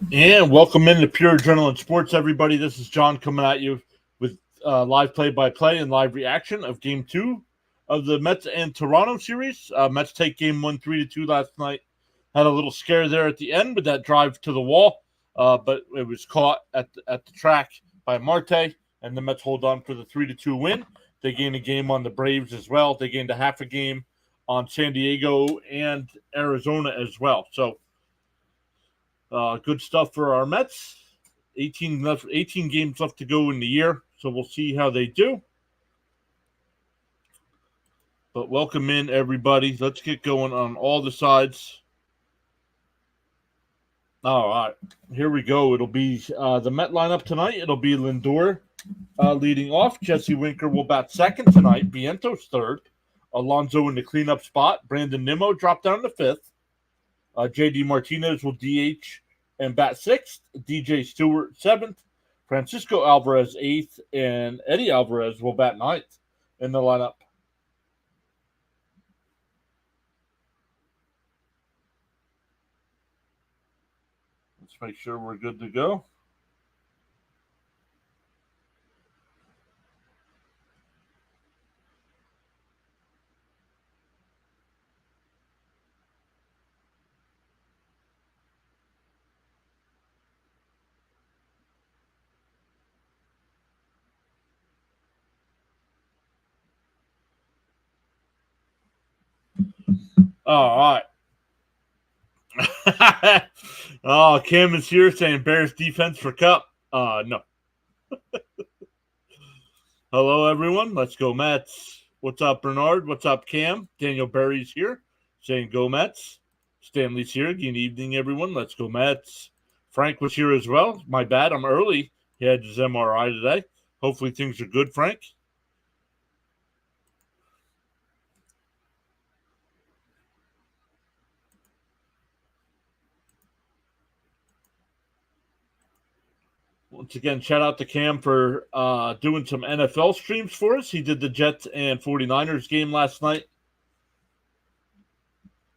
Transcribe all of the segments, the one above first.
And welcome into Pure Adrenaline Sports, everybody. This is John coming at you with live play-by-play and live reaction of Game 2 of the Mets and Toronto series. Mets take Game 1 3-2 last night. Had a little scare there at the end with that drive to the wall, but it was caught at the track by Marte, and the Mets hold on for the 3-2 win. They gained a game on the Braves as well. They gained a half a game on San Diego and Arizona as well. So good stuff for our Mets. 18 games left to go in the year, so we'll see how they do. But welcome in, everybody. Let's get going on all the sides. All right, here we go. It'll be the Met lineup tonight. It'll be Lindor leading off. Jesse Winker will bat second tonight. Vientos third. Alonso in the cleanup spot. Brandon Nimmo dropped down to fifth. J.D. Martinez will DH and bat sixth. DJ Stewart seventh. Francisco Alvarez eighth. And Eddie Alvarez will bat ninth in the lineup. Let's make sure we're good to go. All right. Oh, Cam is here saying Bears defense for Cup. No. Hello, everyone. Let's go Mets. What's up, Bernard? What's up, Cam? Daniel Berry's here saying go Mets. Stanley's here. Good evening, everyone. Let's go Mets. Frank was here as well. My bad. I'm early. He had his MRI today. Hopefully things are good, Frank. Once again, shout out to Cam for doing some NFL streams for us. He did the Jets and 49ers game last night.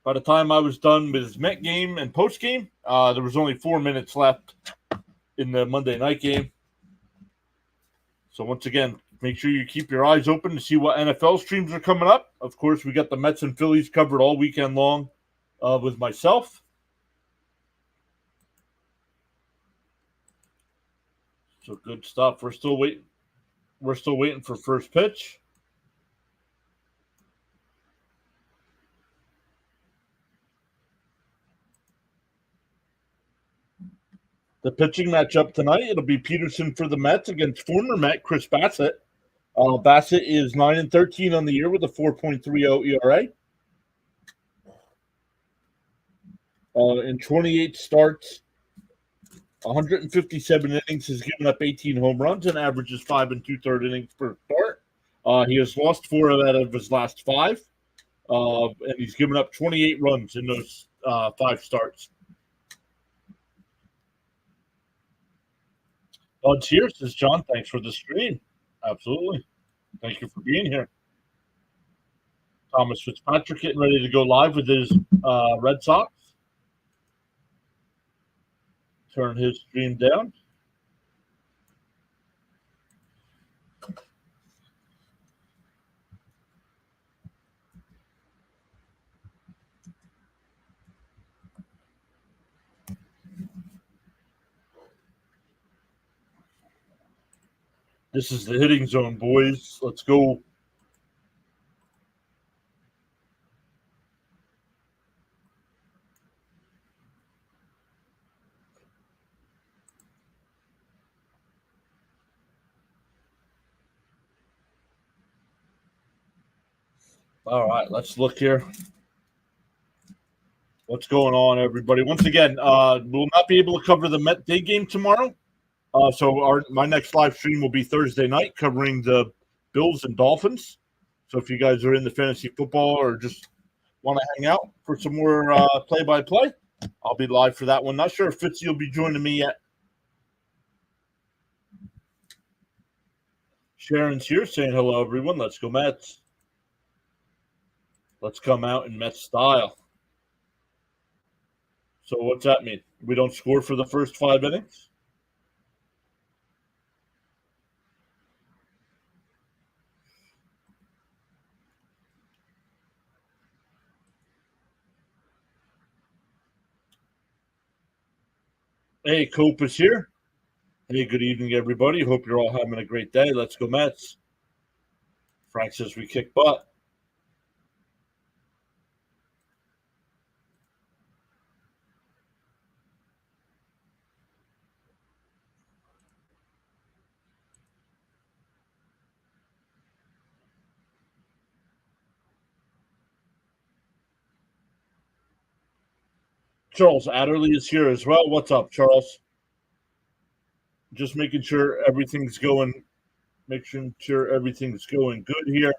By the time I was done with his Met game and post game, there was only 4 minutes left in the Monday night game. So once again, make sure you keep your eyes open to see what NFL streams are coming up. Of course, we got the Mets and Phillies covered all weekend long with myself. So good stuff. We're still waiting. We're still waiting for first pitch. The pitching matchup tonight, it'll be Peterson for the Mets against former Met Chris Bassett. Bassett is 9-13 on the year with a 4.30 ERA. In 28 starts, 157 innings, has given up 18 home runs and averages 5 2/3 innings per start. He has lost 4 out of his last 5, and he's given up 28 runs in those 5 starts. Bud's here, says John. Thanks for the stream. Absolutely. Thank you for being here. Thomas Fitzpatrick getting ready to go live with his Red Sox. Turn his stream down. This is the hitting zone, boys. Let's go. All right, let's look here. What's going on, everybody? Once again, we'll not be able to cover the Met day game tomorrow. So my next live stream will be Thursday night covering the Bills and Dolphins. So if you guys are into fantasy football or just want to hang out for some more play-by-play, I'll be live for that one. Not sure if Fitzy will be joining me yet. Sharon's here saying hello, everyone. Let's go Mets. Let's come out in Mets style. So what's that mean? We don't score for the first 5 innings. Hey, Cope is here. Hey, good evening, everybody. Hope you're all having a great day. Let's go Mets. Frank says we kick butt. Charles Adderley is here as well. What's up, Charles? Just making sure everything's going good here.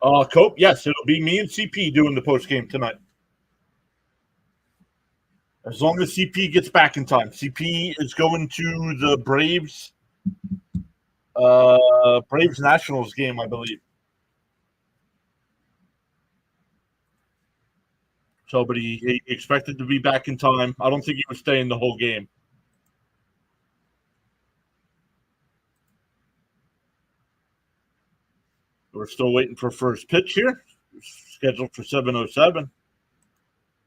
Cope, yes, it'll be me and CP doing the post game tonight. As long as CP gets back in time. CP is going to the Braves Nationals game, I believe. So, but he expected to be back in time. I don't think he was staying the whole game. We're still waiting for first pitch here. Scheduled for 7:07.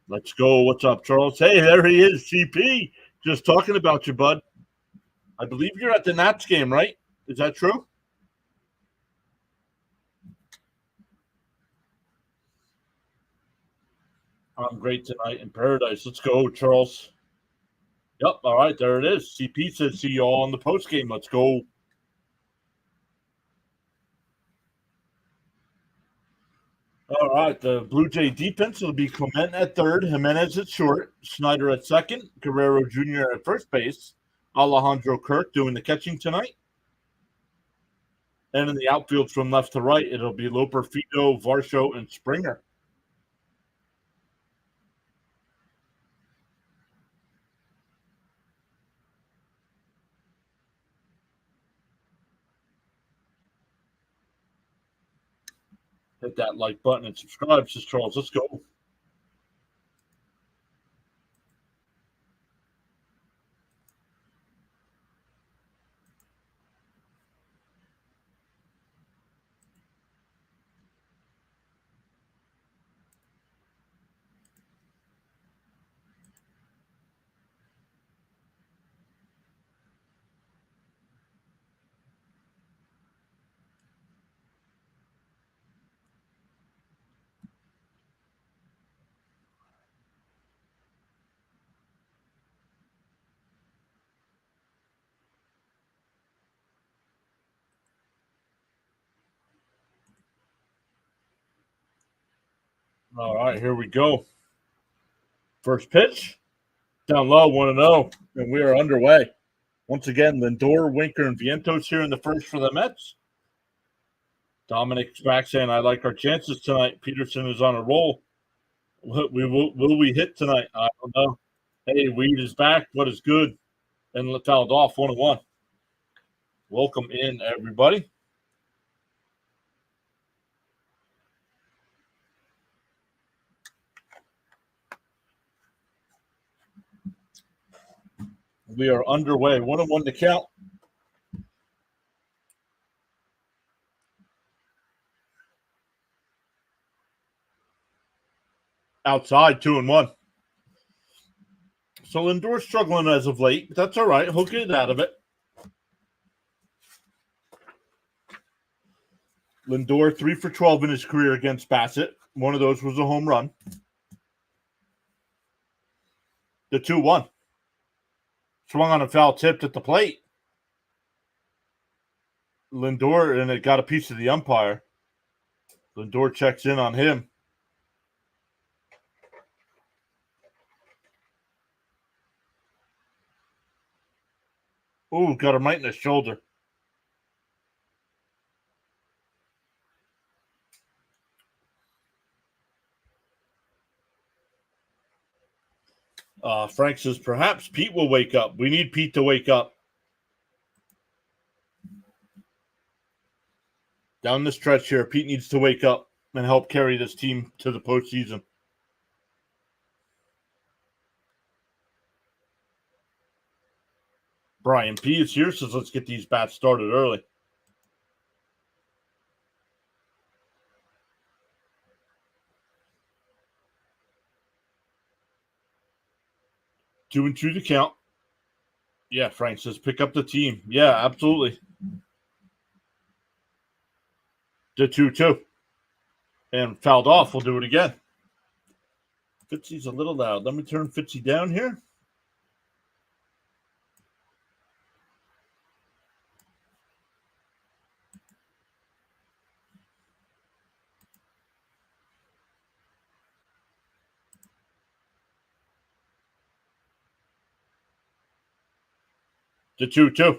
Let's go. What's up, Charles? Hey, there he is, CP. Just talking about you, bud. I believe you're at the Nats game, right? Is that true? I'm great tonight in paradise. Let's go, Charles. Yep. All right, there it is. CP says see you all on the post game. Let's go. All right, the Blue Jay defense will be Clement at third, Jimenez at short, Snyder at second, Guerrero Jr. at first base, Alejandro Kirk doing the catching tonight. And in the outfield from left to right, it'll be Loper, Fido, Varsho, and Springer. Hit that like button and subscribe, says Charles. Let's go. All right, here we go. First pitch, down low, 1-0, and we are underway. Once again, Lindor, Winker, and Vientos here in the first for the Mets. Dominic's back saying, I like our chances tonight. Peterson is on a roll. Will we hit tonight? I don't know. Hey, Weed is back. What is good? And fouled off 1-1. Welcome in, everybody. We are underway. 1-1 to count. Outside, 2-1. So Lindor's struggling as of late, but that's all right. He'll get out of it. Lindor 3 for 12 in his career against Bassett. One of those was a home run. The 2-1. Swung on a foul tipped at the plate. Lindor, and it got a piece of the umpire. Lindor checks in on him. Ooh, got him right in the shoulder. Frank says, perhaps Pete will wake up. We need Pete to wake up. Down the stretch here, Pete needs to wake up and help carry this team to the postseason. Brian P. is here, says let's get these bats started early. Two and two to count. Yeah, Frank says pick up the team. Yeah, absolutely. The 2-2. And fouled off. We'll do it again. Fitzy's a little loud. Let me turn Fitzy down here. The 2-2.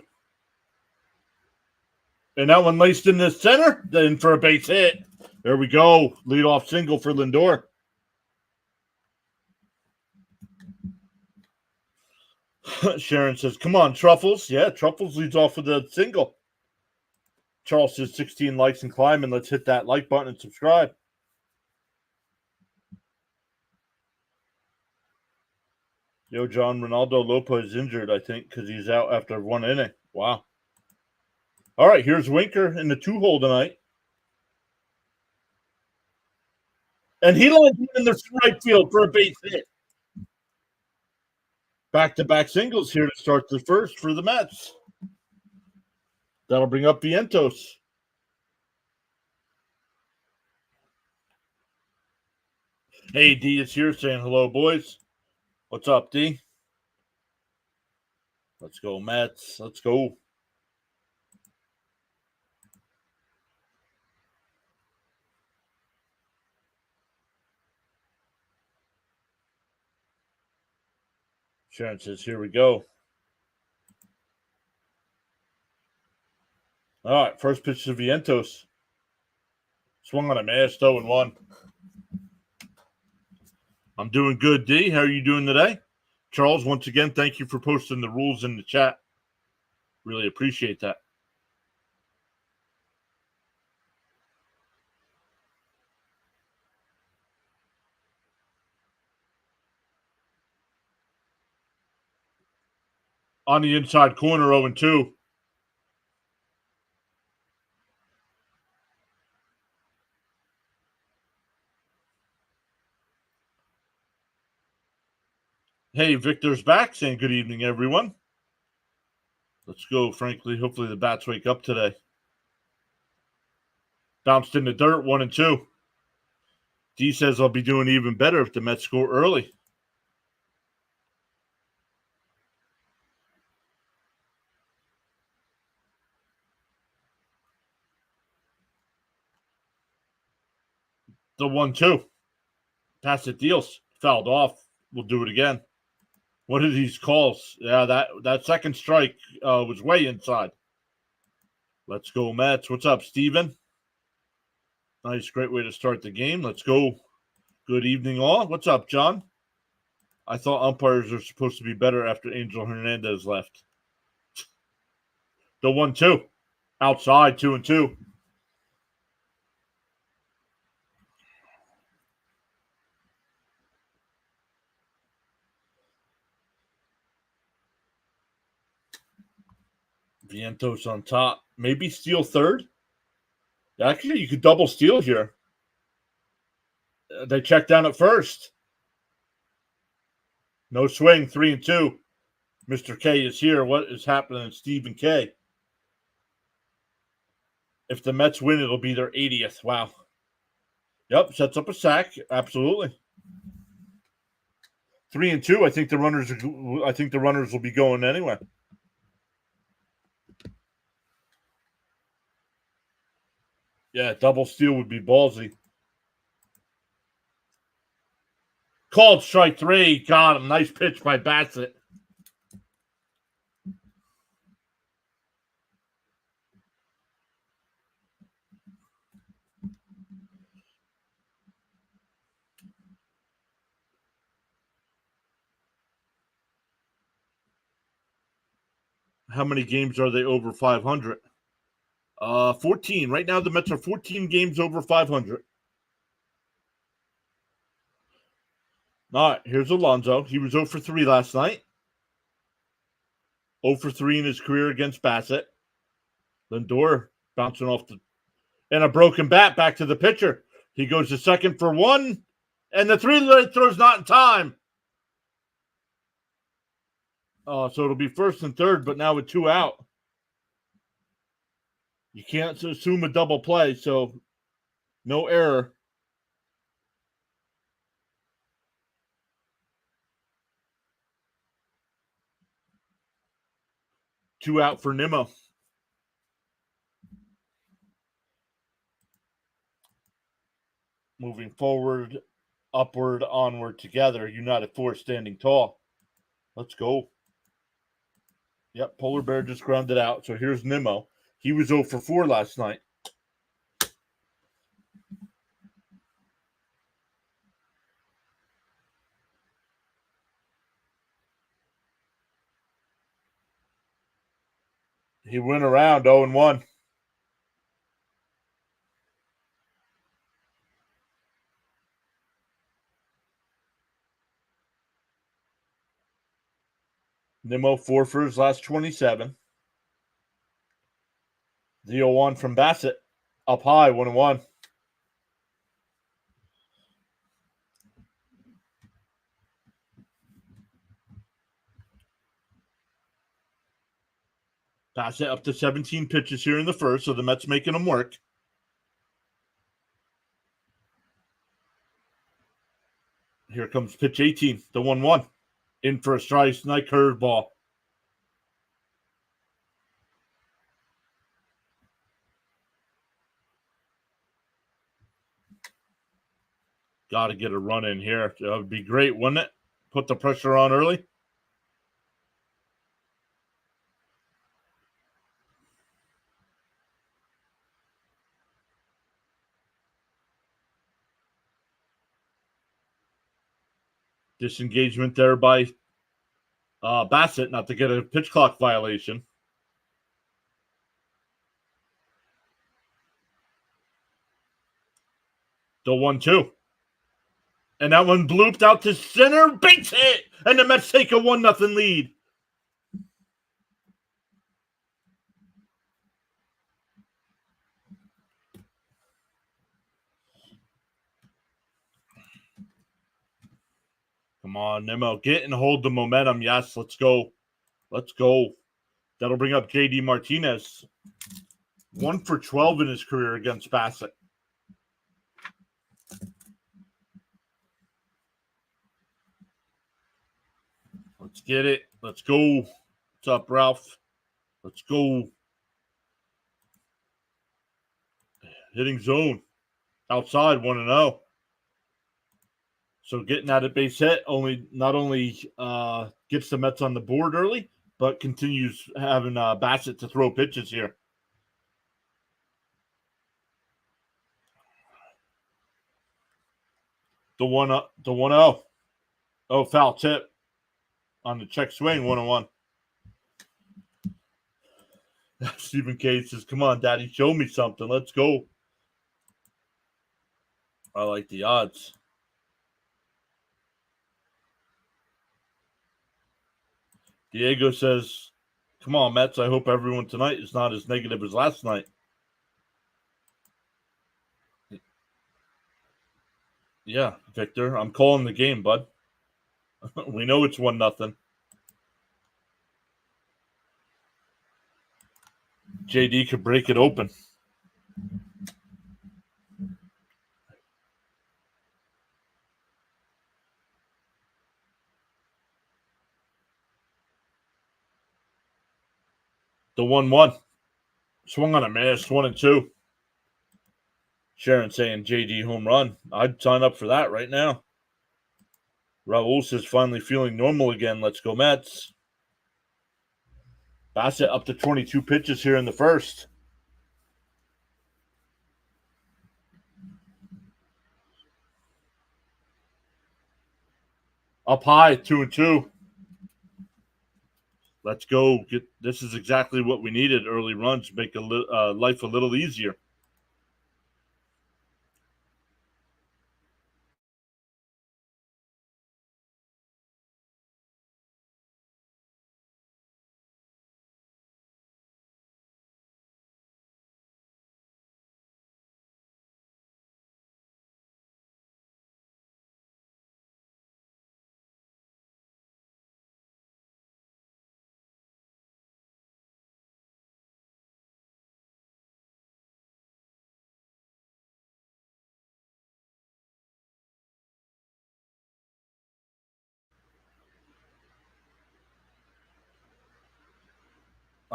And that one laced in the center. Then for a base hit. There we go. Leadoff single for Lindor. Sharon says, come on, Truffles. Yeah, Truffles leads off with a single. Charles says 16 likes and climbing. Let's hit that like button and subscribe. Yo, John, Ronaldo Lopez injured, I think, because he's out after one inning. Wow. All right, here's Winker in the 2-hole tonight. And he lines in the right field for a base hit. Back-to-back singles here to start the first for the Mets. That'll bring up Vientos. Hey, D is here saying hello, boys. What's up, D? Let's go, Mets. Let's go. Sharon says, here we go. All right, first pitch to Vientos. Swung on a mash, 0-1. I'm doing good, D. How are you doing today? Charles, once again, thank you for posting the rules in the chat. Really appreciate that. On the inside corner, 0-2. Hey, Victor's back, saying good evening, everyone. Let's go, frankly. Hopefully the bats wake up today. Bounced in the dirt, 1-2. D says I'll be doing even better if the Mets score early. The 1-2. Pass it deals. Fouled off. We'll do it again. What are these calls? Yeah, that second strike was way inside. Let's go, Mets. What's up, Steven? Nice, great way to start the game. Let's go. Good evening, all. What's up, John? I thought umpires are supposed to be better after Angel Hernandez left. The 1-2. Outside, 2-2. Vientos on top. Maybe steal third. Actually, you could double steal here. They check down at first. No swing, 3-2. Mr. K is here. What is happening, Stephen K? If the Mets win, it'll be their 80th. Wow. Yep, sets up a sack. Absolutely. 3-2. I think the runners will be going anyway. Yeah, double steal would be ballsy. Called strike 3. Got him. Nice pitch by Bassett. How many games are they over 500? 14. Right now, the Mets are 14 games over 500. All right, here's Alonso. He was 0 for 3 last night. 0 for 3 in his career against Bassett. Lindor bouncing off and a broken bat back to the pitcher. He goes to second for 1, and the 3 throw's not in time. So it'll be first and third, but now with 2 out. You can't assume a double play, so no error. Two out for Nimmo. Moving forward, upward, onward, together. United Four standing tall. Let's go. Yep, Polar Bear just grounded out. So here's Nimmo. He was 0 for 4 last night. He went around 0 and 1. Nimmo 4 for his last 27. The 0-1 from Bassett. Up high, 1 and 1. Bassett up to 17 pitches here in the first, so the Mets making him work. Here comes pitch 18, the 1-1. In for a strike, nice curveball. Got to get a run in here. That would be great, wouldn't it? Put the pressure on early. Disengagement there by Bassett, not to get a pitch clock violation. The 1-2. And that one blooped out to center. Base hit. And the Mets take a 1-0 lead. Come on, Nimmo. Get and hold the momentum. Yes, let's go. Let's go. That'll bring up J.D. Martinez. 1 for 12 in his career against Bassett. Let's get it. Let's go. What's up, Ralph? Let's go. Hitting zone. Outside, 1-0. So getting out of base hit not only gets the Mets on the board early, but continues having Bassett to throw pitches here. The 1-0. Oh, foul tip on the check swing, 1-1. Stephen K says, "Come on, Daddy, show me something. Let's go." I like the odds. Diego says, "Come on, Mets. I hope everyone tonight is not as negative as last night." Yeah, Victor, I'm calling the game, bud. We know it's 1-0. JD could break it open. The 1-1. Swung on a miss, 1-2. Sharon saying JD home run. I'd sign up for that right now. Raul says finally feeling normal again. Let's go, Mets. Bassett up to 22 pitches here in the first. Up high, 2-2. Let's go. This is exactly what we needed. Early runs make life a little easier.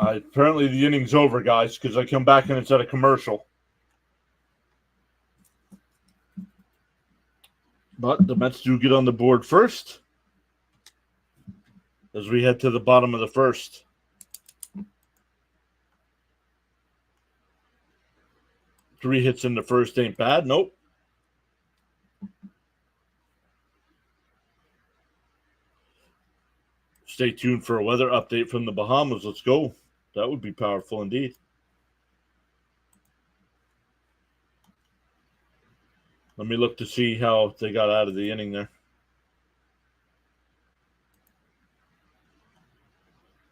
Apparently the inning's over, guys, because I come back and it's at a commercial. But the Mets do get on the board first as we head to the bottom of the first. Three hits in the first ain't bad. Nope. Stay tuned for a weather update from the Bahamas. Let's go. That would be powerful indeed. Let me look to see how they got out of the inning there.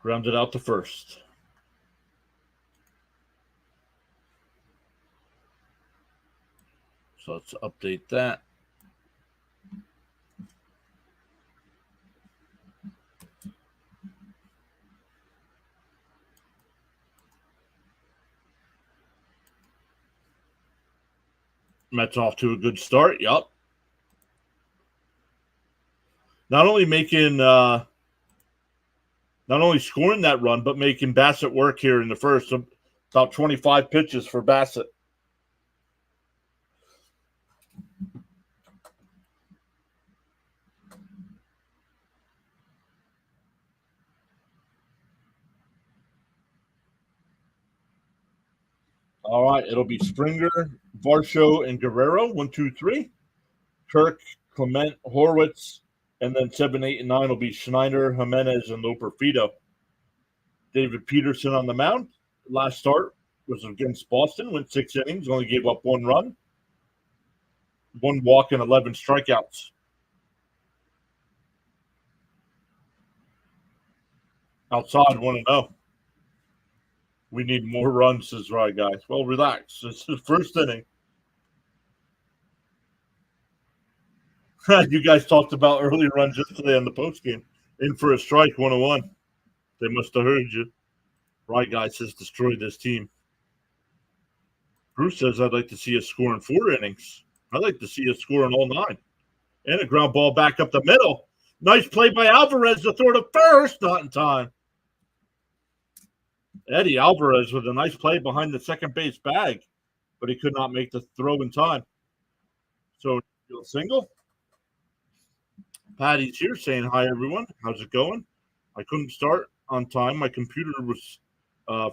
Grounded out to first. So let's update that. Mets off to a good start. Yup. Not only scoring that run, but making Bassett work here in the first. About 25 pitches for Bassett. All right, it'll be Springer, Varsho, and Guerrero. 1, 2, 3. Kirk, Clement, Horwitz, and then 7, 8, and 9 will be Schneider, Jimenez, and Loperfido. David Peterson on the mound. Last start was against Boston. Went 6 innings, only gave up 1 run, 1 walk, and 11 strikeouts. Outside 1-0. We need more runs, says right, guys. Well, relax. It's the first inning. You guys talked about early runs yesterday on the postgame. In for a strike, 1-1. They must have heard you. Right, guys, says destroy this team. Bruce says I'd like to see us score in 4 innings. I'd like to see us score in all 9. And a ground ball back up the middle. Nice play by Alvarez to throw to first. Not in time. Eddie Alvarez with a nice play behind the second base bag, but he could not make the throw in time. So, single. Patty's here saying hi, everyone. How's it going? I couldn't start on time. My computer was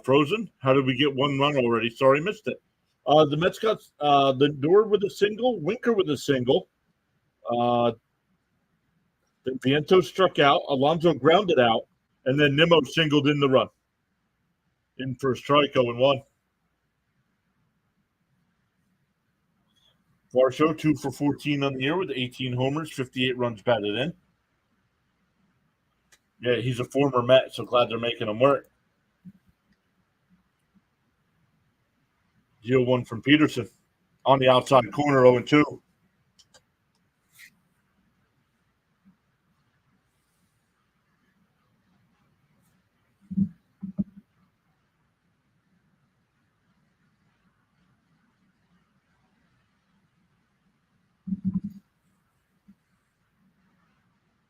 frozen. How did we get 1 run already? Sorry, missed it. The Mets got the Door with a single, Winker with a single. Then Vientos struck out. Alonso grounded out, and then Nimmo singled in the run. In for a strike, 0-1. Varsho, 2 for 14 on the year with 18 homers, 58 runs batted in. Yeah, he's a former Met, so glad they're making him work. 0-1 from Peterson. On the outside corner, 0-2.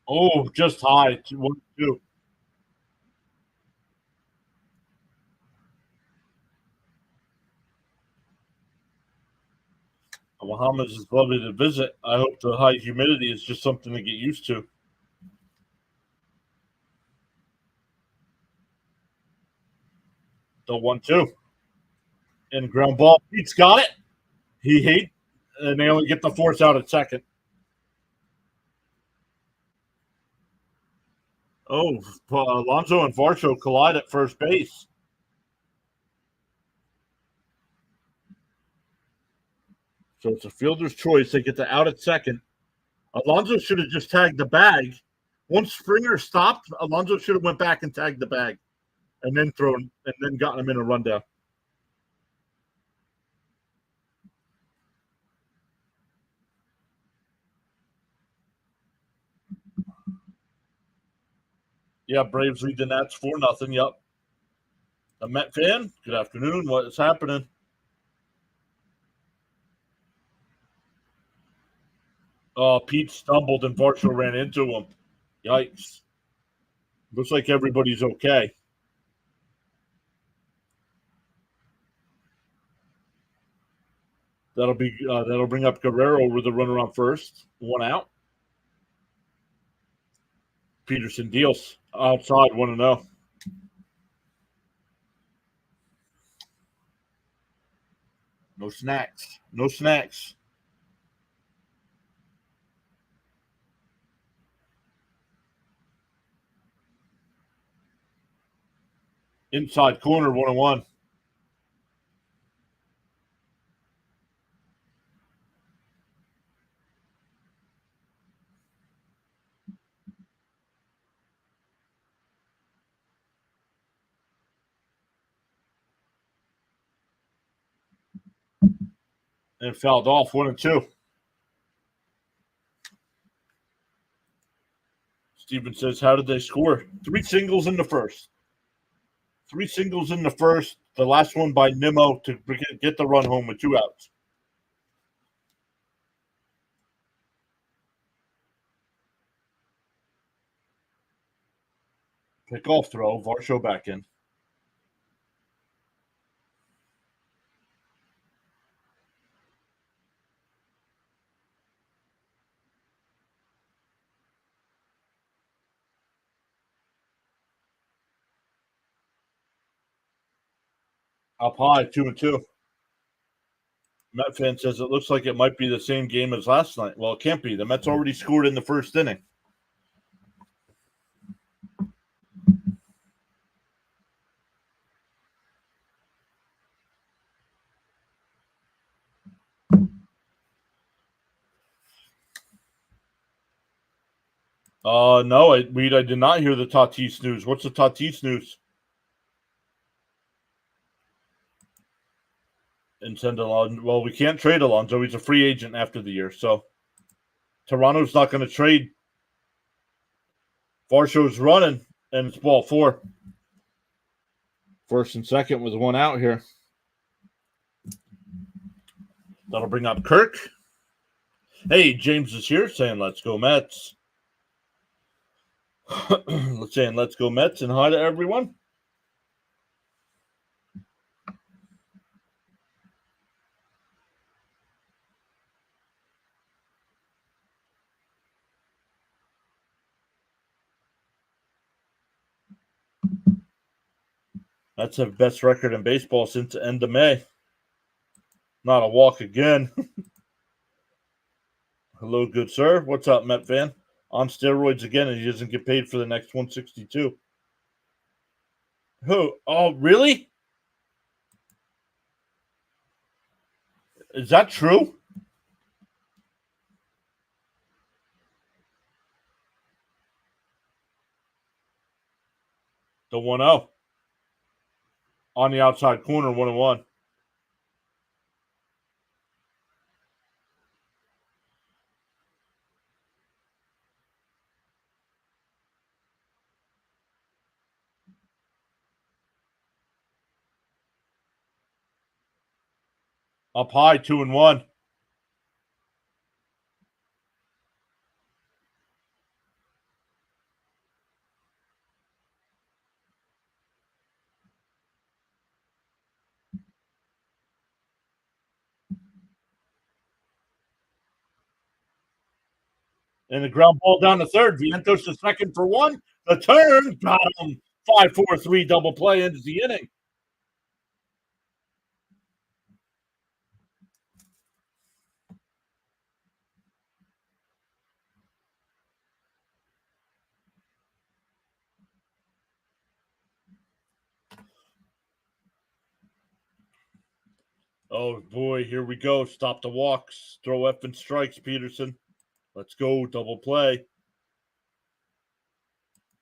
Oh, just high. 1-2. Bahamas is lovely to visit. I hope the high humidity is just something to get used to. The 1-2. And ground ball. Pete's got it. He hate, and they only get the force out at second. Oh, Alonso and Varsho collide at first base. So it's a fielder's choice. They get the out at second. Alonso should have just tagged the bag. Once Springer stopped, Alonso should have went back and tagged the bag, and then gotten him in a rundown. Yeah, Braves lead the Nats 4-0. Yep. A Met fan. Good afternoon. What is happening? Oh, Pete stumbled and Varsho ran into him. Yikes. Looks like everybody's okay. That'll bring up Guerrero with a runner on first, one out. Peterson deals outside 1-0. No snacks. No snacks. Inside corner 1-1. And fouled off 1-2. Steven says, how did they score? Three singles in the first. The last one by Nimmo to get the run home with two outs. Pick-off throw. Varsho back in. Up high, 2-2. Met fan says it looks like it might be the same game as last night. Well, it can't be. The Mets already scored in the first inning. No, I did not hear the Tatis news. What's the Tatis news? And send Alonso. Well, we can't trade Alonso. He's a free agent after the year. So Toronto's not going to trade. Varsho's running, and it's ball four. First and second with one out here. That'll bring up Kirk. Hey, James is here saying, let's go Mets. Let's go Mets, and hi to everyone. Mets have best record in baseball since the end of May. Not a walk again. Hello, good sir. What's up, Met fan? On steroids again, and he doesn't get paid for the next 162. Who? Oh, really? Is that true? The 1-0. On the outside corner, 1-1. Up high, 2-1. And the ground ball down to third. Vientos to second for one. The turn got him. 5-4-3 double play into the inning. Oh boy, here we go. Stop the walks. Throw F and strikes, Peterson. Let's go. Double play.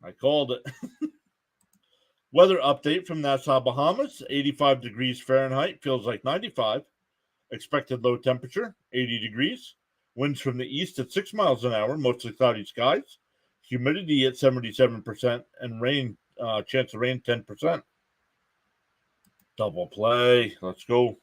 I called it. Weather update from Nassau, Bahamas. 85 degrees Fahrenheit. Feels like 95. Expected low temperature, 80 degrees. Winds from the east at 6 miles an hour. Mostly cloudy skies. Humidity at 77%. And rain, chance of rain 10%. Double play. Let's go.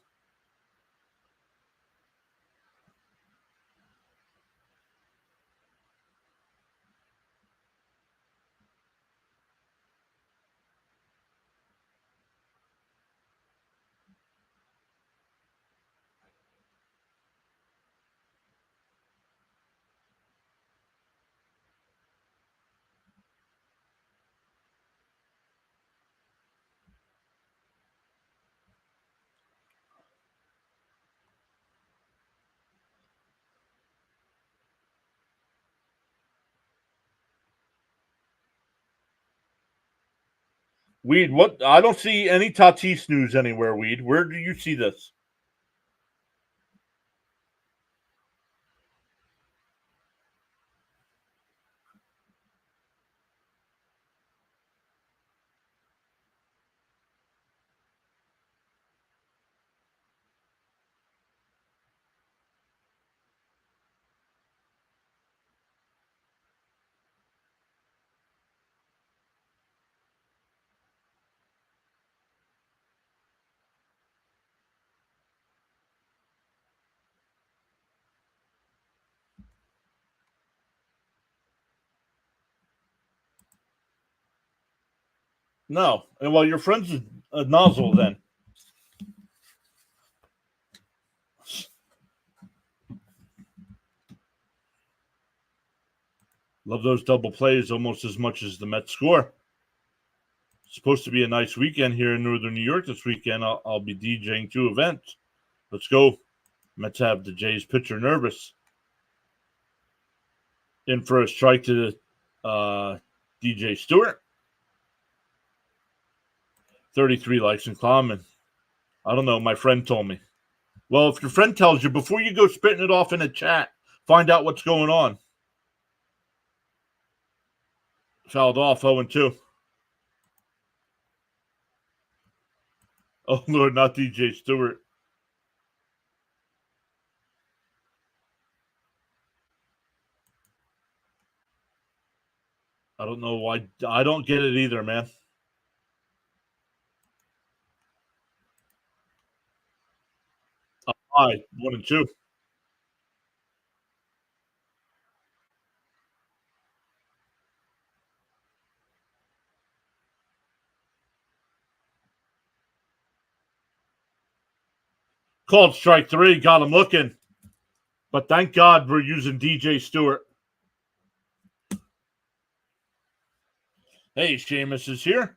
Weed, what? I don't see any Tatis news anywhere, Weed. Where do you see this? No. Well, your friend's a nozzle then. Love those double plays almost as much as the Mets score. It's supposed to be a nice weekend here in Northern New York this weekend. I'll be DJing 2 events. Let's go. Mets have the Jays pitcher nervous. In for a strike to DJ Stewart. 33 likes and climbing. I don't know. My friend told me. Well, if your friend tells you, before you go spitting it off in a chat, find out what's going on. Fouled off 0-2. Oh, Lord, not DJ Stewart. I don't know why. I don't get it either, man. High, 1-2. Called strike 3. Got him looking. But thank God we're using DJ Stewart. Hey, Seamus is here.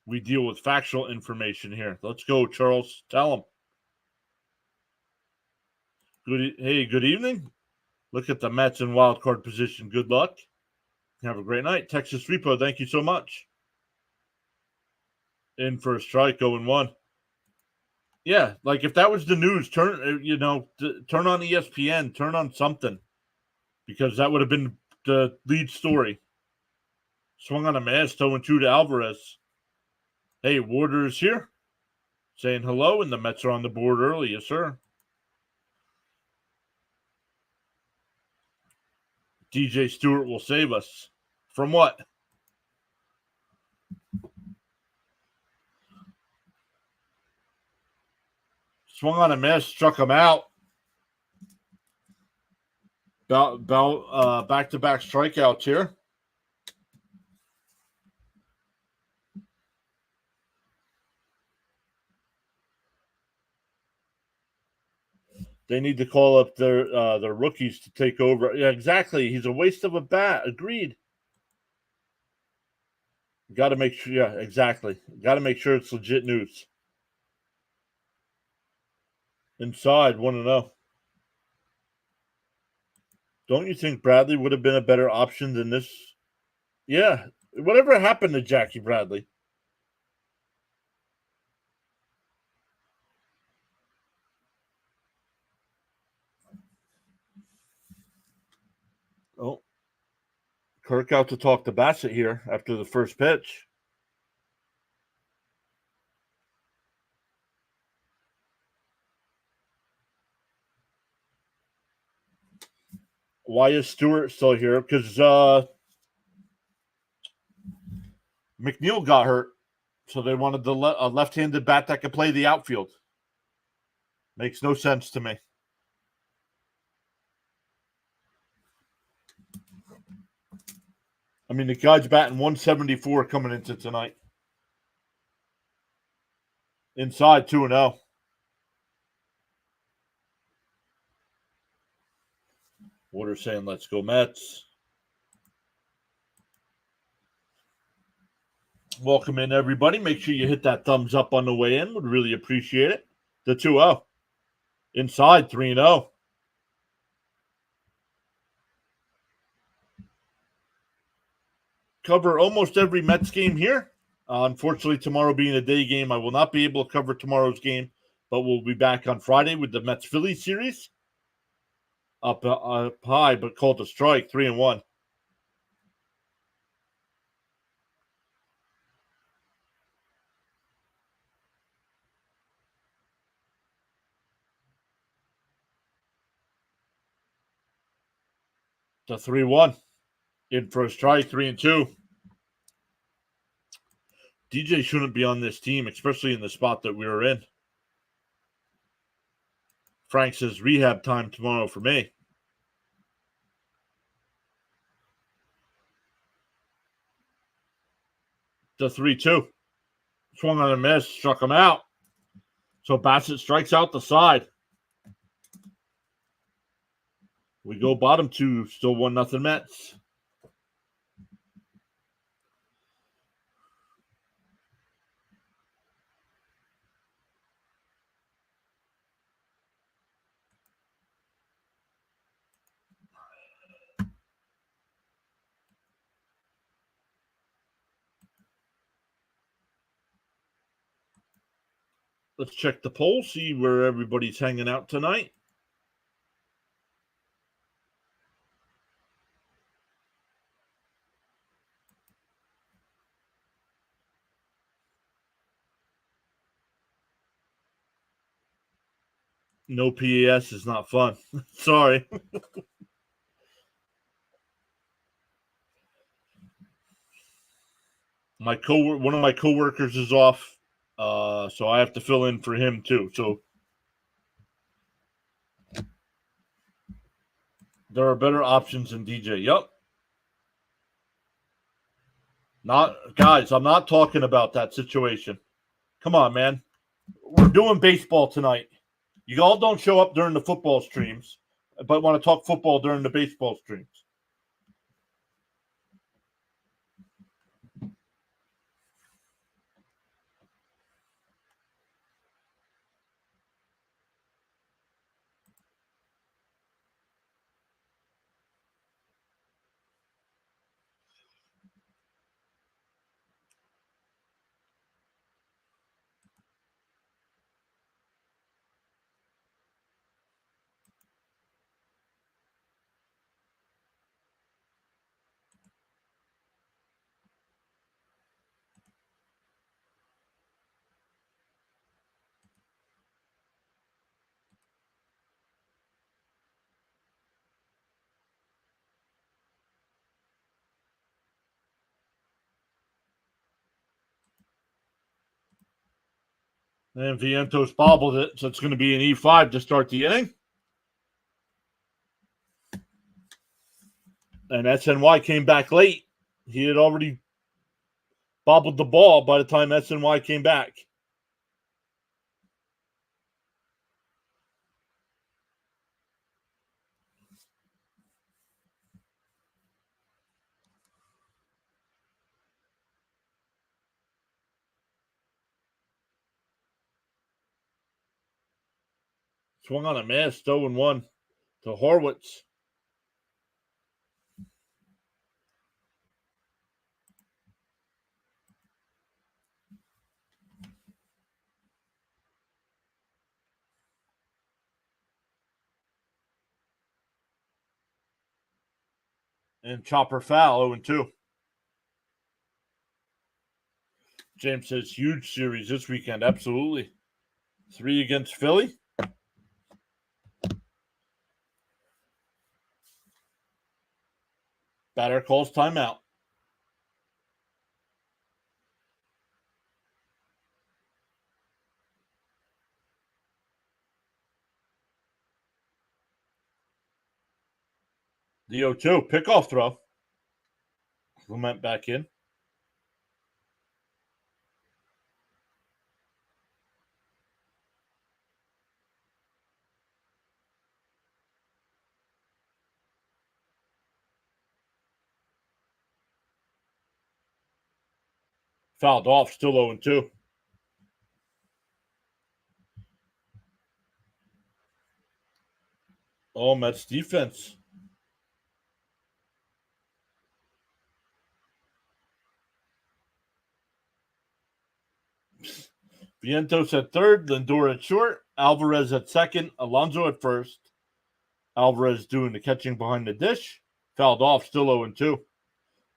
We deal with factual information here. Let's go, Charles. Tell him. Good evening. Look at the Mets in wild card position. Good luck. Have a great night. Texas Repo, thank you so much. In for a strike, 0-1. Yeah, like if that was the news, turn on ESPN, turn on something, because that would have been the lead story. Swung on a miss, 0-2 to Alvarez. Hey, Warder's here, saying hello, and the Mets are on the board early. Yes, sir. DJ Stewart will save us. From what? Swung on a miss, struck him out. Back-to-back strikeouts here. They need to call up their rookies to take over. Yeah, exactly. He's a waste of a bat. Agreed. Got to make sure. Yeah, exactly. Got to make sure it's legit news. Inside, 1-0. Don't you think Bradley would have been a better option than this? Yeah. Whatever happened to Jackie Bradley? Oh, Kirk out to talk to Bassett here after the first pitch. Why is Stewart still here? Because McNeil got hurt, so they wanted a left-handed bat that could play the outfield. Makes no sense to me. I mean, the guy's batting 174 coming into tonight. Inside, 2-0. Water saying, let's go Mets. Welcome in, everybody. Make sure you hit that thumbs up on the way in. Would really appreciate it. The 2-0. Inside, 3-0. cover almost every Mets game here. Unfortunately, tomorrow being a day game, I will not be able to cover tomorrow's game, but we'll be back on Friday with the Mets-Phillies series. Up high, but called a strike, 3-1. To 3-1. In for a strike, 3-2. DJ shouldn't be on this team, especially in the spot that we were in. Frank says rehab time tomorrow for me. To 3-2. Swung on a miss, struck him out. So Bassett strikes out the side. We go bottom two, still 1-0 Mets. Let's check the poll, see where everybody's hanging out tonight. No PAS is not fun. Sorry. One of my coworkers is off, so I have to fill in for him too. So there are better options than DJ. Yep. I'm not talking about that situation. Come on, man. We're doing baseball tonight. You all don't show up during the football streams, but want to talk football during the baseball streams. And Vientos bobbled it, so it's going to be an E5 to start the inning. And SNY came back late. He had already bobbled the ball by the time SNY came back. Swung on a miss, 0-1 to Horwitz. And Chopper foul, 0-2. James says huge series this weekend. Absolutely. 3 against Philly. Batter calls timeout. The 0-2 pickoff throw. Clement back in. Fouled off, still 0-2. Oh, Mets defense. Vientos at third, Lindor at short, Alvarez at second, Alonso at first. Alvarez doing the catching behind the dish. Fouled off, still 0-2.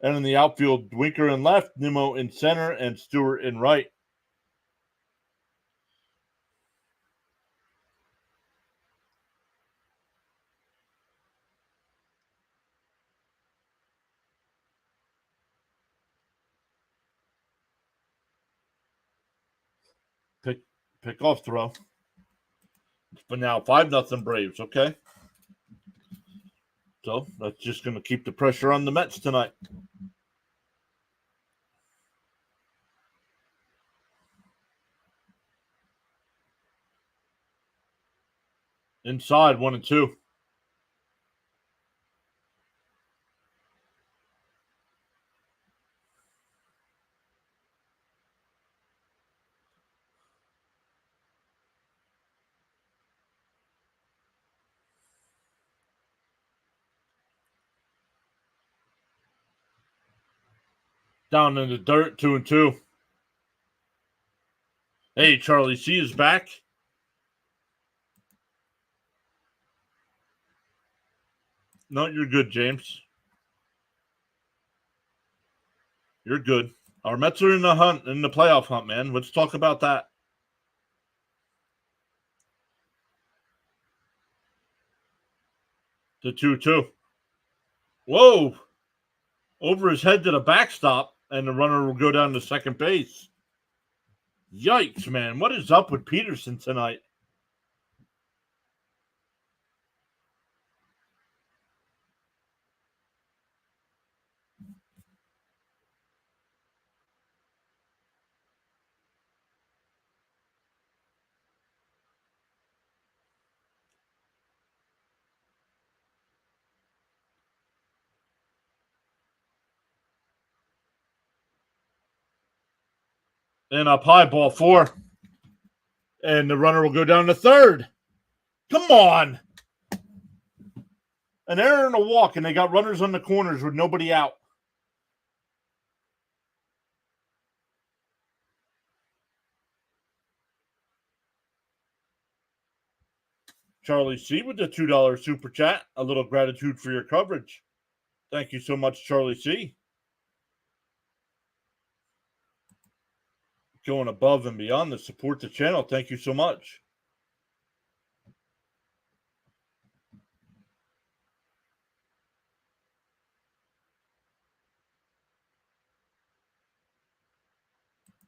And in the outfield, Winker in left, Nimmo in center, and Stewart in right. Pick off throw. But now 5-0 Braves, okay? So that's just going to keep the pressure on the Mets tonight. Inside 1-2. Down in the dirt, 2-2. Hey, Charlie C is back. No, you're good, James. You're good. Our Mets are in the hunt, in the playoff hunt, man. Let's talk about that. The 2-2. Whoa! Over his head to the backstop, and the runner will go down to second base. Yikes, man. What is up with Peterson tonight? And up high, ball 4. And the runner will go down to third. Come on. An error and a walk, and they got runners on the corners with nobody out. Charlie C with the $2 super chat. A little gratitude for your coverage. Thank you so much, Charlie C. Going above and beyond to support the channel. Thank you so much.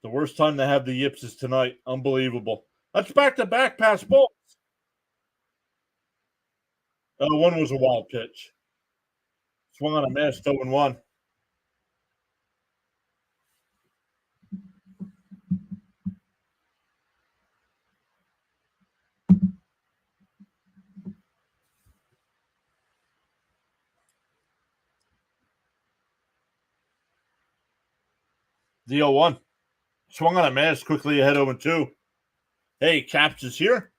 The worst time to have the yips is tonight. Unbelievable. That's back-to-back pass balls. One was a wild pitch. Swung on a miss, 0-1. The 0-1. Swung on a miss, quickly ahead 0-2. Hey, Caps is here.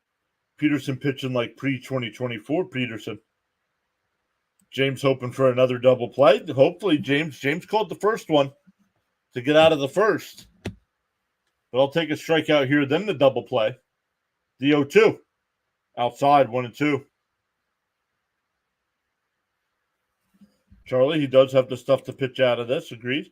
Peterson pitching like pre-2024 Peterson. James hoping for another double play. Hopefully, James called the first one to get out of the first. But I'll take a strikeout here, then the double play. The 0-2. Outside, 1-2. Charlie, he does have the stuff to pitch out of this. Agreed.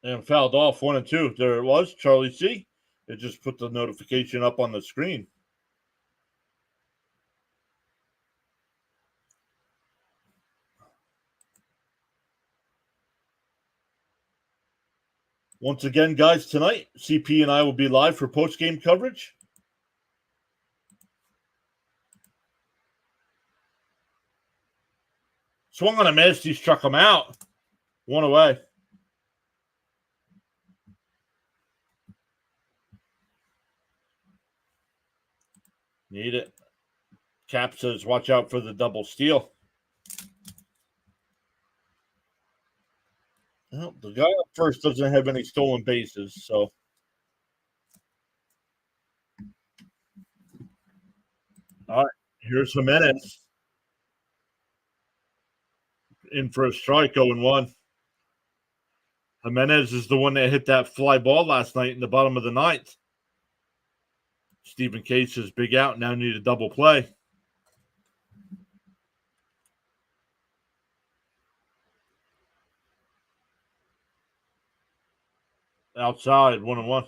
And fouled off 1-2. There it was, Charlie C. It just put the notification up on the screen. Once again, guys, tonight, CP and I will be live for post-game coverage. Swung on a miss. He struck him out. 1 away. Need it. Cap says, watch out for the double steal. Well, the guy up first doesn't have any stolen bases, so. All right. Here's Jimenez in for a strike, 0-1. Jimenez is the one that hit that fly ball last night in the bottom of the ninth. Stephen Case is big out, now need a double play. Outside, 1-1.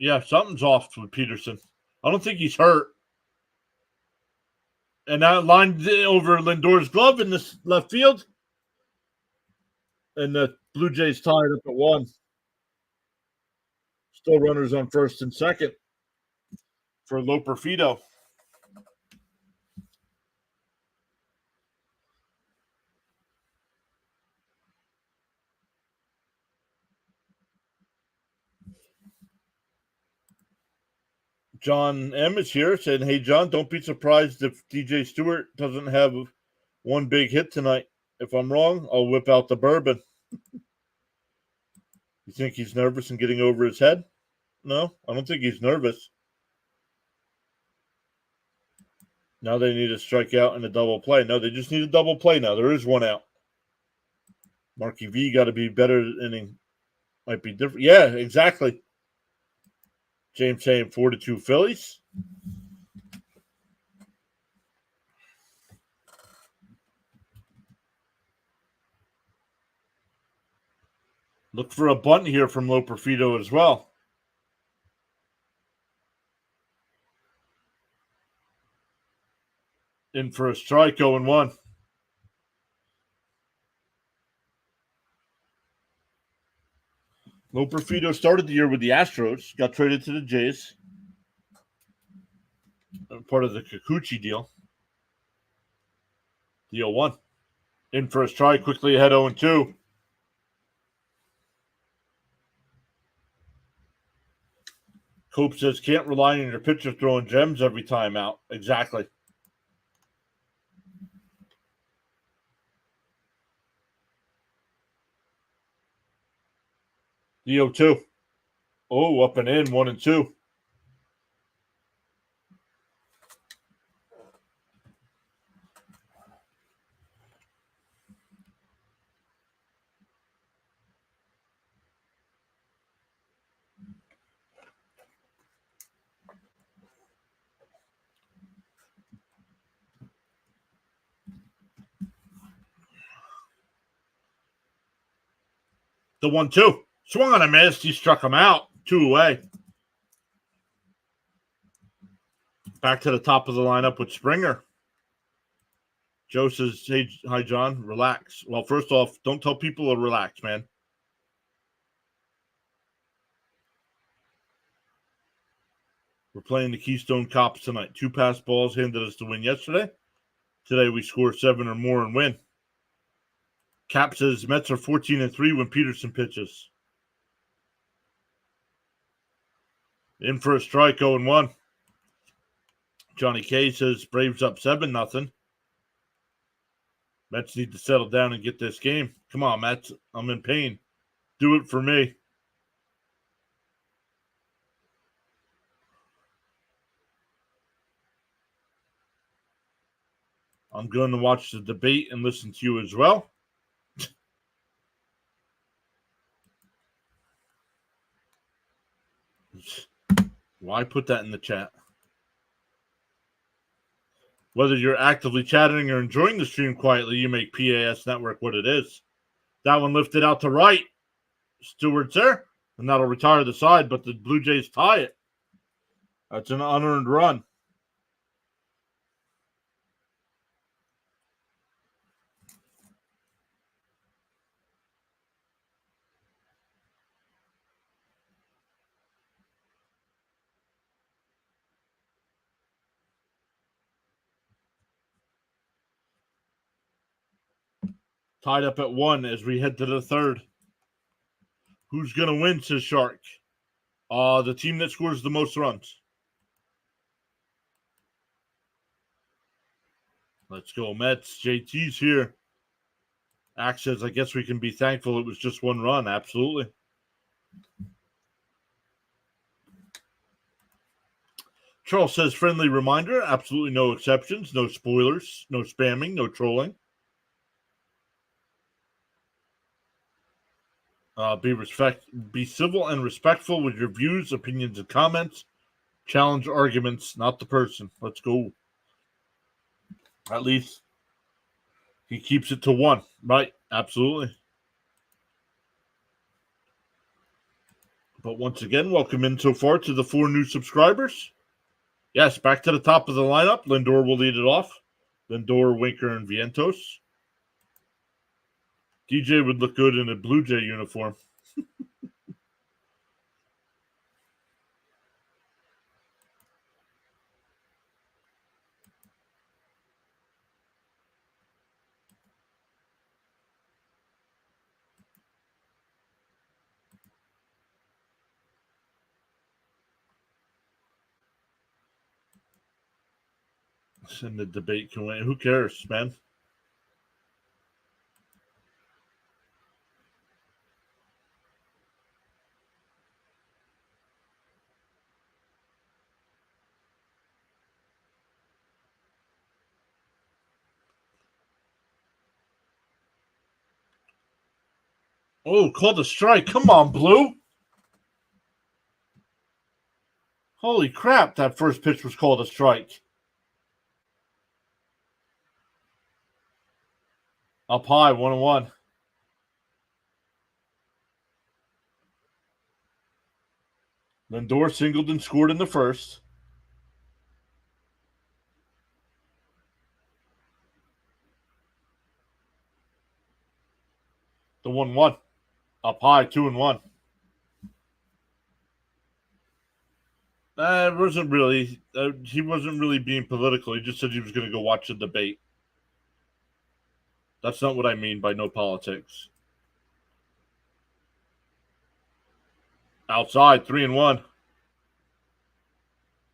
Yeah, something's off with Peterson. I don't think he's hurt. And that line over Lindor's glove in the left field. And the Blue Jays tied up at 1. Still runners on first and second for Loperfido. John M is here saying, "Hey, John, don't be surprised if DJ Stewart doesn't have one big hit tonight. If I'm wrong, I'll whip out the bourbon." You think he's nervous and getting over his head? No, I don't think he's nervous. Now they need a strikeout and a double play. No, they just need a double play now. There is one out. Marky V got to be better inning. Might be different. Yeah, exactly. James saying 4-2 Phillies. Look for a bunt here from Loperfido as well. In for a strike, 0-1. Loperfido started the year with the Astros, got traded to the Jays. Part of the Kikuchi deal. The 0-1. In for a strike, quickly ahead 0-2. Cope says, "Can't rely on your pitcher throwing gems every time out." Exactly. The 0-2. Oh, up and in, 1-2. The 1-2. Swung on a miss. He struck him out. 2 away. Back to the top of the lineup with Springer. Joe says, "Hey, hi, John. Relax." Well, first off, don't tell people to relax, man. We're playing the Keystone Cops tonight. 2 pass balls handed us the win yesterday. Today we score 7 or more and win. Cap says Mets are 14-3 when Peterson pitches. In for a strike, 0-1. Johnny K says Braves up 7-0. Mets need to settle down and get this game. Come on, Mets. I'm in pain. Do it for me. I'm going to watch the debate and listen to you as well. Why put that in the chat? Whether you're actively chatting or enjoying the stream quietly, you make PAS Network what it is. That one lifted out to right. Stewart's there, and that'll retire the side, but the Blue Jays tie it. That's an unearned run. Tied up at 1 as we head to the third. Who's going to win, says Shark? The team that scores the most runs. Let's go, Mets. JT's here. Axe says, I guess we can be thankful it was just one run. Absolutely. Charles says, friendly reminder, absolutely no exceptions, no spoilers, no spamming, no trolling. Be civil and respectful with your views, opinions, and comments. Challenge arguments, not the person. Let's go. At least he keeps it to one, right? Absolutely. But once again, welcome in so far to the 4 new subscribers. Yes, back to the top of the lineup. Lindor will lead it off. Lindor, Winker, and Vientos. DJ would look good in a Blue Jay uniform. In the debate can win. Who cares, man? Oh, called a strike. Come on, Blue. Holy crap, that first pitch was called a strike. Up high, 1-1. Lindor singled and scored in the first. The 1-1. Up high, 2-1. It wasn't really. He wasn't really being political. He just said he was going to go watch the debate. That's not what I mean by no politics. Outside, 3-1.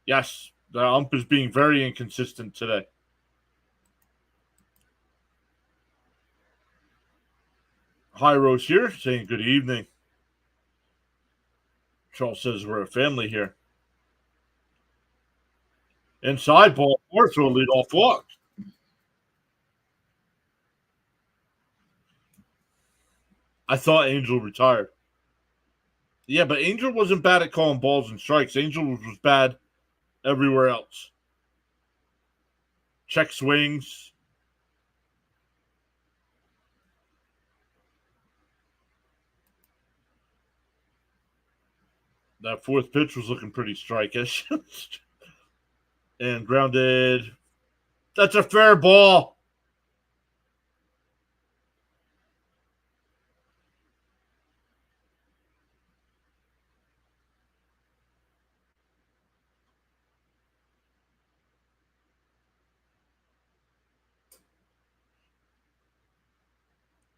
Yes, the ump is being very inconsistent today. Hi, Rose here, saying good evening. Charles says we're a family here. Inside ball, four, so a leadoff walk. I thought Angel retired. Yeah, but Angel wasn't bad at calling balls and strikes. Angel was bad everywhere else. Check swings. That fourth pitch was looking pretty strike-ish. And grounded. That's a fair ball.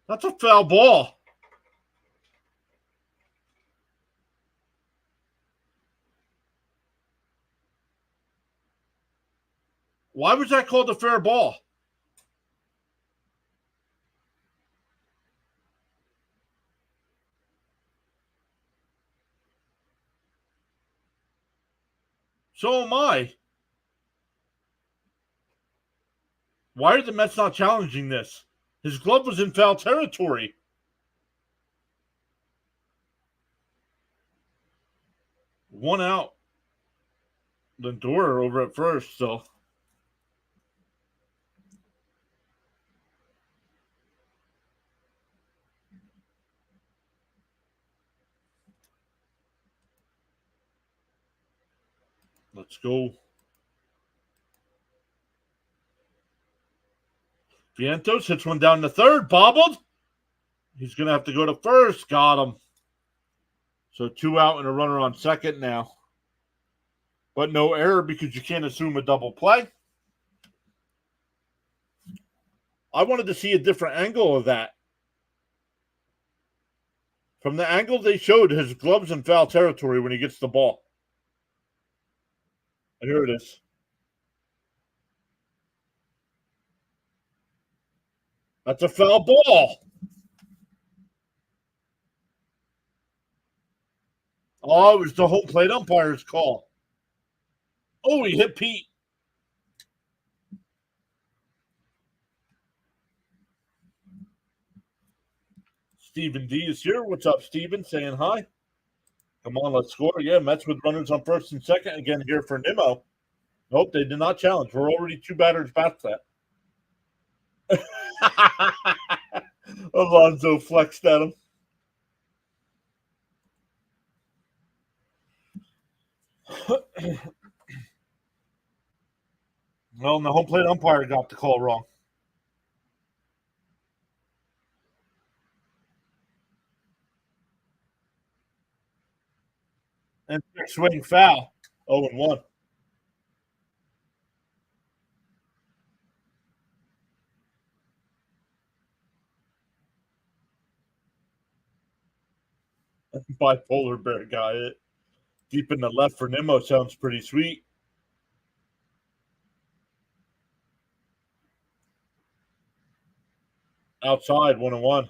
That's a foul ball. Why was that called a fair ball? So am I. Why are the Mets not challenging this? His glove was in foul territory. One out. Lindor over at first, so. Let's go. Vientos hits one down to third, bobbled. He's going to have to go to first. Got him. So 2 out and a runner on second now. But no error because you can't assume a double play. I wanted to see a different angle of that. From the angle they showed, his glove's in foul territory when he gets the ball. And here it is. That's a foul ball. Oh, it was the home plate umpire's call. Oh, he hit Pete. Stephen D is here. What's up, Stephen? Saying hi. Come on, let's score. Yeah, Mets with runners on first and second. Again here for Nimmo. Nope, they did not challenge. We're already 2 batters past that. Alonzo flexed at him. Well, the home plate umpire got the call wrong. And swing foul. 0-1. Bipolar bear got it. Deep in the left for Nimmo sounds pretty sweet. Outside, 1-1.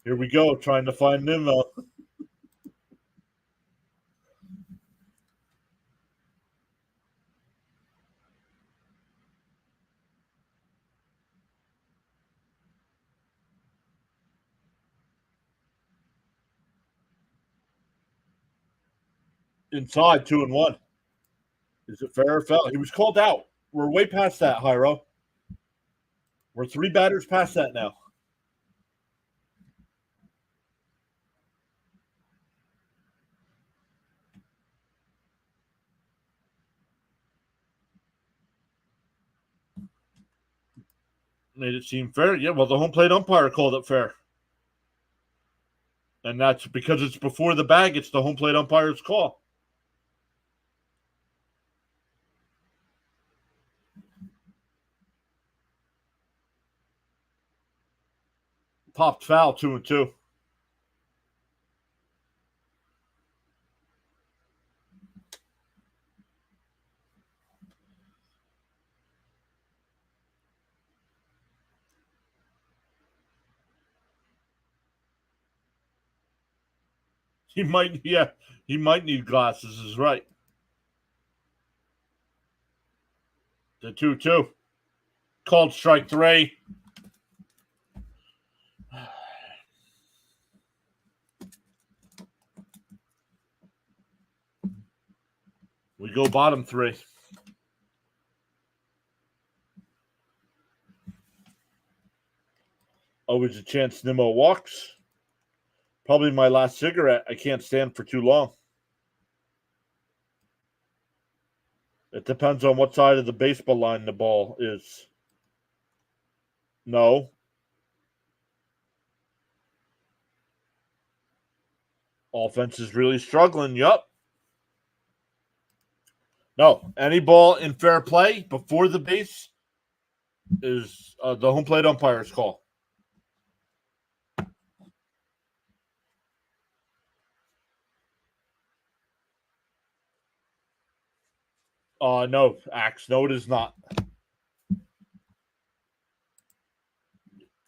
Here we go, trying to find Nimmo. Inside, 2-1. Is it fair or foul? He was called out. We're way past that, Hyro. We're 3 batters past that now. Made it seem fair. Yeah, well, the home plate umpire called it fair. And that's because it's before the bag. It's the home plate umpire's call. Popped foul, 2-2. He might need glasses, is right. The 2-2. Called strike 3. We go bottom 3. Always a chance Nimmo walks. Probably my last cigarette. I can't stand for too long. It depends on what side of the baseball line the ball is. No. Offense is really struggling. Yup. No. Any ball in fair play before the base is the home plate umpire's call. No, Axe. No, it is not.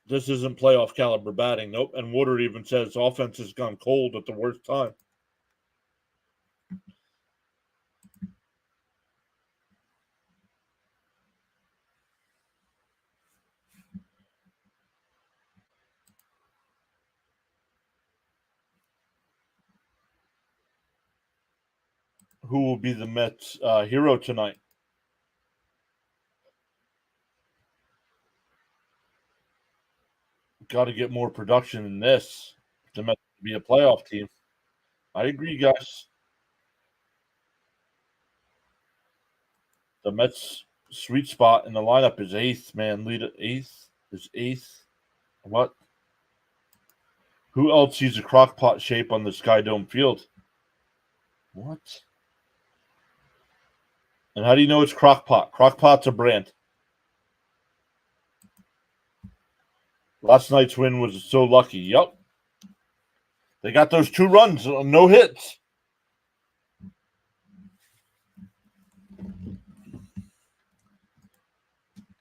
This isn't playoff caliber batting. Nope. And Woodard even says offense has gone cold at the worst time. Who will be the Mets hero tonight? Got to get more production in this. The Mets to be a playoff team. I agree, guys. The Mets' sweet spot in the lineup is eighth, man. Lead at eighth is eighth. What? Who else sees a crock pot shape on the Sky Dome field? What? And how do you know it's crock pot? Crock pot's a brand. Last night's win was so lucky. Yep. They got those 2 runs, no hits.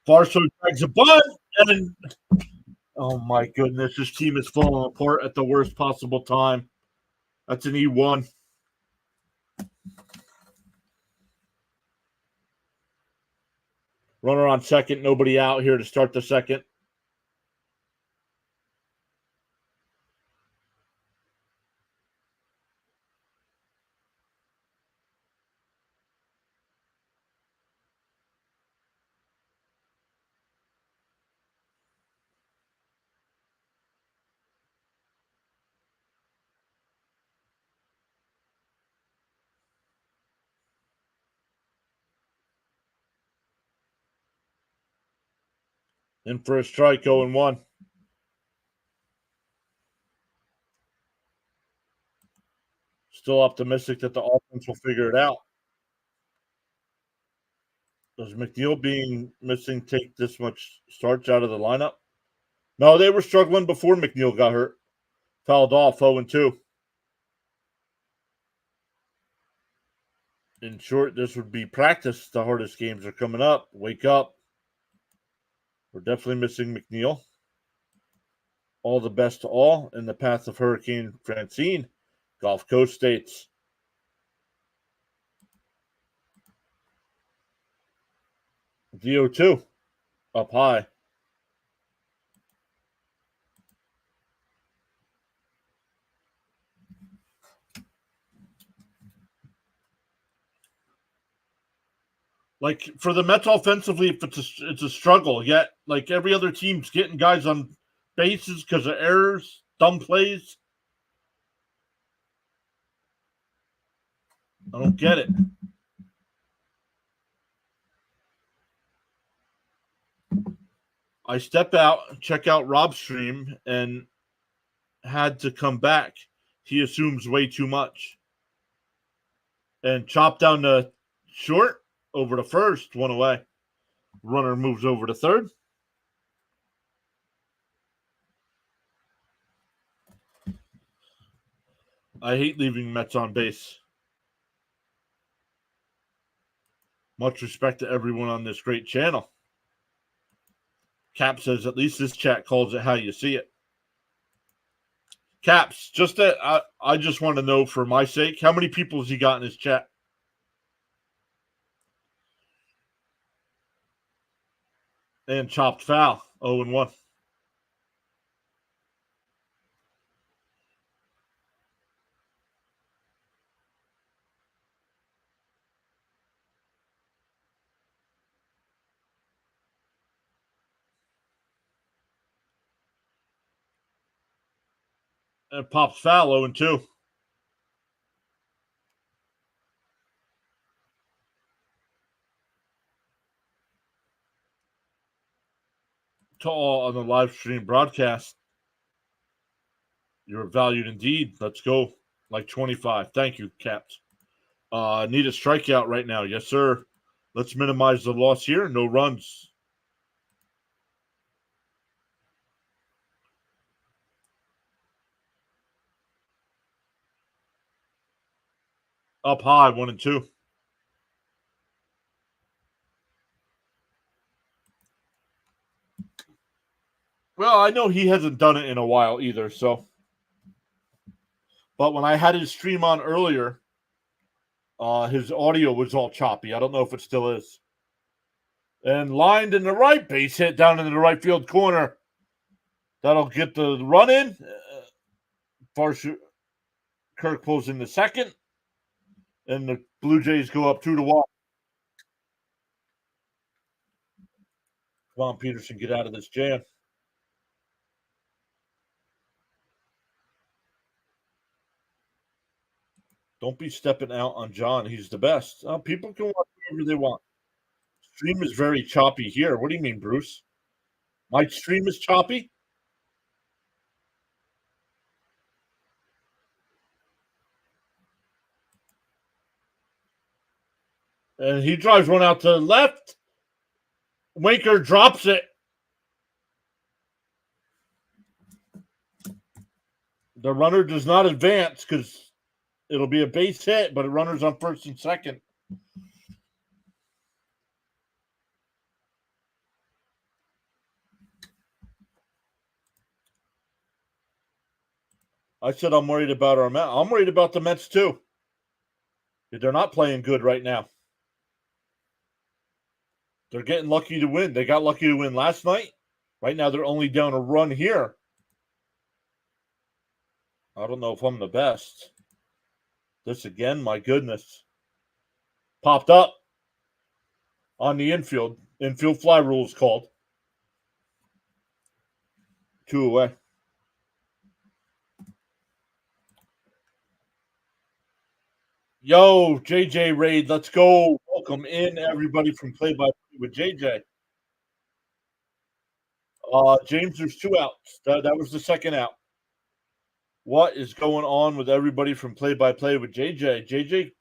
Farso drags a bunt, And oh my goodness, this team is falling apart at the worst possible time. That's an E1. Runner on second, nobody out here to start the second. In for a strike, 0-1. Still optimistic that the offense will figure it out. Does McNeil being missing take this much starch out of the lineup? No, they were struggling before McNeil got hurt. Fouled off, 0-2. In short, this would be practice. The hardest games are coming up. Wake up. We're definitely missing McNeil. All the best to all in the path of Hurricane Francine. Gulf Coast states. VO2 up high. Like for the Mets offensively, if it's a struggle. Yet, like every other team's getting guys on bases because of errors, dumb plays. I don't get it. I step out, check out Rob's stream, and had to come back. He assumes way too much. And chop down to short, over to first, one away. Runner moves over to third. I hate leaving Mets on base. Much respect to everyone on this great channel. Cap says, at least this chat calls it how you see it. Caps, just that I just want to know for my sake, how many people has he got in his chat? And chopped foul, 0-1. And pops foul, 0-2. To all on the live stream broadcast. You're valued indeed. Let's go. Like 25. Thank you, Caps. Need a strikeout right now. Yes, sir. Let's minimize the loss here. No runs. Up high, 1-2. Well, I know he hasn't done it in a while either, so. But when I had his stream on earlier, his audio was all choppy. I don't know if it still is. And lined in the right, base hit down in the right field corner. That'll get the run in. Kirk pulls in the second. And the Blue Jays go up 2-1. Come on, Peterson, get out of this jam. Don't be stepping out on John. He's the best. People can watch whatever they want. Stream is very choppy here. What do you mean, Bruce? My stream is choppy? And he drives one out to the left. Winker drops it. The runner does not advance because it'll be a base hit, but a runner's on first and second. I said I'm worried about our Mets. I'm worried about the Mets too. They're not playing good right now. They're getting lucky to win. They got lucky to win last night. Right now, they're only down a run here. I don't know if I'm the best. This again, my goodness. Popped up on the infield. Infield fly rule is called. 2 away. Yo, JJ Raid, let's go. Welcome in everybody from Play by Play with JJ. James, there's 2 outs. That was the second out. What is going on with everybody from Play by Play with JJ? JJ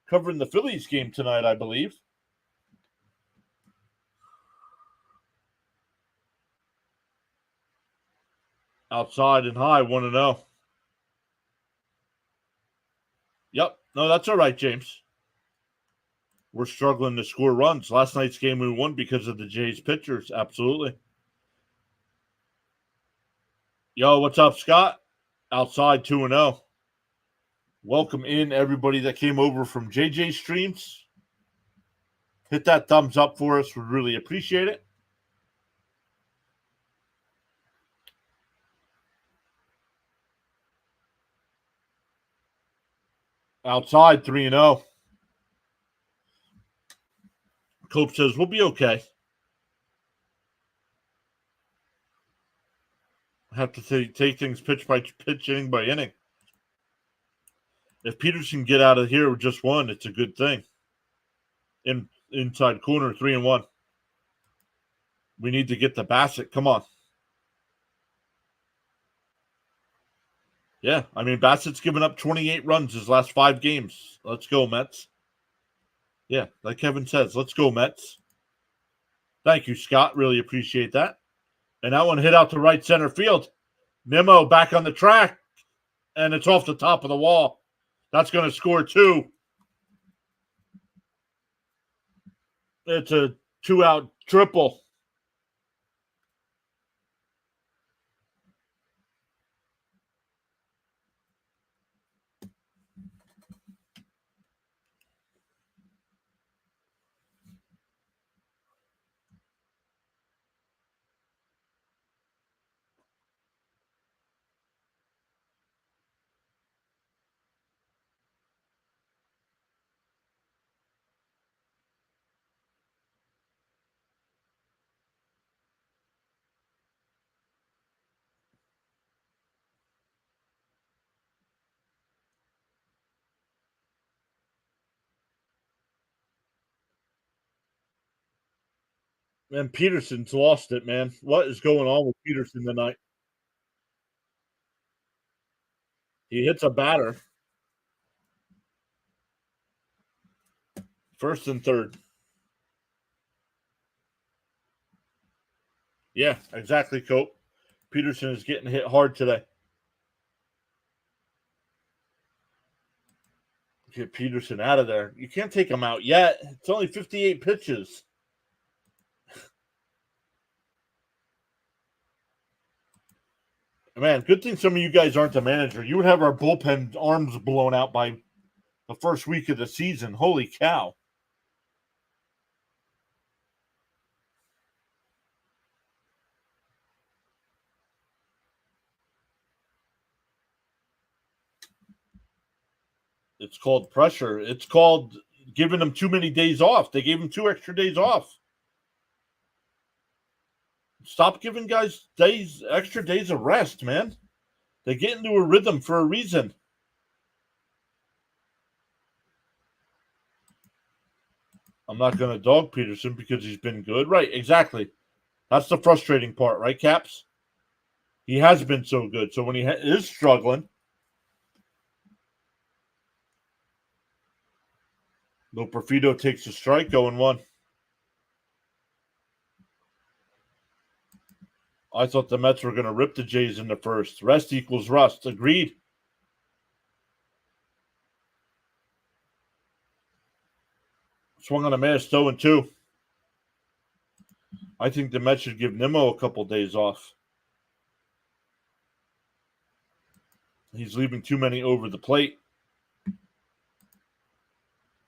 covering the Phillies game tonight, I believe. Outside and high, 1-0. Yep. No, that's all right, James. We're struggling to score runs. Last night's game we won because of the Jays pitchers. Absolutely. Yo, what's up, Scott? Outside 2-0. Welcome in everybody that came over from JJ Streams. Hit that thumbs up for us. We'd really appreciate it. Outside 3-0. Cope says we'll be okay. Have to take things pitch by pitch, inning by inning. If Peterson get out of here with just one, it's a good thing. Inside corner, 3-1. We need to get the Bassett. Come on. Yeah, I mean, Bassett's given up 28 runs his last 5 games. Let's go, Mets. Yeah, like Kevin says, let's go, Mets. Thank you, Scott. Really appreciate that. And that one hit out to right center field. Nimmo back on the track, and it's off the top of the wall. That's going to score 2. It's a 2-out triple. And Peterson's lost it, man. What is going on with Peterson tonight? He hits a batter. First and third. Yeah, exactly, Cope. Peterson is getting hit hard today. Get Peterson out of there. You can't take him out yet. It's only 58 pitches. Man, good thing some of you guys aren't the manager. You would have our bullpen arms blown out by the first week of the season. Holy cow. It's called pressure. It's called giving them too many days off. They gave them 2 extra days off. Stop giving guys extra days of rest, man. They get into a rhythm for a reason. I'm not going to dog Peterson because he's been good. Right, exactly. That's the frustrating part, right, Caps? He has been so good. So when he is struggling, Loperfido takes a strike, 0-1. I thought the Mets were going to rip the Jays in the first. Rest equals rust. Agreed. Swung on a miss, 0-2. I think the Mets should give Nimmo a couple days off. He's leaving too many over the plate.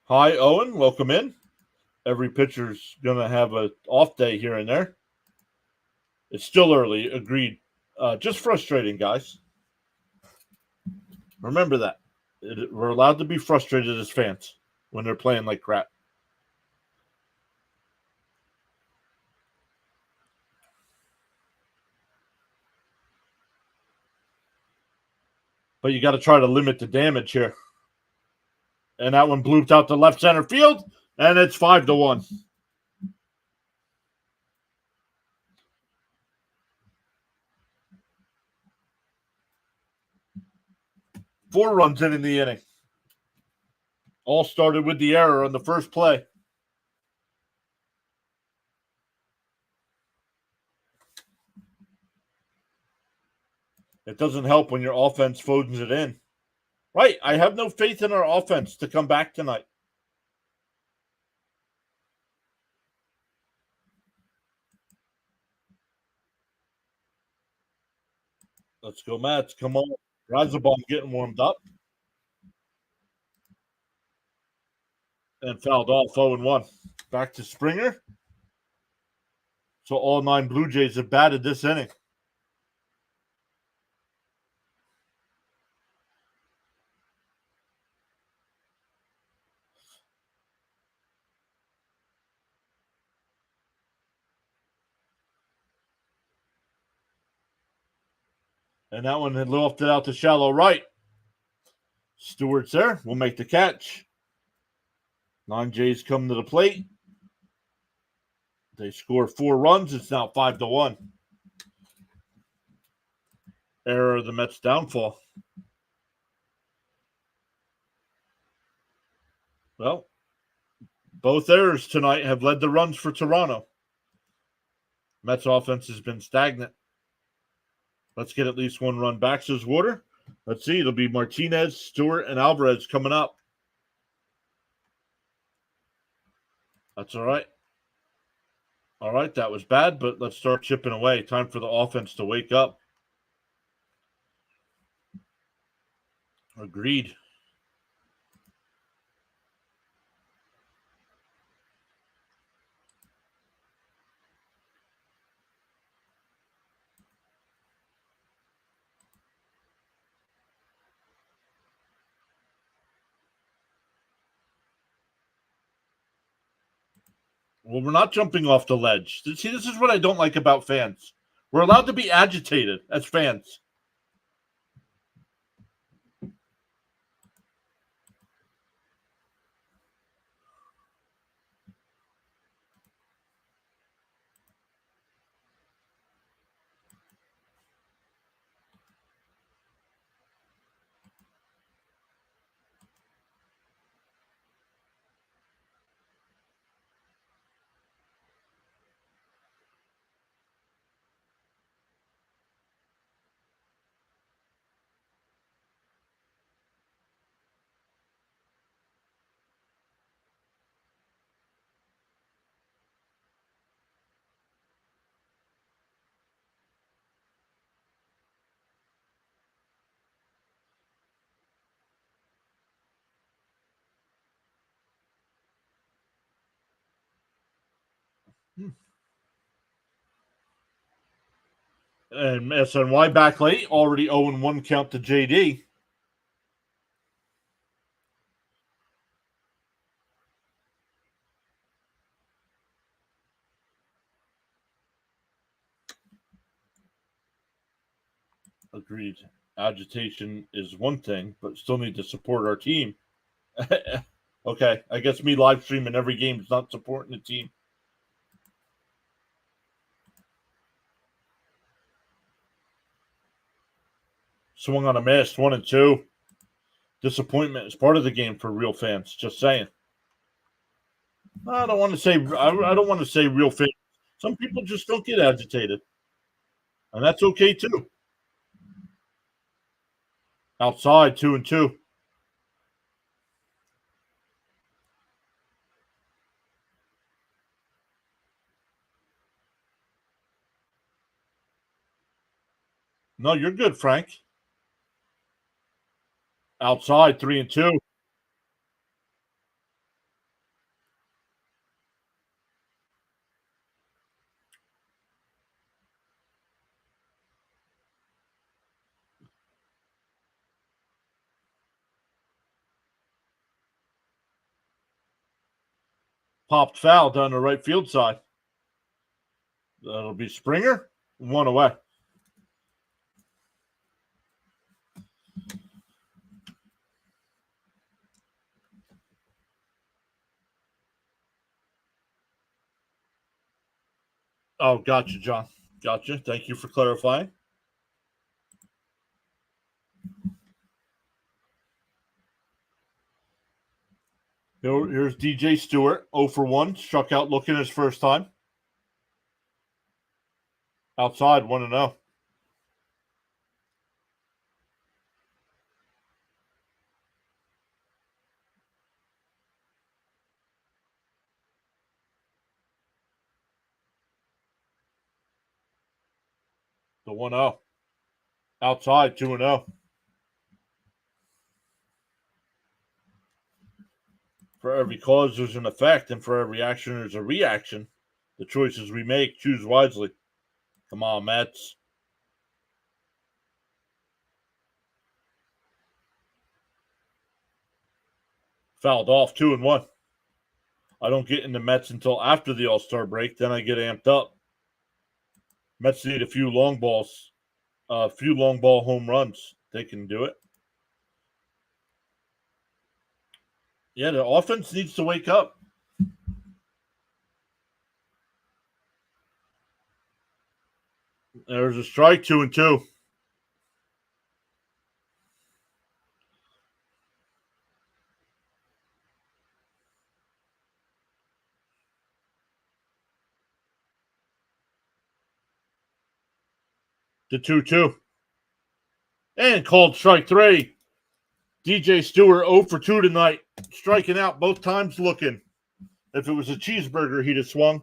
Hi, Owen. Welcome in. Every pitcher's going to have an off day here and there. It's still early. Agreed. Just frustrating, guys. Remember that. We're allowed to be frustrated as fans when they're playing like crap. But you got to try to limit the damage here. And that one blooped out to left center field, and it's 5-1. Four runs in the inning. All started with the error on the first play. It doesn't help when your offense folds it in. Right, I have no faith in our offense to come back tonight. Let's go, Mets. Come on. Razabom getting warmed up. And fouled off 0-1. Back to Springer. So all 9 Blue Jays have batted this inning. And that one had lofted out to shallow right. Stewart's there. Will make the catch. 9 Jays come to the plate. They score 4 runs. It's now 5-1. Error of the Mets' downfall. Well, both errors tonight have led the runs for Toronto. Mets offense has been stagnant. Let's get at least 1 run back, says Water. Let's see. It'll be Martinez, Stewart, and Alvarez coming up. That's all right. All right, that was bad, but let's start chipping away. Time for the offense to wake up. Agreed. Well, we're not jumping off the ledge. See, this is what I don't like about fans. We're allowed to be agitated as fans. And SNY back late, already 0-1 count to JD. Agreed. Agitation is one thing, but still need to support our team. Okay, I guess me live streaming every game is not supporting the team. Swung on a miss, 1-2. Disappointment is part of the game for real fans. Just saying. I don't want to say. I don't want to say real fans. Some people just don't get agitated, and that's okay too. Outside, 2-2. No, you're good, Frank. Outside, 3-2. Popped foul down the right field side. That'll be Springer. 1 away. Oh, gotcha, John. Gotcha. Thank you for clarifying. Here's DJ Stewart, 0 for 1. Struck out looking his first time. Outside, 1-0. The 1-0. Outside, 2-0. For every cause, there's an effect, and for every action, there's a reaction. The choices we make, choose wisely. Come on, Mets. Fouled off, 2-1. I don't get into Mets until after the All-Star break. Then I get amped up. Mets need a few long balls, a few long ball home runs. They can do it. Yeah, the offense needs to wake up. There's a strike, 2-2. The 2-2. And called strike 3. DJ Stewart 0 for 2 tonight. Striking out both times looking. If it was a cheeseburger, he'd have swung.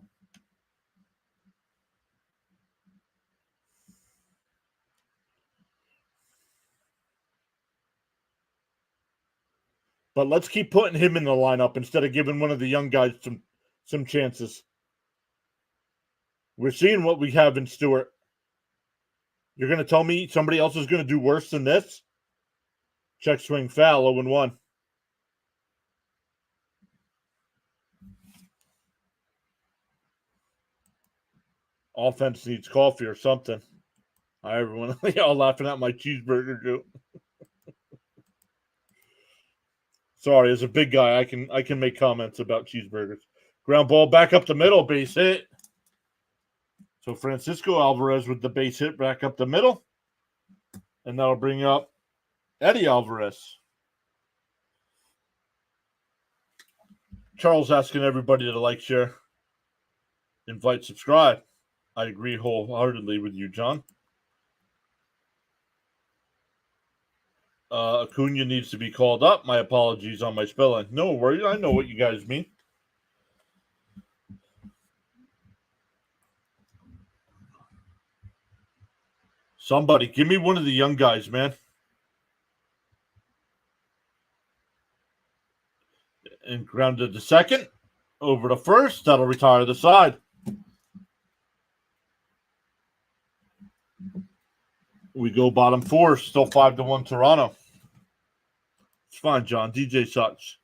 But let's keep putting him in the lineup instead of giving one of the young guys some chances. We're seeing what we have in Stewart. You're going to tell me somebody else is going to do worse than this? Check swing foul, 0-1. Offense needs coffee or something. Hi, everyone. Y'all laughing at my cheeseburger joke. Sorry, as a big guy, I can make comments about cheeseburgers. Ground ball back up the middle, base hit. So Francisco Alvarez with the base hit back up the middle. And that'll bring up Eddie Alvarez. Charles asking everybody to like, share, invite, subscribe. I agree wholeheartedly with you, John. Acuna needs to be called up. My apologies on my spelling. No worries. I know what you guys mean. Somebody, give me one of the young guys, man. And grounded to second. Over to first. That'll retire the side. We go bottom 4. Still 5-1 Toronto. It's fine, John. DJ sucks.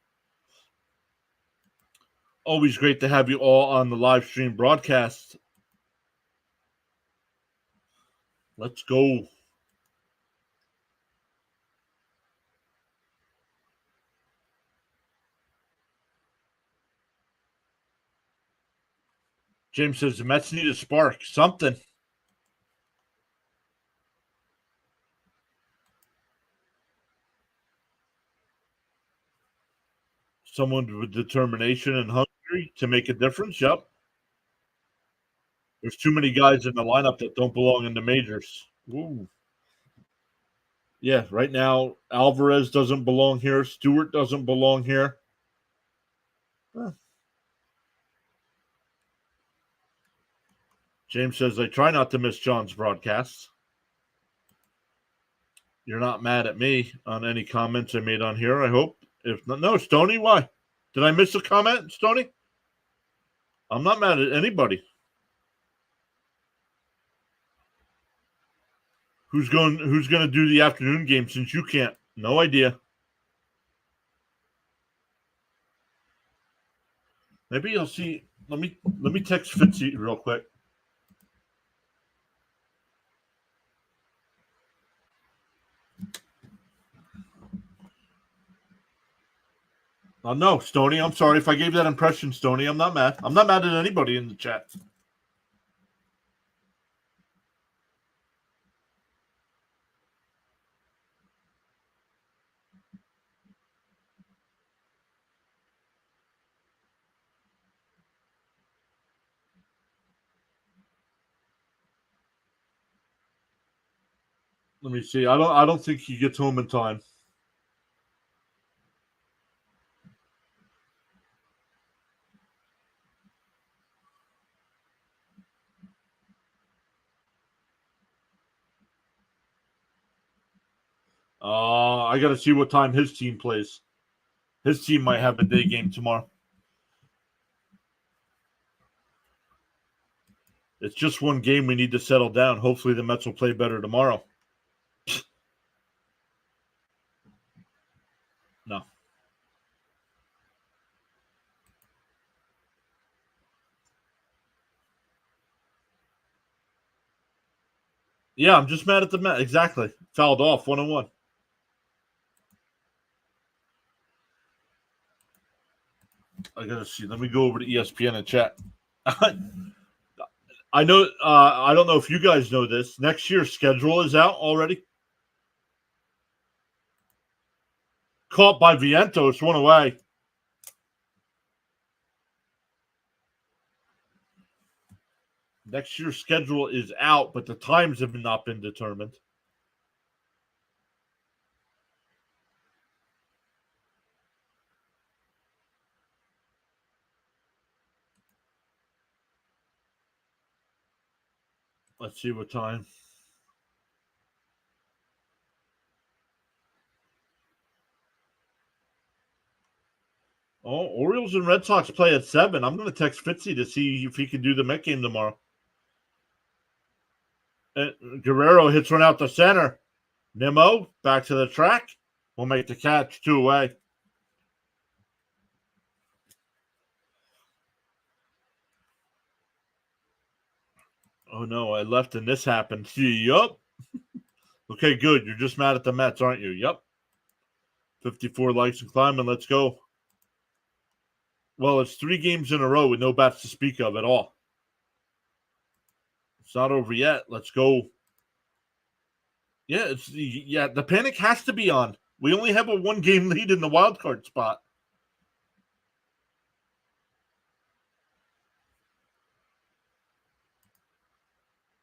Always great to have you all on the live stream broadcast. Let's go. James says the Mets need a spark. Something. Someone with determination and hungry to make a difference. Yep. There's too many guys in the lineup that don't belong in the majors. Ooh. Yeah, right now, Alvarez doesn't belong here. Stewart doesn't belong here. Huh. James says, I try not to miss John's broadcasts. You're not mad at me on any comments I made on here, I hope. If not, no, Stoney, why? Did I miss a comment, Stoney? I'm not mad at anybody. Who's going to do the afternoon game since you can't? No idea. Maybe you'll see. Let me text Fitzy real quick. Oh no, Stoney, I'm sorry if I gave that impression, Stoney. I'm not mad. I'm not mad at anybody in the chat. Let me see. I don't think he gets home in time. I got to see what time his team plays. His team might have a day game tomorrow. It's just one game we need to settle down. Hopefully the Mets will play better tomorrow. No. Yeah, I'm just mad at the Mets. Exactly. Fouled off 1-1. I got to see. Let me go over to ESPN and chat. I know. I don't know if you guys know this. Next year's schedule is out already. Caught by Vientos, one away. Next year's schedule is out, but the times have not been determined. Let's see what time. Oh, Orioles and Red Sox play at 7. I'm going to text Fitzy to see if he can do the Met game tomorrow. Guerrero hits one out the center. Nimmo back to the track. Will make the catch 2 away. Oh no, I left and this happened. Yup. Okay, good. You're just mad at the Mets, aren't you? Yup. 54 likes and climbing. Let's go. Well, it's 3 games in a row with no bats to speak of at all. It's not over yet. Let's go. Yeah, the panic has to be on. We only have a 1-game lead in the wild card spot.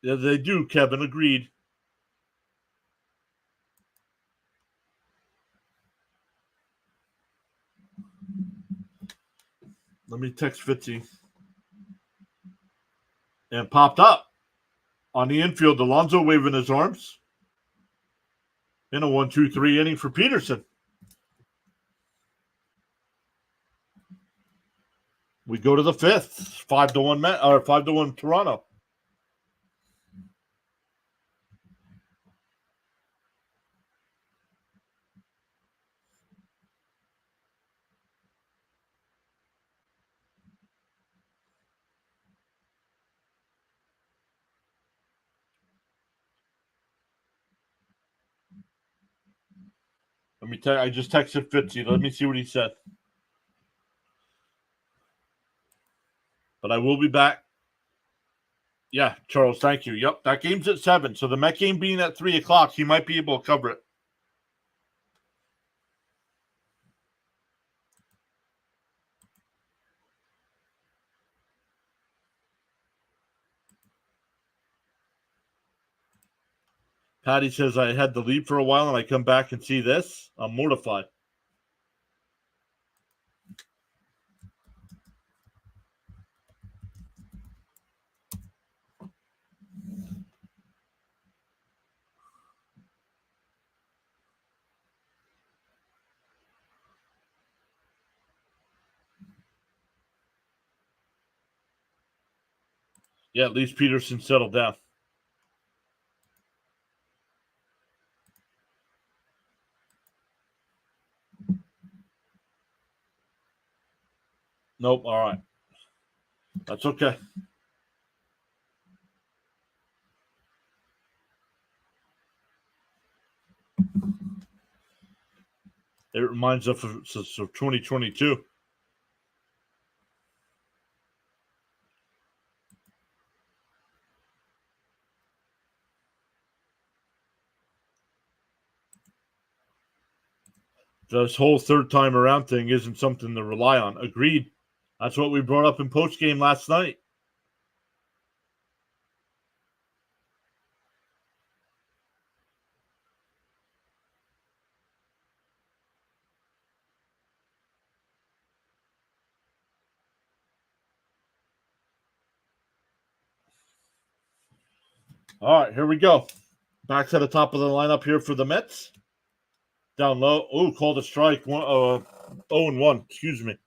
Yeah, they do, Kevin. Agreed. Let me text Fitzy. And popped up on the infield. Alonso waving his arms. In a 1-2-3 inning for Peterson. We go to the 5th. 5-1 Met or 5-1 Toronto. Let me tell you, I just texted Fitzy. Let me see what he said. But I will be back. Yeah, Charles, thank you. Yep, that game's at 7. So the Met game being at 3 o'clock, he might be able to cover it. Patty says I had to leave for a while and I come back and see this. I'm mortified. Yeah, at least Peterson settled down. Nope. All right. That's okay. It reminds us of 2022. This whole third time around thing isn't something to rely on. Agreed. That's what we brought up in post game last night. All right, here we go. Back to the top of the lineup here for the Mets. Down low. Oh, called a strike. 0-1. Excuse me.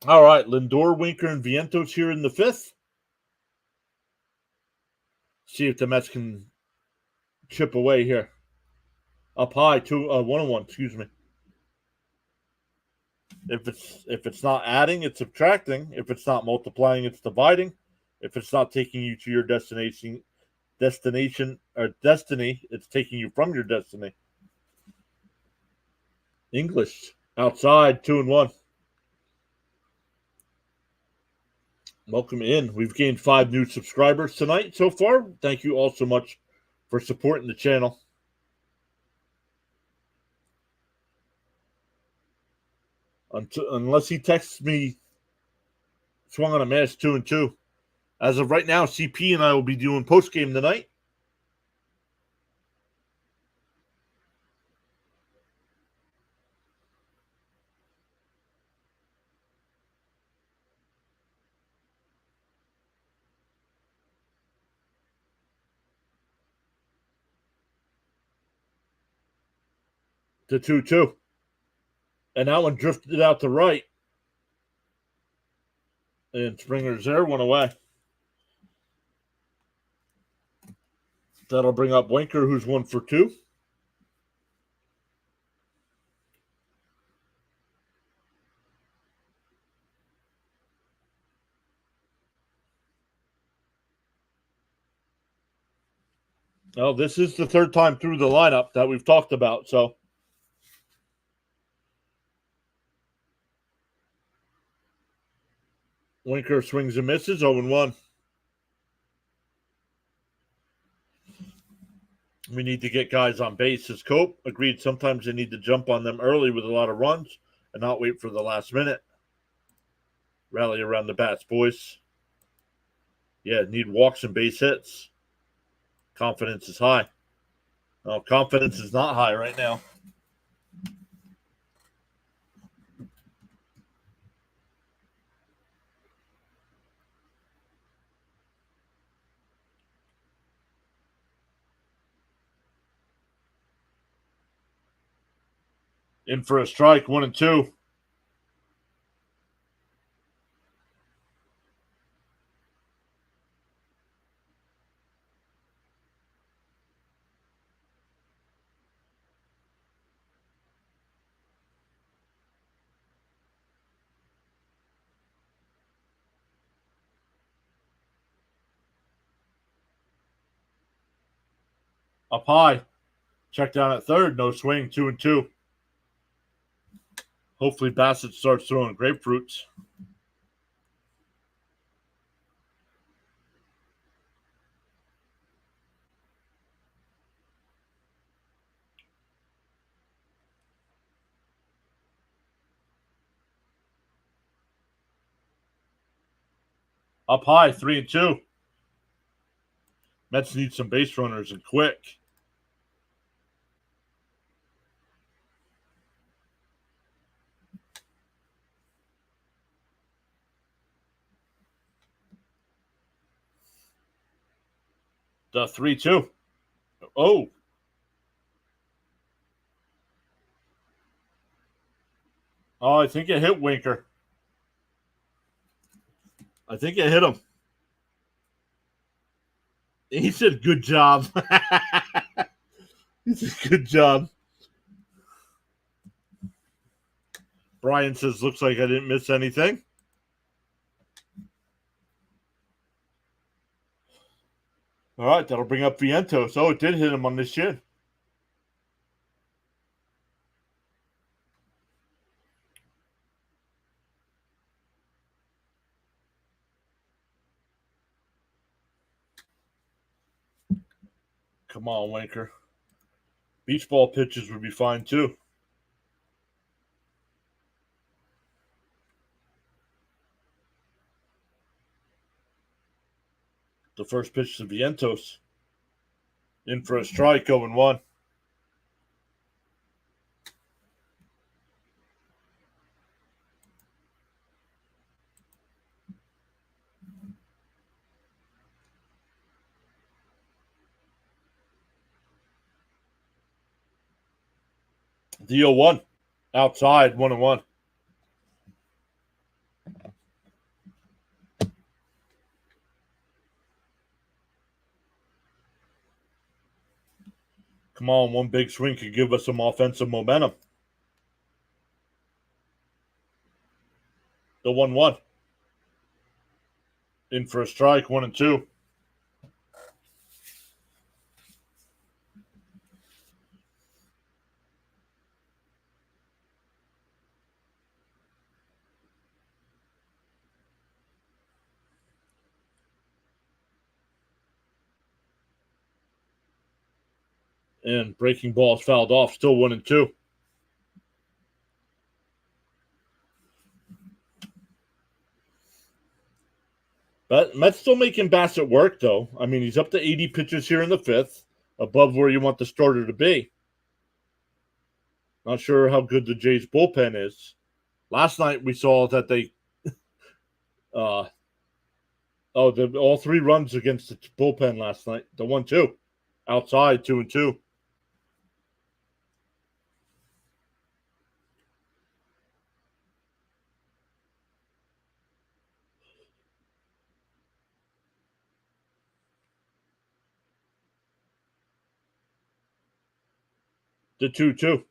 All right, Lindor, Winker, and Vientos here in the fifth. See if the Mets can chip away here. Up high, 1-1. Excuse me. If it's not adding, it's subtracting. If it's not multiplying, it's dividing. If it's not taking you to your destination or destiny, it's taking you from your destiny. English outside 2-1. Welcome in. We've gained 5 new subscribers tonight so far. Thank you all so much for supporting the channel. Unless he texts me, swung on a miss 2-2. As of right now, CP and I will be doing post game tonight. To 2-2. And that one drifted out to right. And Springer's there, one away. That'll bring up Winker, who's 1 for 2. Well, this is the third time through the lineup that we've talked about, so. Winker swings and misses, 0-1. We need to get guys on base. As Cope agreed, sometimes they need to jump on them early with a lot of runs and not wait for the last minute. Rally around the bats, boys. Yeah, need walks and base hits. Confidence is high. No, confidence is not high right now. In for a strike, 1-2. Up high. Check down at third. No swing. 2-2. Hopefully Bassett starts throwing grapefruits. Up high, 3-2. Mets need some base runners and quick. The 3-2. Oh. Oh, I think it hit Winker. I think it hit him. He said, "Good job." He said, "Good job." Brian says, "Looks like I didn't miss anything." All right, that'll bring up Vientos. Oh, it did hit him on the shin. Come on, Winker. Beach ball pitches would be fine too. The first pitch to Vientos. In for a strike, 0-1. The 0-1. Outside, 1-1. Come on, one big swing could give us some offensive momentum. The 1-1. In for a strike, 1-2. And breaking balls fouled off, still 1-2. But Mets still making Bassett work, though. I mean, he's up to 80 pitches here in the fifth, above where you want the starter to be. Not sure how good the Jays bullpen is. Last night we saw that they, all 3 runs against the bullpen last night. The 1-2, outside 2-2. The 2-2.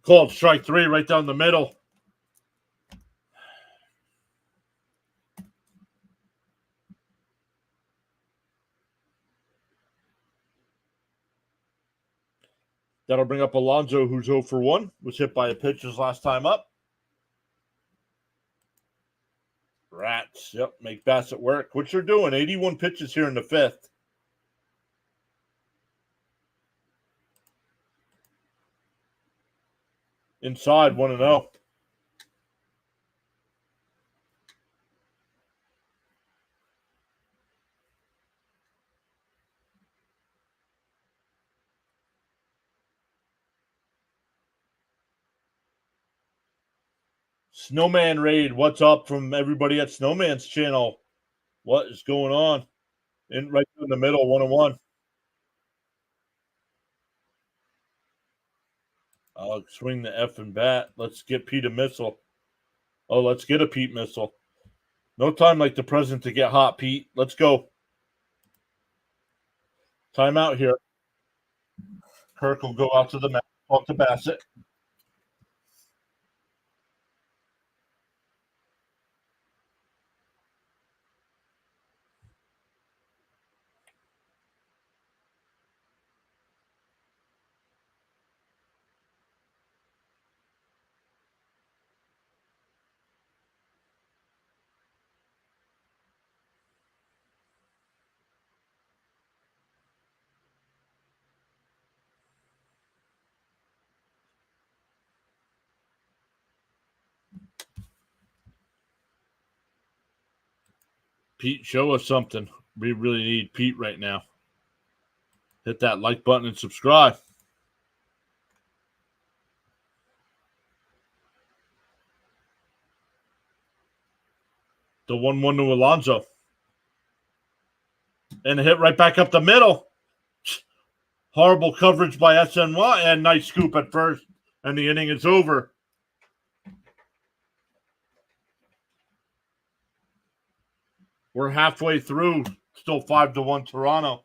Called strike 3 right down the middle. That'll bring up Alonso, who's 0-1. Was hit by a pitch his last time up. Rats, yep, make Bassett work, which they're doing. 81 pitches here in the fifth. Inside, 1-0. Snowman Raid, what's up from everybody at Snowman's channel? What is going on? Right in the middle, 1-1. I'll swing the effing bat. Let's get Pete a missile. Oh, let's get a Pete missile. No time like the present to get hot, Pete. Let's go. Time out here. Kirk will go out to the mat, talk to Bassett. Pete, show us something. We really need Pete right now. Hit that like button and subscribe. The 1-1 to Alonso. And a hit right back up the middle. Horrible coverage by SNY. And nice scoop at first. And the inning is over. We're halfway through. Still 5-1 Toronto.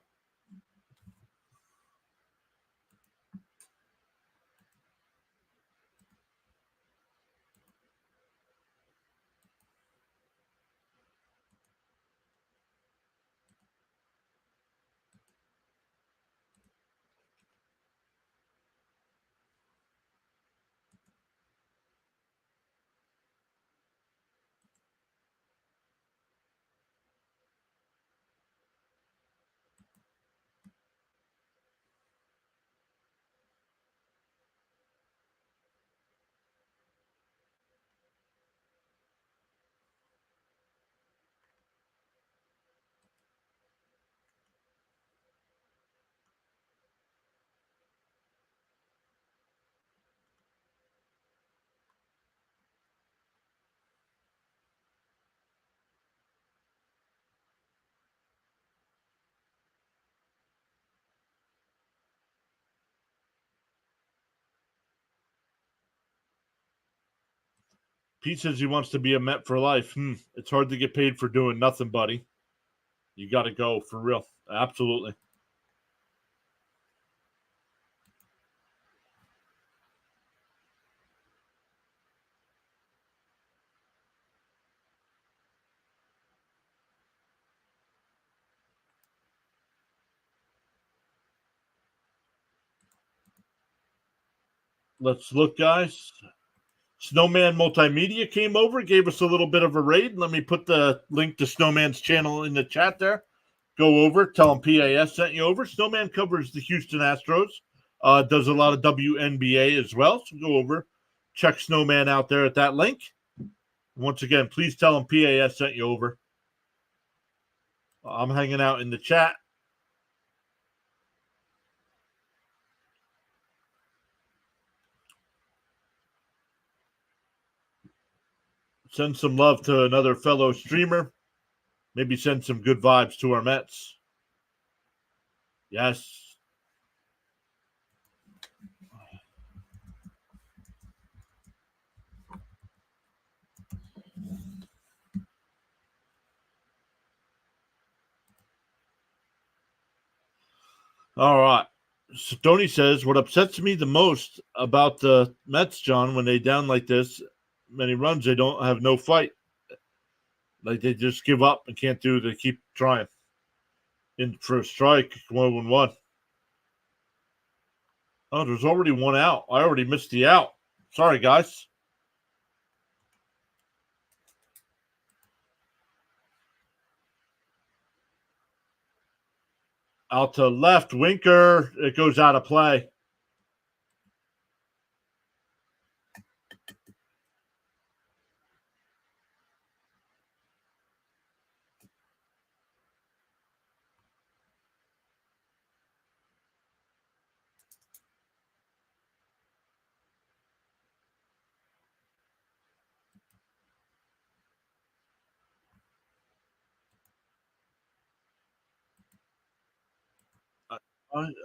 Pete says he wants to be a Met for life. It's hard to get paid for doing nothing, buddy. You got to go for real. Absolutely. Let's look, guys. Snowman Multimedia came over, gave us a little bit of a raid. Let me put the link to Snowman's channel in the chat there. Go over, tell him PAS sent you over. Snowman covers the Houston Astros, does a lot of WNBA as well. So go over, check Snowman out there at that link. Once again, please tell him PAS sent you over. I'm hanging out in the chat. Send some love to another fellow streamer. Maybe send some good vibes to our Mets. Yes. All right. So Tony says, what upsets me the most about the Mets, John, when they down like this, many runs, they don't have no fight. Like they just give up and can't do. They keep trying. In for a strike, 1-1. Oh, there's already one out. I already missed the out. Sorry, guys. Out to left, Winker. It goes out of play.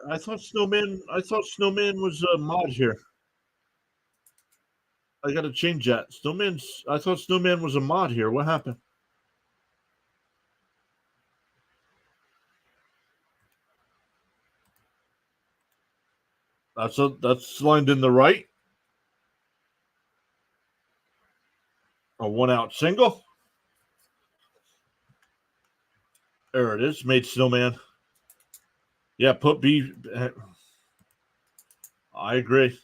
I thought Snowman. I thought Snowman was a mod here. I got to change that. Snowman's. I thought Snowman was a mod here. What happened? That's lined in the right. A 1-out single. There it is. Made Snowman. Yeah, put B. I agree.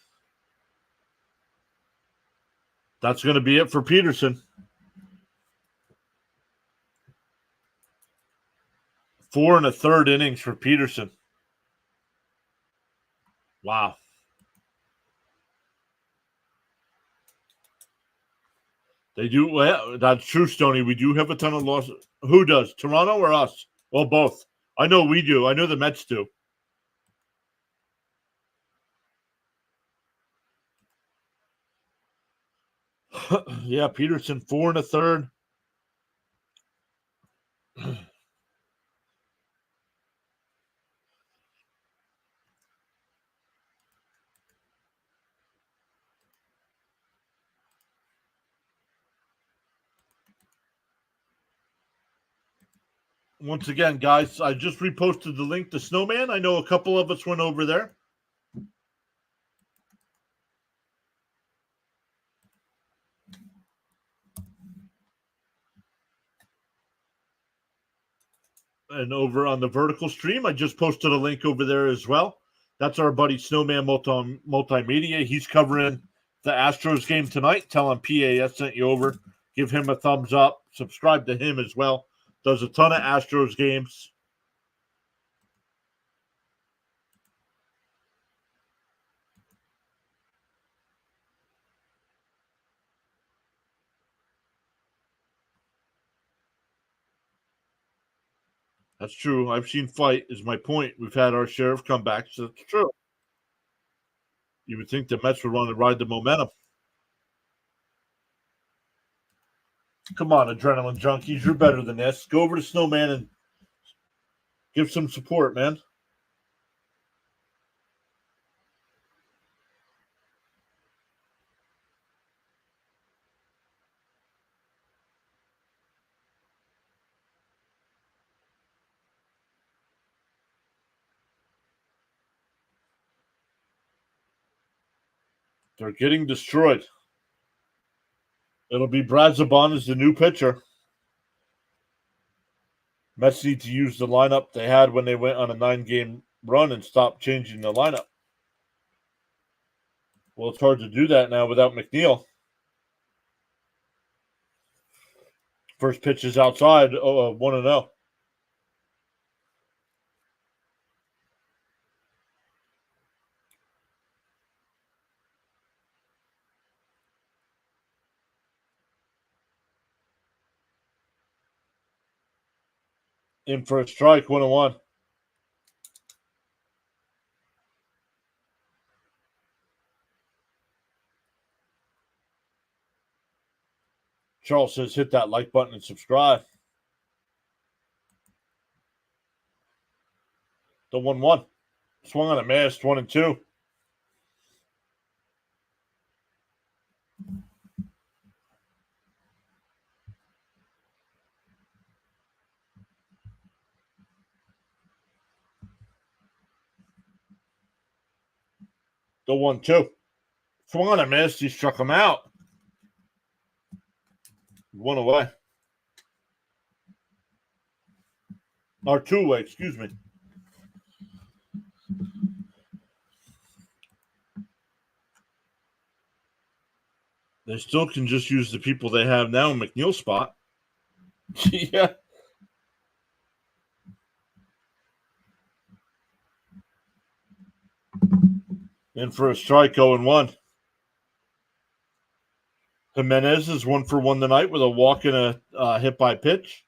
That's going to be it for Peterson. 4 1/3 innings for Peterson. Wow. They do. Well, that's true, Stoney. We do have a ton of losses. Who does? Toronto or us? Well, both. I know we do. I know the Mets do. Yeah, Peterson 4 1/3. Once again, guys, I just reposted the link to Snowman. I know a couple of us went over there. And over on the vertical stream, I just posted a link over there as well. That's our buddy Snowman Multimedia. He's covering the Astros game tonight. Tell him PAS sent you over. Give him a thumbs up. Subscribe to him as well. Does a ton of Astros games. That's true. I've seen fight, is my point. We've had our share of comebacks. That's true. You would think the Mets would want to ride the momentum. Come on, adrenaline junkies. You're better than this. Go over to Snowman and give some support, man. They're getting destroyed. It'll be Brazabon as the new pitcher. Mets need to use the lineup they had when they went on a 9-game run and stop changing the lineup. Well, it's hard to do that now without McNeil. First pitch is outside. 1-0. In for a strike. 1-1. Charles says hit that like button and subscribe. The 1-1. Swung on a miss. 1-2. The 1-2. Swung on a miss. He struck him out. 1 away. Or 2 away, excuse me. They still can just use the people they have now in McNeil's spot. Yeah. In for a strike, 0-1. Jimenez is 1 for 1 tonight with a walk and a hit by pitch.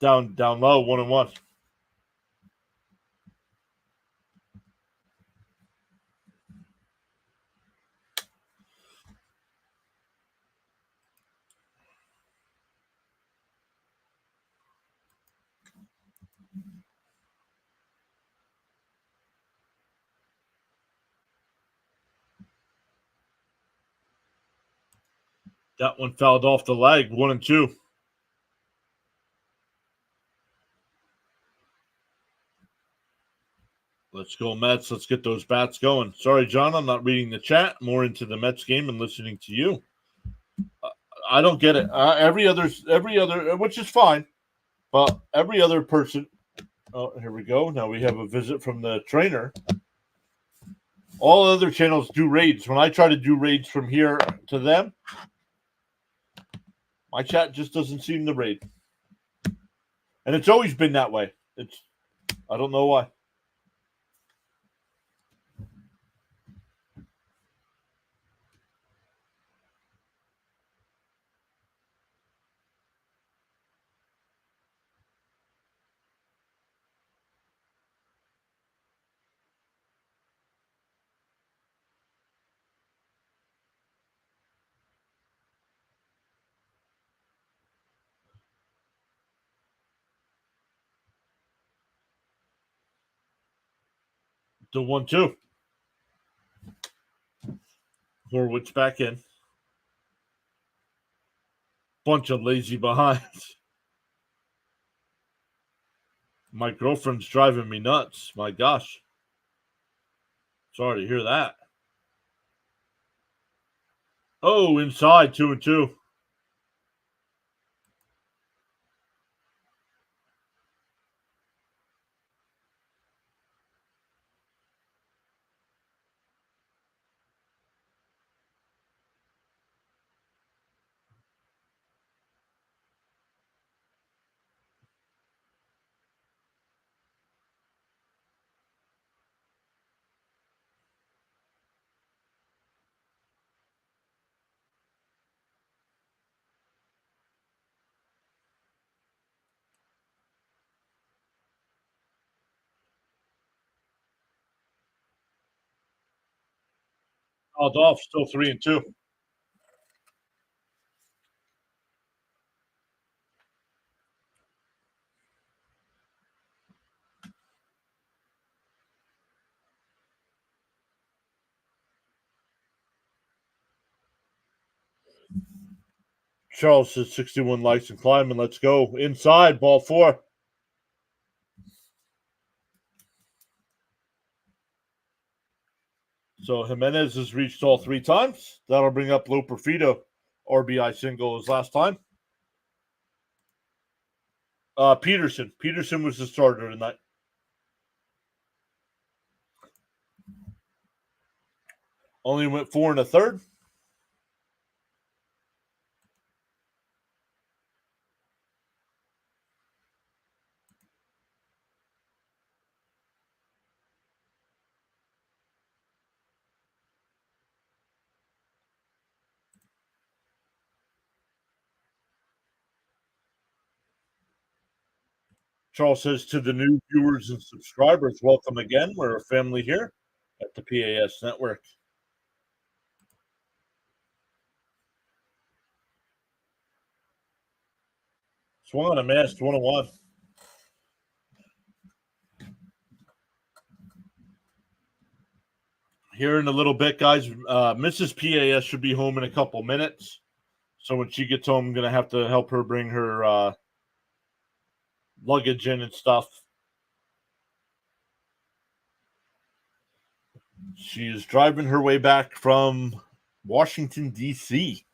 Down low, 1-1. That one fouled off the leg, 1-2. Let's go, Mets. Let's get those bats going. Sorry, John, I'm not reading the chat. More into the Mets game and listening to you. I don't get it. Every other, which is fine, but every other person. Oh, here we go. Now we have a visit from the trainer. All other channels do raids. When I try to do raids from here to them, my chat just doesn't seem to raid. And it's always been that way. I don't know why. The 1-2. Horwitz back in. Bunch of lazy behinds. My girlfriend's driving me nuts. My gosh. Sorry to hear that. Oh, inside 2-2. Called off, still 3-2. Charles says 61 likes and climbing. Let's go. Inside, ball 4. So Jimenez has reached all 3 times. That'll bring up Lou Perfito. RBI single his last time. Peterson. Peterson was the starter tonight. Only went 4 1/3. Charles says to the new viewers and subscribers, welcome again. We're a family here at the PAS Network. Swung on a mast, 1-1. Here in a little bit, guys. Mrs. PAS should be home in a couple minutes. So when she gets home, I'm going to have to help her bring her luggage in and stuff. She is driving her way back from Washington, D.C.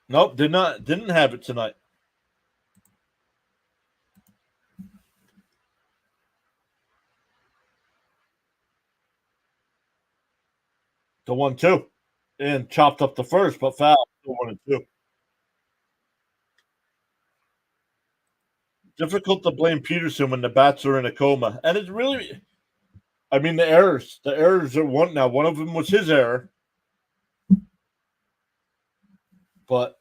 Nope, didn't have it tonight. The 1-2. And chopped up the first, but foul. 1-2. Difficult to blame Peterson when the bats are in a coma. And it's really, I mean, the errors are one. Now, one of them was his error. But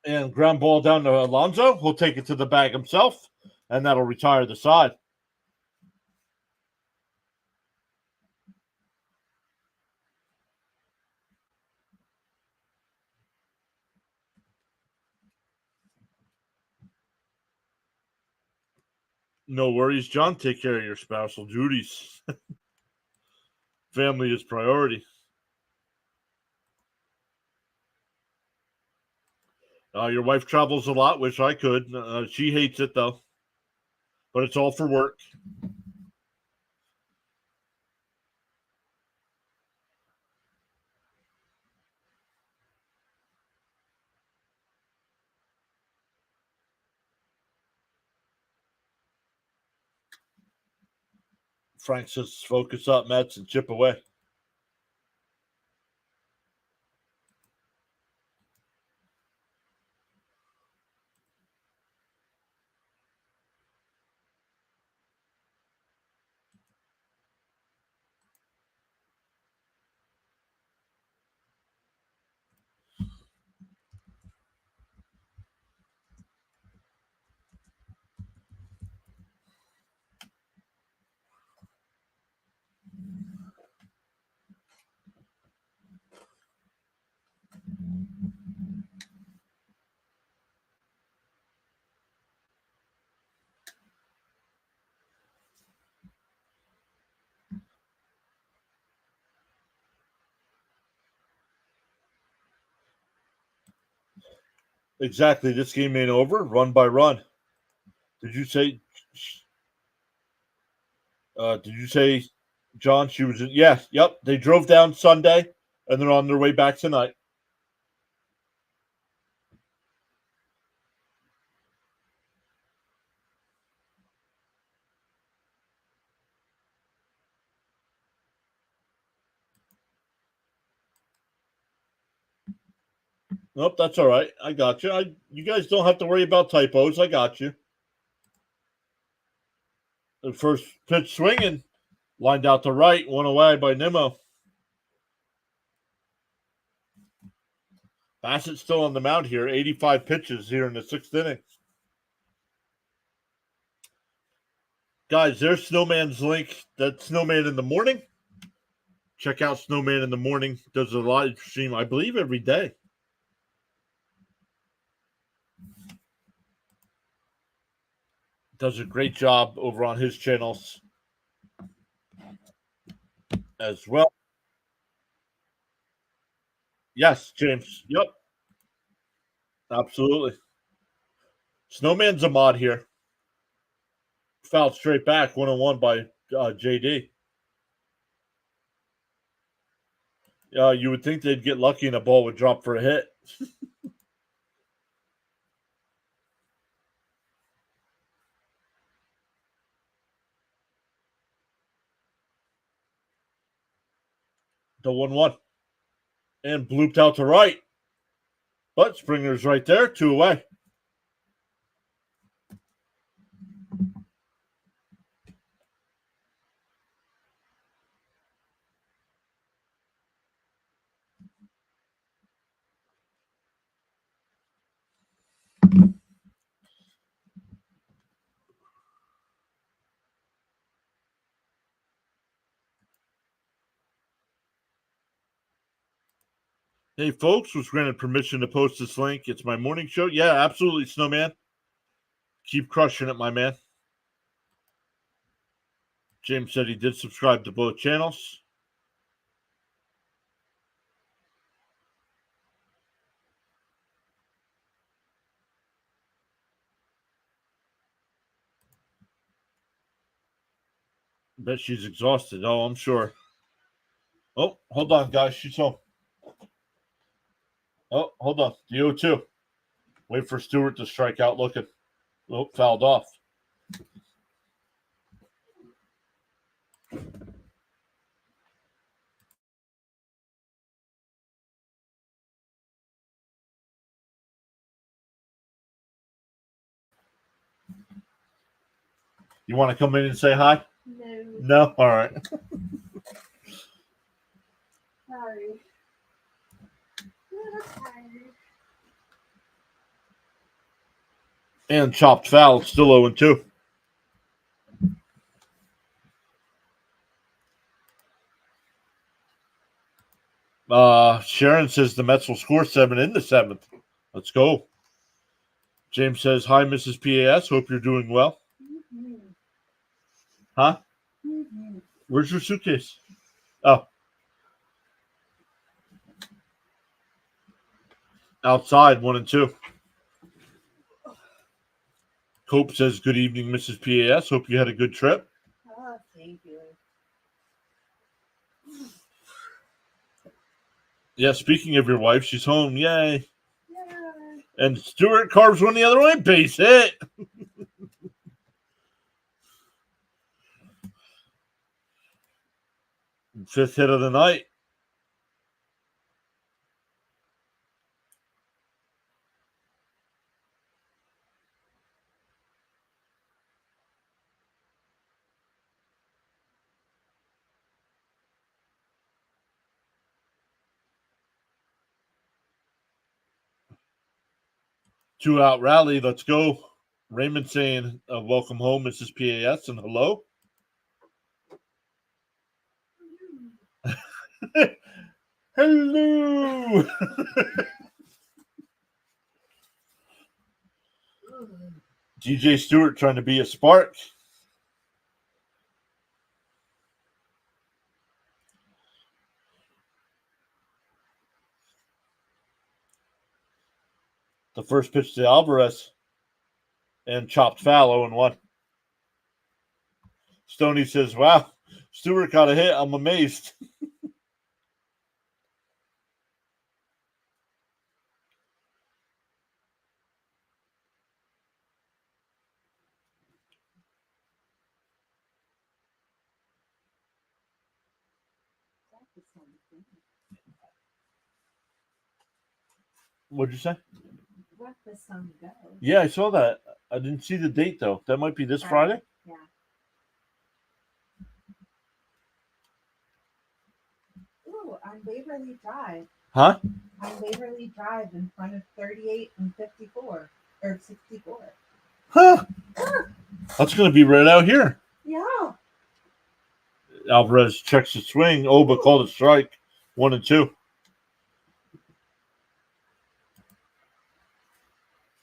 and ground ball down to Alonso. He'll take it to the bag himself, and that'll retire the side. No worries, John. Take care of your spousal duties. Family is priority. Your wife travels a lot. Wish I could. She hates it though, but it's all for work. Frank says, "Focus up, Mets, and chip away." Exactly. This game ain't over. Run by run. Did you say? Did you say, John? She was. Yeah. Yep. They drove down Sunday, and they're on their way back tonight. Nope, that's all right. I got you. You guys don't have to worry about typos. I got you. The first pitch swinging, lined out to right, one away by Nimmo. Bassett's still on the mound here. 85 pitches here in the sixth inning. Guys, there's Snowman's link. That's Snowman in the morning. Check out Snowman in the morning. Does a live stream, I believe, every day. Does a great job over on his channels as well. Yes, James. Yep. Absolutely. Snowman's a mod here. Fouled straight back, 1-1 by JD. You would think they'd get lucky and a ball would drop for a hit. The 1-1. And blooped out to right. But Springer's right there, 2 away. Hey, folks, was granted permission to post this link. It's my morning show. Yeah, absolutely, Snowman. Keep crushing it, my man. James said he did subscribe to both channels. Bet she's exhausted. Oh, I'm sure. Oh, hold on, guys. She's home. Oh, hold on. The 0-2. Wait for Stewart to strike out looking. Oh, fouled off. You want to come in and say hi? No. No? All right. Sorry. I'm tired. And chopped foul. Still 0-2. Sharon says the Mets will score 7 in the 7th. Let's go. James says, hi, Mrs. PAS. Hope you're doing well. Mm-hmm. Huh? Mm-hmm. Where's your suitcase? Oh. Outside, 1-2. Cope says, good evening, Mrs. PAS. Hope you had a good trip. Oh, thank you. Yeah, speaking of your wife, she's home. Yay. Yeah. And Stewart carves one the other way. Base hit. Fifth hit of the night. Two-out rally. Let's go. Raymond saying, welcome home, Mrs. PAS, and hello. Hello. DJ Stewart trying to be a spark. The first pitch to Alvarez and chopped foul 0-1. Stoney says, wow, Stewart got a hit. I'm amazed. What'd you say? Breakfast on the go. Yeah, I saw that. I didn't see the date, though. That might be this Friday? Yeah. Ooh, on Waverly Drive. Huh? On Waverly Drive in front of 38 and 54. Or 64. Huh. That's going to be right out here. Yeah. Alvarez checks the swing. Oba called a strike. 1-2.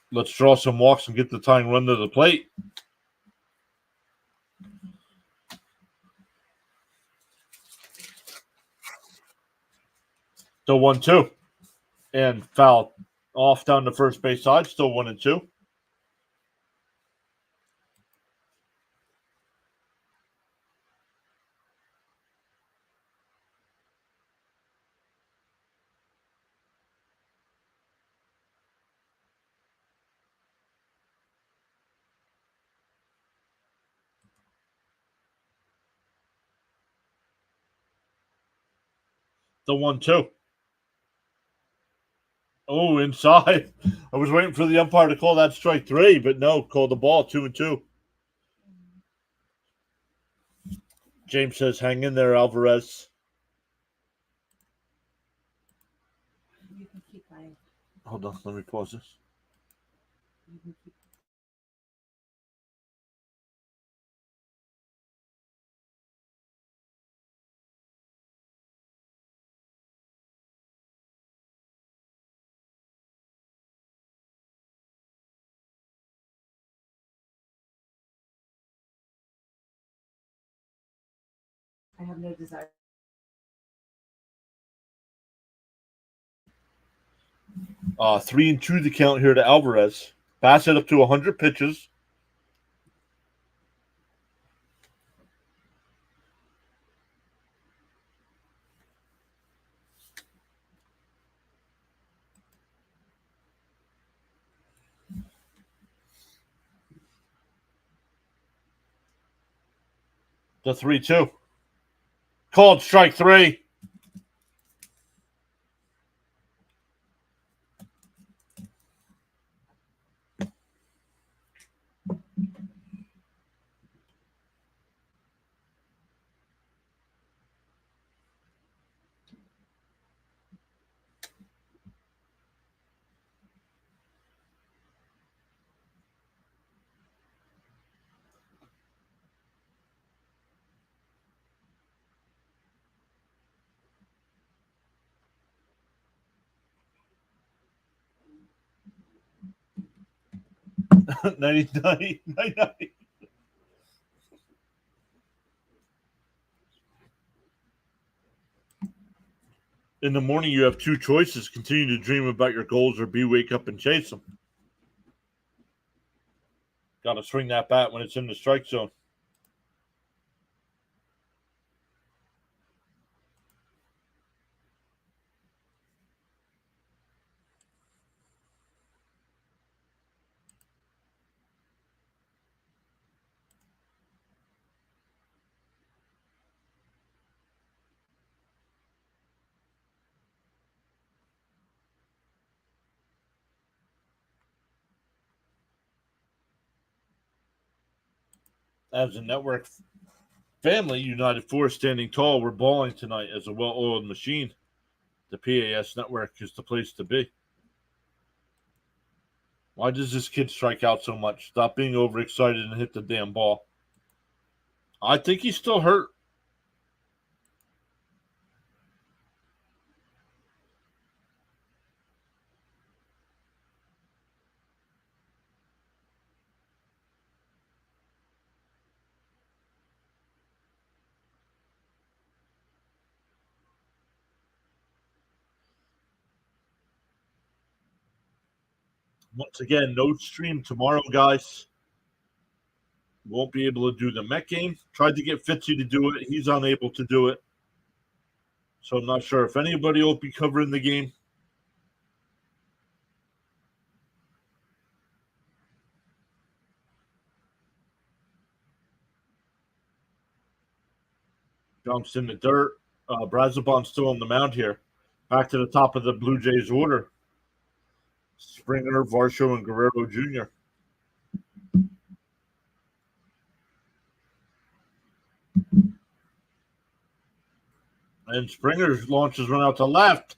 Let's draw some walks and get the tying run to the plate. Still 1-2. And foul off down the first base side. Still 1-2. The 1-2. Oh, inside. I was waiting for the umpire to call that strike 3, but no, called the ball 2-2. James says, hang in there, Alvarez. You can keep my. Hold on, let me pause this. You can keep. I have no desire. 3-2 the count here to Alvarez. Bassett up to 100 pitches. The 3-2. Called strike 3. Ninety. In the morning, you have 2 choices. Continue to dream about your goals or wake up and chase them. Got to swing that bat when it's in the strike zone. As a network family, United 4 standing tall. We're balling tonight as a well-oiled machine. The PAS network is the place to be. Why does this kid strike out so much? Stop being overexcited and hit the damn ball. I think he's still hurt. Once again, no stream tomorrow, guys. Won't be able to do the Met game. Tried to get Fitzy to do it. He's unable to do it. So I'm not sure if anybody will be covering the game. Jumps in the dirt. Brazoban's still on the mound here. Back to the top of the Blue Jays order. Springer, Varsho, and Guerrero Jr. And Springer's launches run out to left.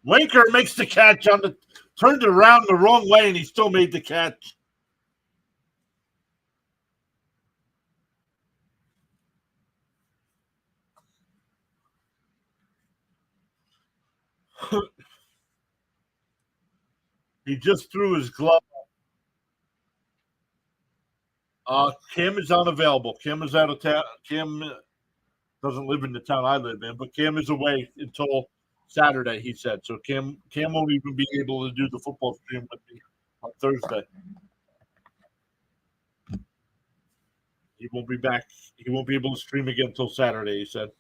Winker makes the catch turned it around the wrong way, and he still made the catch. He just threw his glove. Cam is unavailable. Cam is out of town. Cam doesn't live in the town I live in, but Cam is away until Saturday, he said. So Cam won't even be able to do the football stream with me on Thursday. He won't be back. He won't be able to stream again until Saturday, he said.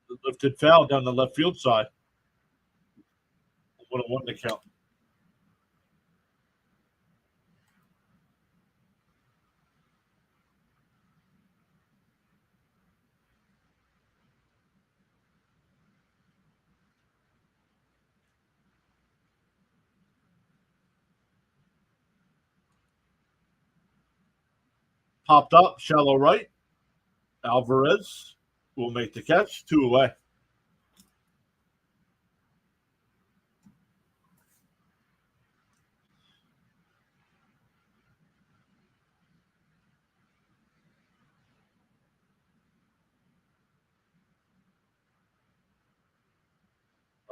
The lifted foul down the left field side. Would have won the count. Popped up, shallow right. Alvarez will make the catch. 2 away.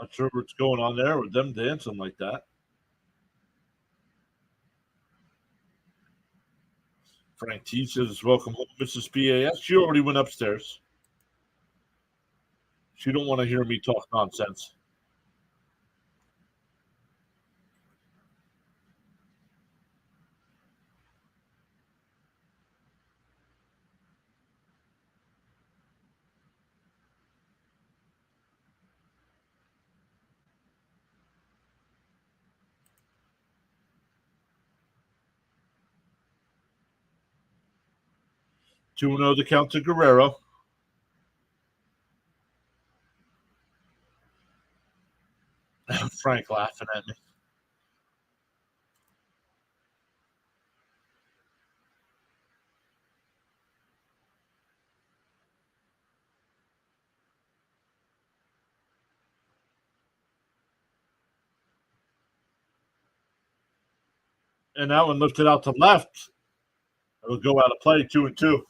Not sure what's going on there with them dancing like that. Frank T says, "Welcome home, Mrs. PAS." She already went upstairs. She don't want to hear me talk nonsense. Two 0 the count to Guerrero. Frank laughing at me. And that one lifted out to left. It'll go out of play, 2-2.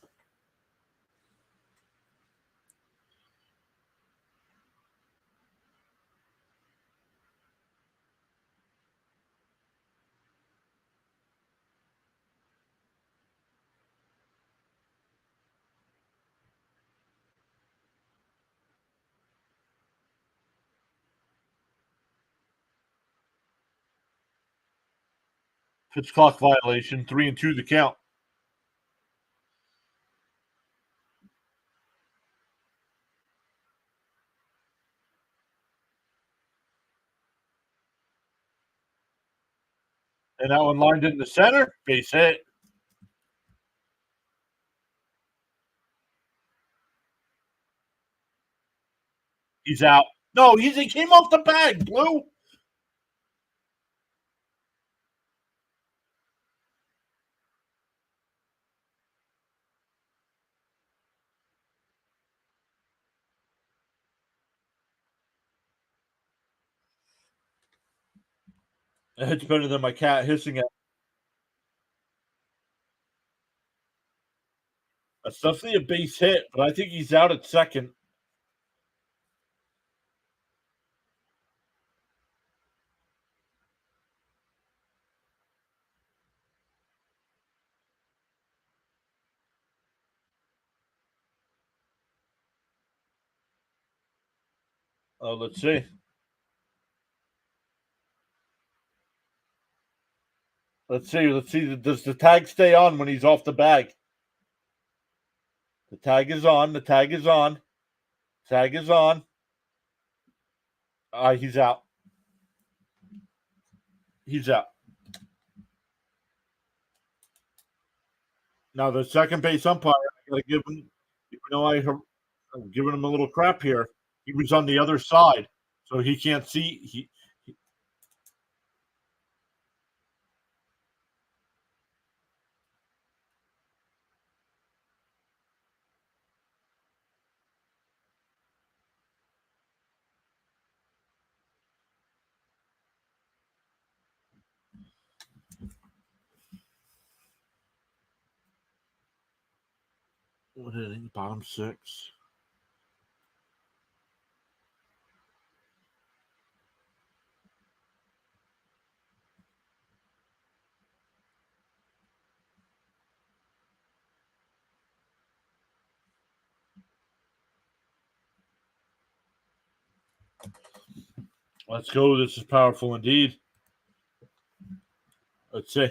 Pitch clock violation, 3-2 the count. And that one lined in the center. Base hit. He's out. No, he came off the bag, Blue. It's better than my cat hissing at. That's definitely a base hit, but I think he's out at second. Let's see. Let's see. Does the tag stay on when he's off the bag? The tag is on. The tag is on. Tag is on. He's out. He's out. Now the second base umpire, I got to give him. You know, I'm giving him a little crap here. He was on the other side, so he can't see. What inning? Bottom six. Let's go. This is powerful indeed. Let's see.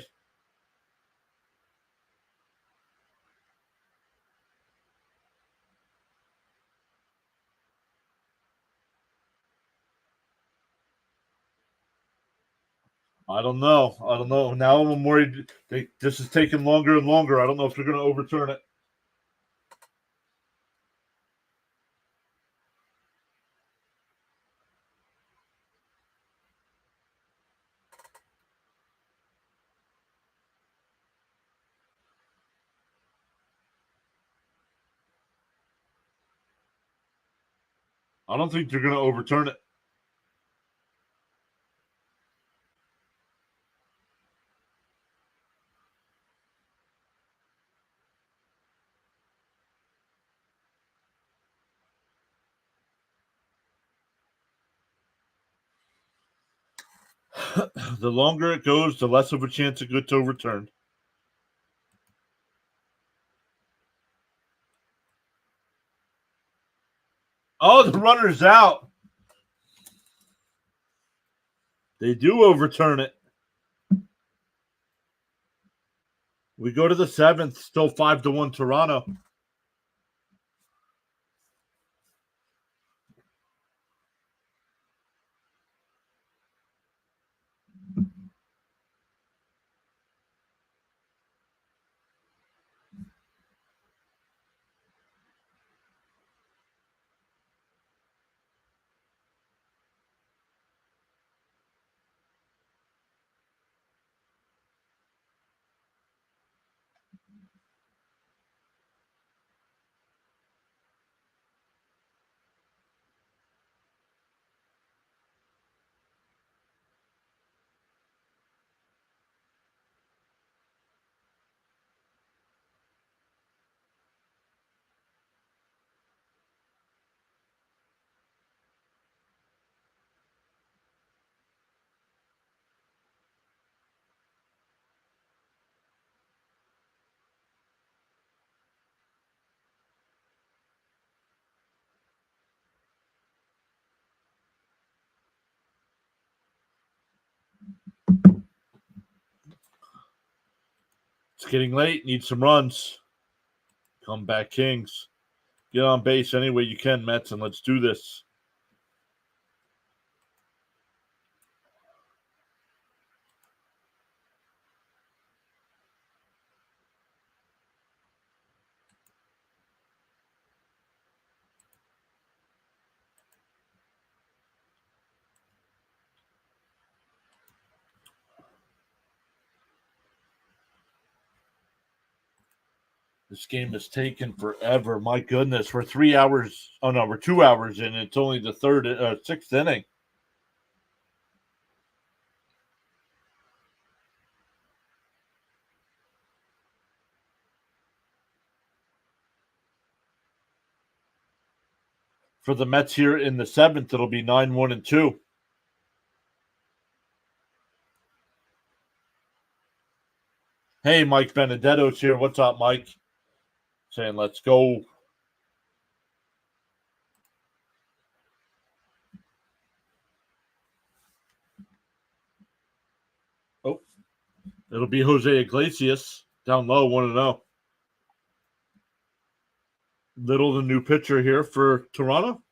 I don't know. Now I'm worried. This is taking longer and longer. I don't know if they're going to overturn it. I don't think they're going to overturn it. The longer it goes, the less of a chance it gets overturned. Oh, the runner's out. They do overturn it. We go to the seventh, still 5-1 Toronto. It's getting late. Need some runs. Come back, Kings. Get on base any way you can, Mets, and let's do this. This game has taken forever. My goodness, we're 3 hours. Oh no, we're 2 hours in. It's only the sixth inning. For the Mets here in the seventh, it'll be 9-1-2. Hey, Mike Benedetto's here. What's up, Mike? Saying let's go. It'll be Jose Iglesias down low, 1-0. Little, the new pitcher here for Toronto.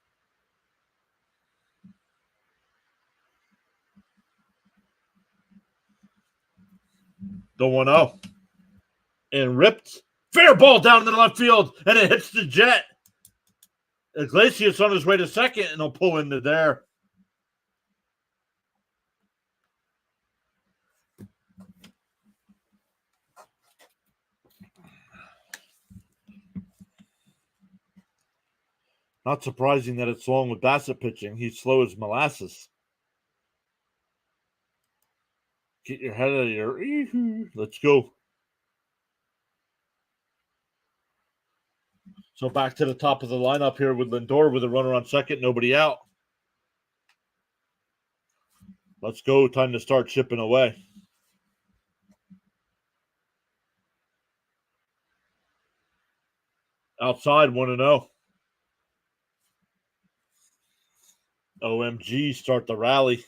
The 1-0. And ripped. Fair ball down in the left field, and it hits the jet. Iglesias on his way to second, and he'll pull into there. Not surprising that it's long with Bassett pitching. He's slow as molasses. Get your head out of your... Let's go. So back to the top of the lineup here with Lindor with a runner on second, nobody out. Let's go. Time to start chipping away. Outside, 1-0. OMG, start the rally.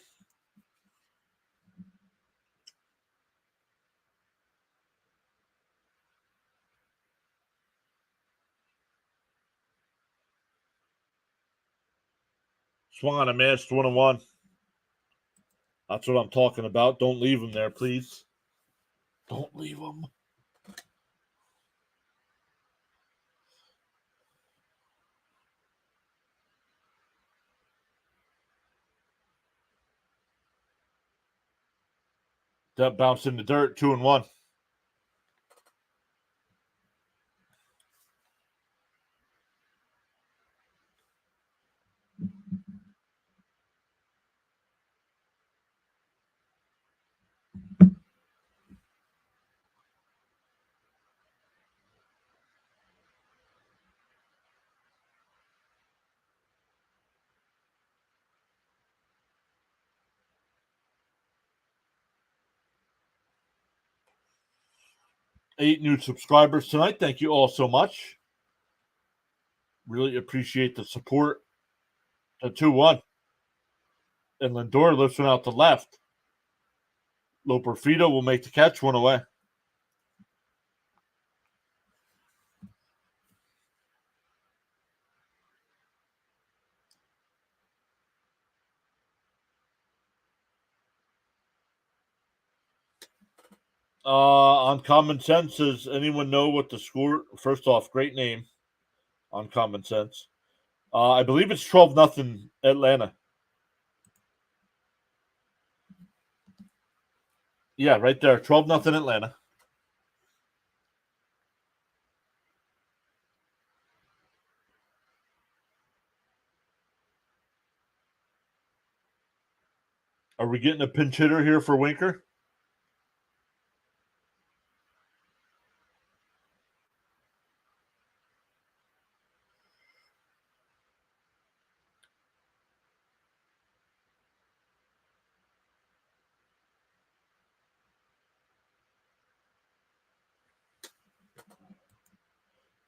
Swung on a missed, 1-1. That's what I'm talking about. Don't leave him there, please. Don't leave him. That bounced in the dirt, 2-1. Eight new subscribers tonight. Thank you all so much. Really appreciate the support. The 2-1. And Lindor lifts one out to left. Loperfido will make the catch, 1 away. On Common Sense, does anyone know what the score? First off, great name on Common Sense. I believe it's 12-0 Atlanta. Yeah, right there. 12-0 Atlanta. Are we getting a pinch hitter here for Winker?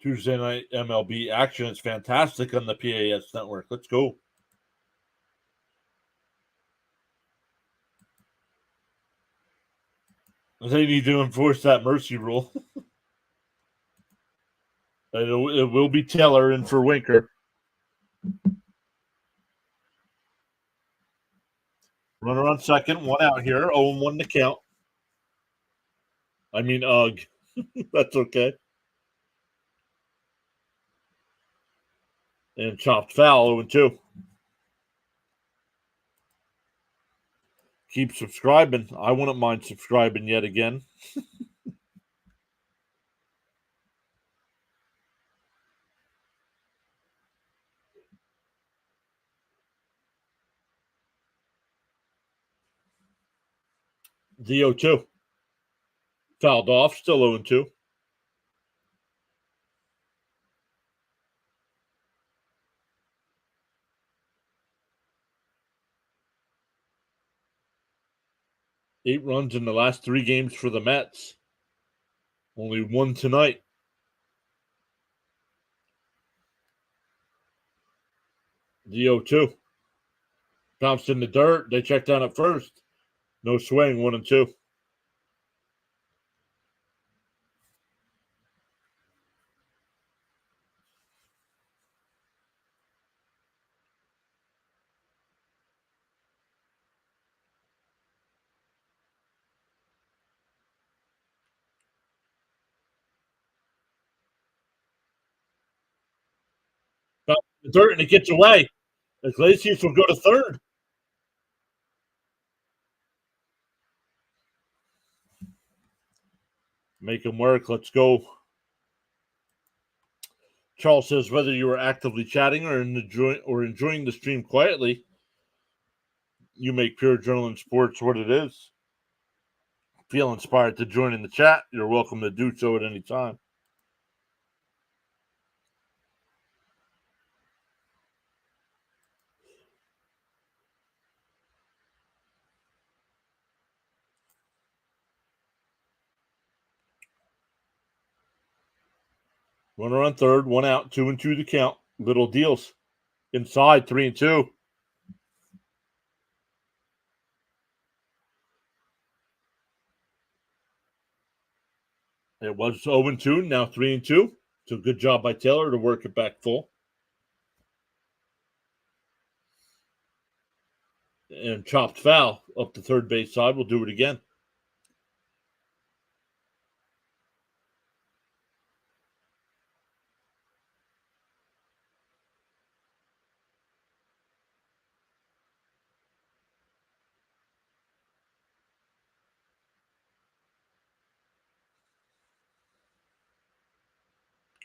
Tuesday night MLB action is fantastic on the PAS network. Let's go. They need to enforce that mercy rule. It will be Taylor in for Winker. Runner on second, 1 out here. 0-1 to count. I mean, ugh. That's okay. And chopped foul, 0-2. Keep subscribing. I wouldn't mind subscribing yet again. The 0-2. Fouled off, still 0-2. Eight runs in the last 3 games for the Mets. Only 1 tonight. The 0-2. Bounced in the dirt. They checked down at first. No swing, 1-2. the dirt and it gets away. Iglesias will go to third. Make him work. Let's go. Charles says whether you are actively chatting or enjoying the stream quietly, you make Pure Adrenaline Sports what it is. Feel inspired to join in the chat, you're welcome to do so at any time. Runner on third, one out, 2-2 to count. Little deals. Inside, 3-2. It was 0-2, now 3-2. So good job by Taylor to work it back full. And chopped foul up the third base side. We'll do it again.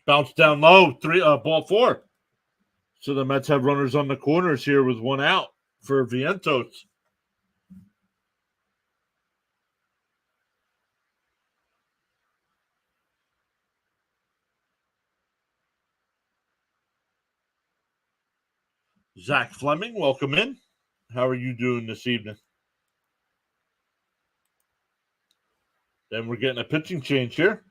Bounce down low, ball four. So the Mets have runners on the corners here with one out for Vientos. Zach Fleming, welcome in. How are you doing this evening? Then we're getting a pitching change here.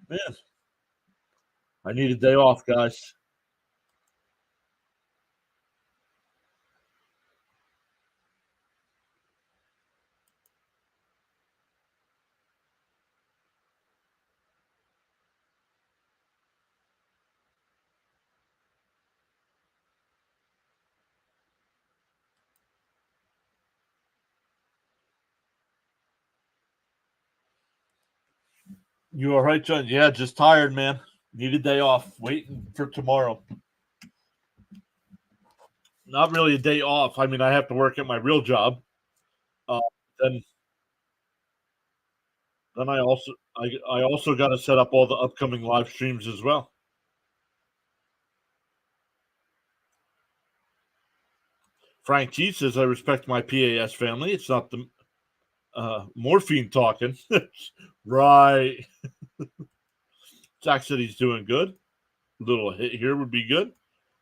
Man, I need a day off, guys. You all right, John? Yeah, just tired, man. Need a day off. Waiting for tomorrow. Not really a day off. I mean, I have to work at my real job. Then I also got to set up all the upcoming live streams as well. Frank G says I respect my PAS family. It's not the morphine talking. Right. Zach said he's doing good. A little hit here would be good.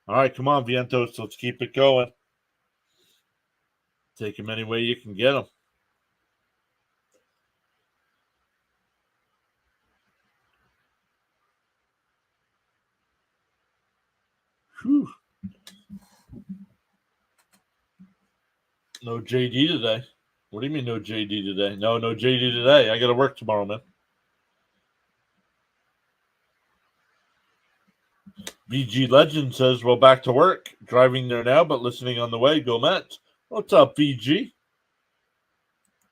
All right, come on, Vientos. Let's keep it going. Take him any way you can get him. Whew. No JD today. What do you mean no JD today? No JD today. I got to work tomorrow, man. VG Legend says, well, back to work. Driving there now, but listening on the way. Go Mets. What's up, VG?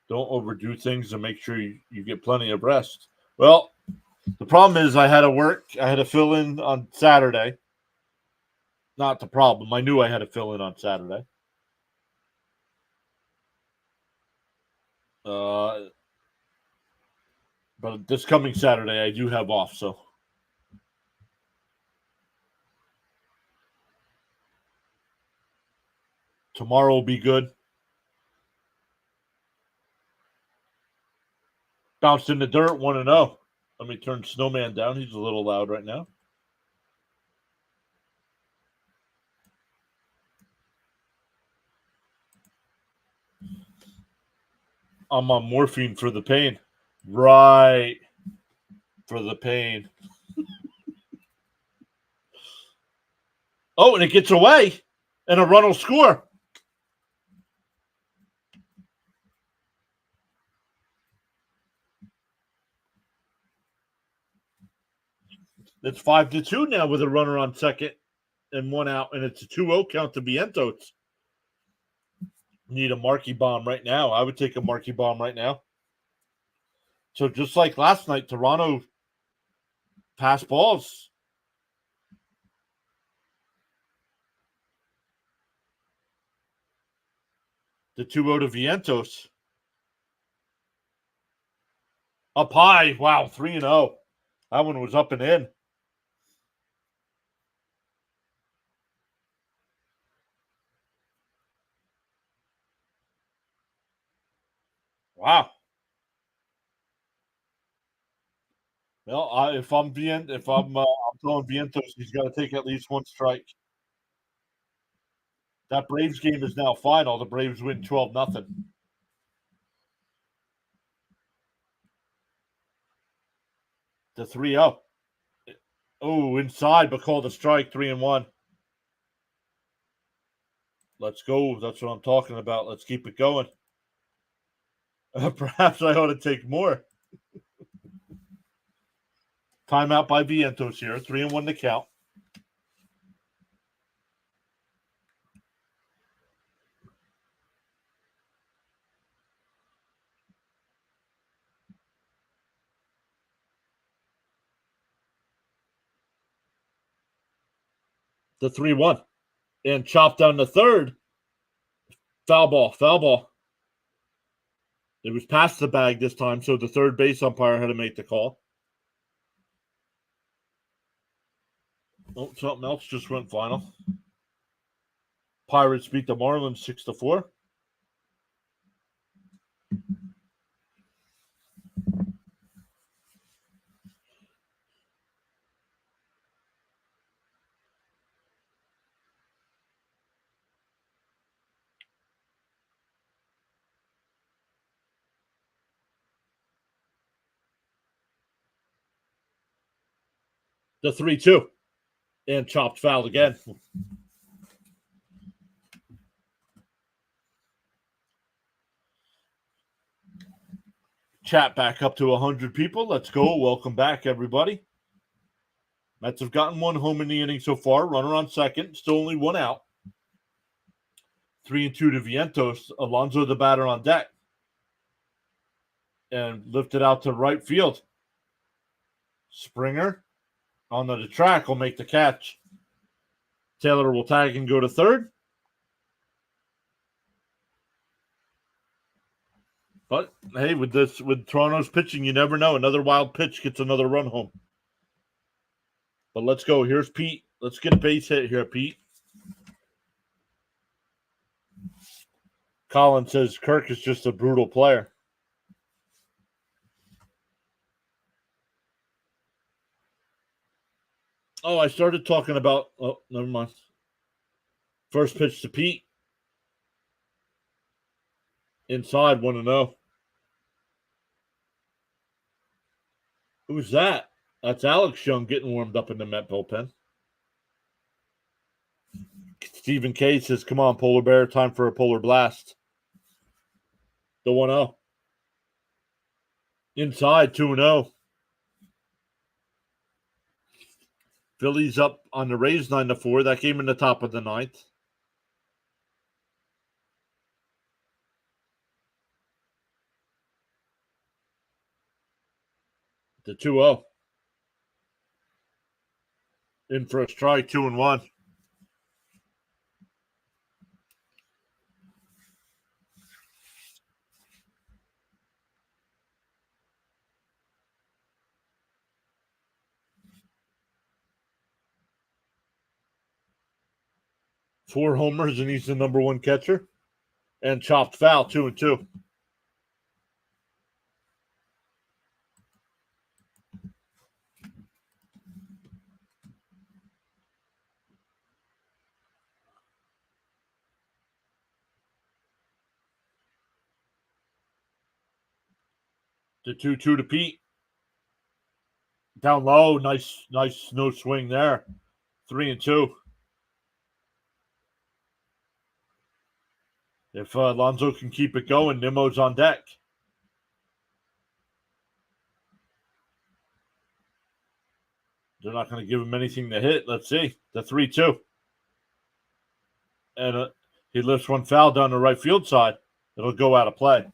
Don't overdo things and make sure you get plenty of rest. Well, the problem is I had to work. I had to fill in on Saturday. Not the problem. I knew I had to fill in on Saturday. But this coming Saturday, I do have off, so. Tomorrow will be good. Bounced in the dirt, 1-0. Let me turn Snowman down. He's a little loud right now. I'm on morphine for the pain. Right. For the pain. Oh, and it gets away. And a run will score. It's 5-2 now with a runner on second and one out, and it's a 2-0 count to Vientos. Need a Marquee bomb right now. I would take a Marquee bomb right now. So just like last night, Toronto passed balls. The 2-0 to Vientos. Up high. Wow, 3-0. That one was up and in. Wow. Well, if I'm throwing Vientos, he's got to take at least one strike. That Braves game is now final. The Braves win 12-0. The 3-0. Oh, inside, but called a strike, 3-1. Let's go. That's what I'm talking about. Let's keep it going. Perhaps I ought to take more. Timeout by Vientos here. 3-1 to count. The 3-1. And chopped down the third. Foul ball. It was past the bag this time, so the third base umpire had to make the call. Oh, something else just went final. Pirates beat the Marlins 6-4. The 3-2. And chopped foul again. Chat back up to 100 people. Let's go. Welcome back, everybody. Mets have gotten one home in the inning so far. Runner on second. Still only one out. 3-2 to Vientos. Alonso, the batter, on deck. And lifted out to right field. Springer on the track will make the catch. Taylor will tag and go to third. But hey, with Toronto's pitching, you never know. Another wild pitch gets another run home. But let's go. Here's Pete. Let's get a base hit here, Pete. Colin says Kirk is just a brutal player. Oh, I started talking about. Oh, never mind. First pitch to Pete. Inside, 1-0. Who's that? That's Alex Young getting warmed up in the Met bullpen. Stephen K says, come on, Polar Bear, time for a polar blast. The 1-0. Inside, 2-0. Phillies up on the Rays 9-4. That game in the top of the ninth. The 2-0. In for a strike, 2-1. Four homers, and he's the number one catcher. And chopped foul, 2-2. The 2-2 to Pete. Down low, nice no swing there. 3-2. If Alonso can keep it going, Nimmo's on deck. They're not going to give him anything to hit. Let's see. The 3-2. And He lifts one foul down the right field side. It'll go out of play.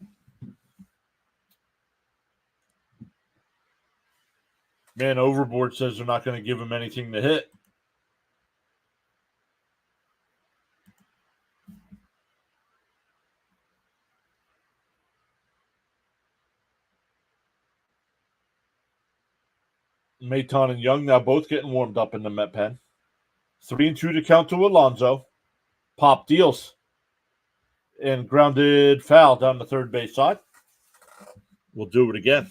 Man Overboard says they're not going to give him anything to hit. Maton and Young now both getting warmed up in the Met pen. 3-2 to count to Alonso. Pop deals. And grounded foul down the third base side. We'll do it again.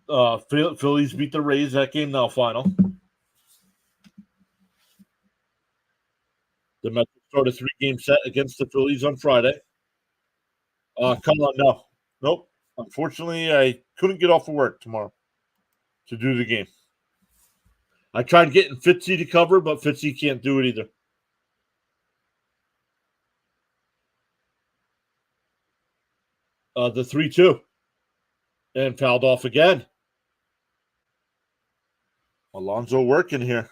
Phillies beat the Rays that game now final. The Mets start a 3-game set against the Phillies on Friday. Come on, no. Nope. Unfortunately, I couldn't get off of work tomorrow to do the game. I tried getting Fitzy to cover, but Fitzy can't do it either. The 3-2. And fouled off again. Alonso working here.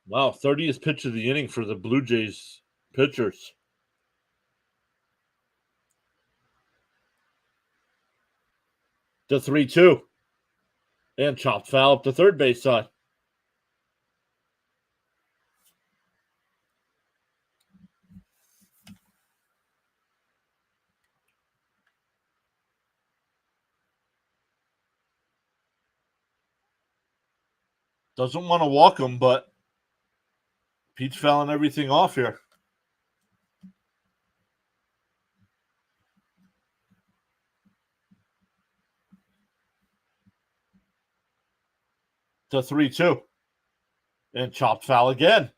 Wow, 30th pitch of the inning for the Blue Jays pitchers. The 3-2. And chopped foul up the third base side. Doesn't want to walk him, but Pete's fouling everything off here. The 3-2. And chopped foul again.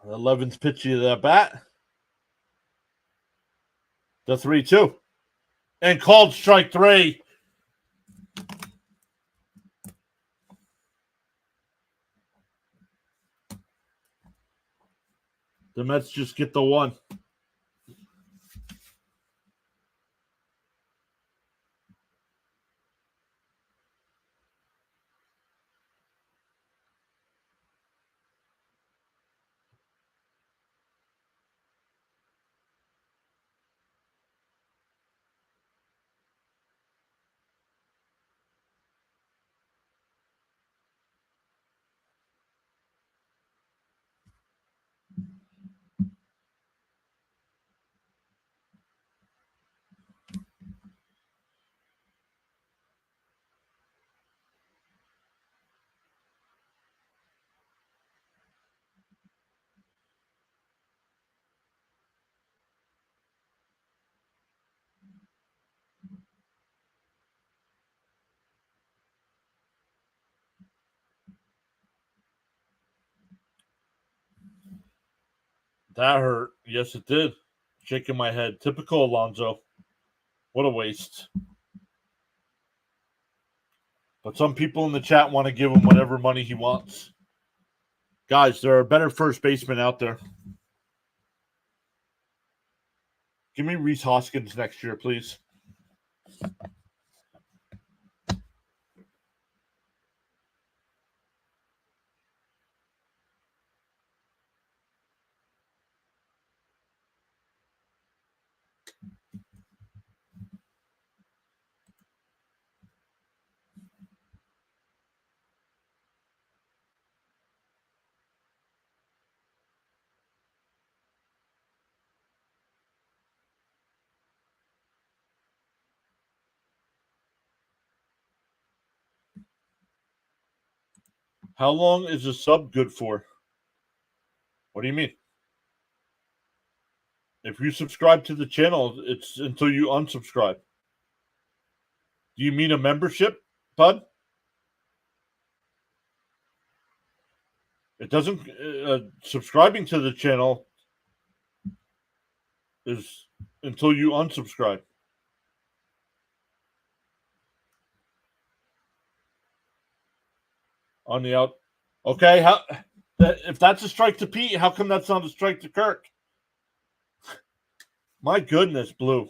The 11th pitch of that bat. The 3-2. And called strike 3. The Mets just get the 1. That hurt. Yes, it did. Shaking my head. Typical Alonso. What a waste. But some people in the chat want to give him whatever money he wants. Guys, there are better first basemen out there. Give me Rhys Hoskins next year, please. How long is a sub good for? What do you mean? If you subscribe to the channel, it's until you unsubscribe. Do you mean a membership, bud? It doesn't. Subscribing to the channel is until you unsubscribe. On the out. Okay, if that's a strike to Pete, how come that's not a strike to Kirk? My goodness, Blue.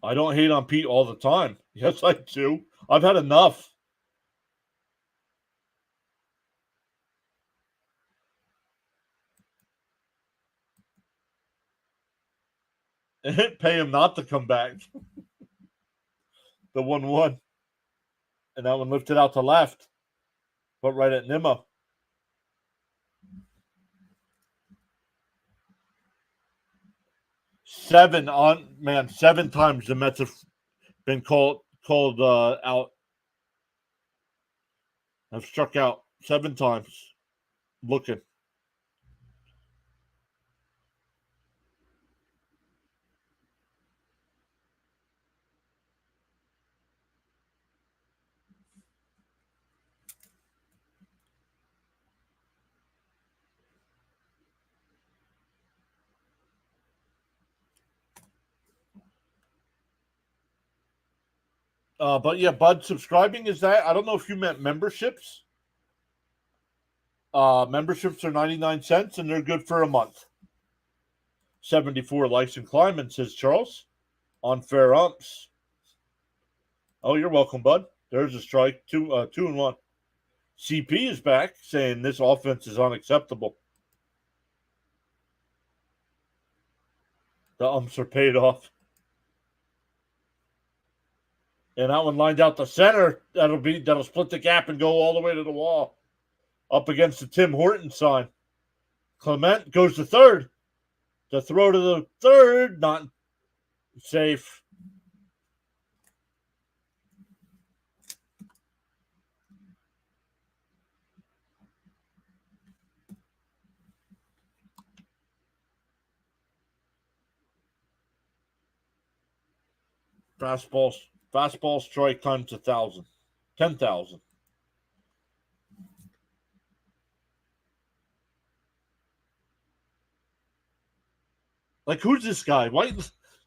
I don't hate on Pete all the time. Yes, I do. I've had enough. Pay him not to come back. The 1-1. And that one lifted out to left. But right at Nimmo. Seven times the Mets have been called out. Have struck out 7 times. Looking. But yeah, Bud, subscribing is that. I don't know if you meant memberships. Memberships are 99 cents and they're good for a month. 74 likes and climbing, says Charles. On fair umps. Oh, you're welcome, Bud. There's a strike. 2-1. CP is back saying this offense is unacceptable. The umps are paid off. And that one lined out the center. That'll split the gap and go all the way to the wall. Up against the Tim Horton sign. Clement goes to third. The throw to the third, not safe. Fastball strike times 1,000. 10,000. Like, who's this guy? Why?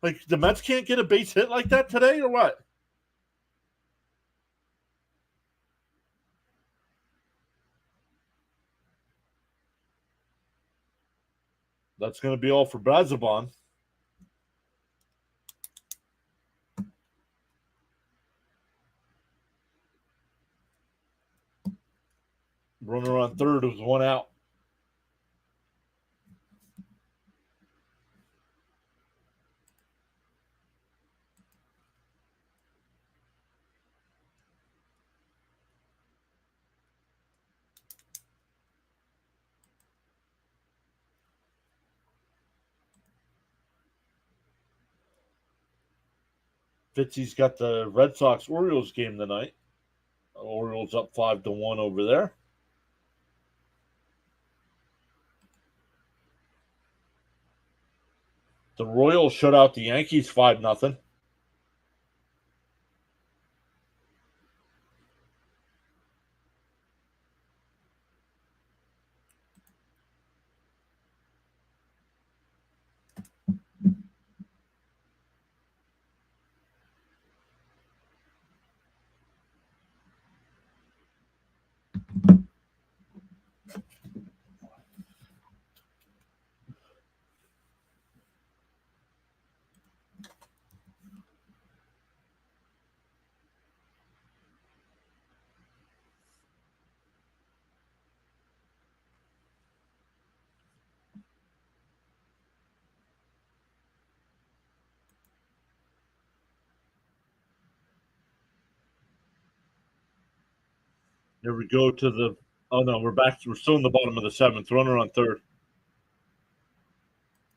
Like, the Mets can't get a base hit like that today, or what? That's going to be all for Brazabon. Runner on third was 1 out. Fitzy's got the Red Sox Orioles game tonight. Orioles up 5-1 over there. The Royals shut out the Yankees 5-0. Here we go to the. Oh no, we're back. We're still in the bottom of the 7th. Runner on third.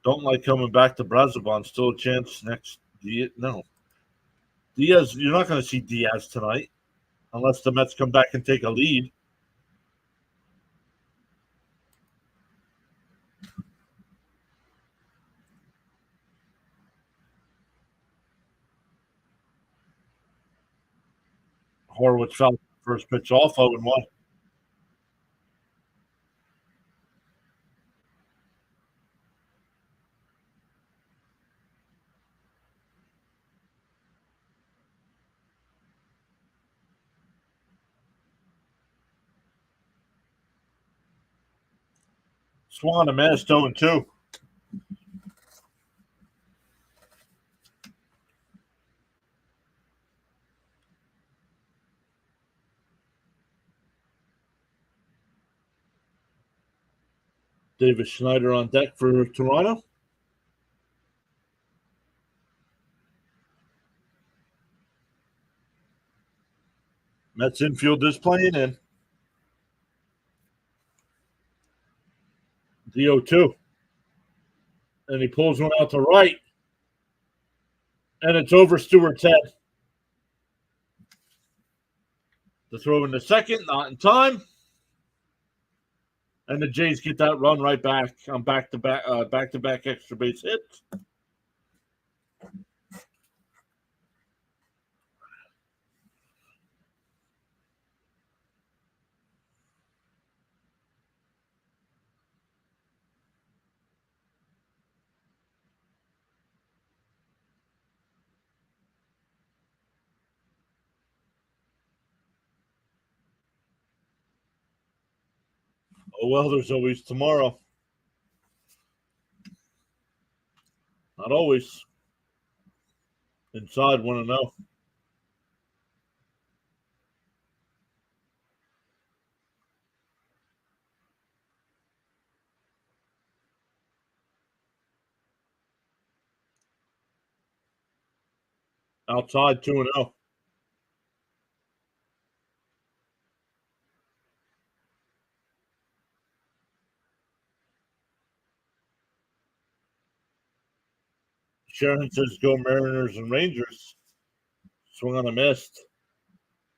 Don't like coming back to Brazabon. Still a chance next. No. Diaz, you're not going to see Diaz tonight unless the Mets come back and take a lead. Horwitz foul First pitch off, 0-1. Swung on a miss, 0-2. Davis Schneider on deck for Toronto. Mets infield is playing in. The 0-2. And he pulls one out to right. And it's over Stewart's head. The throw in the second, not in time. And the Jays get that run right back on back-to-back extra base hits. Oh, well, there's always tomorrow. Not always. Inside, 1-0. Outside, 2-0. Sharon says go Mariners and Rangers. Swung on a miss.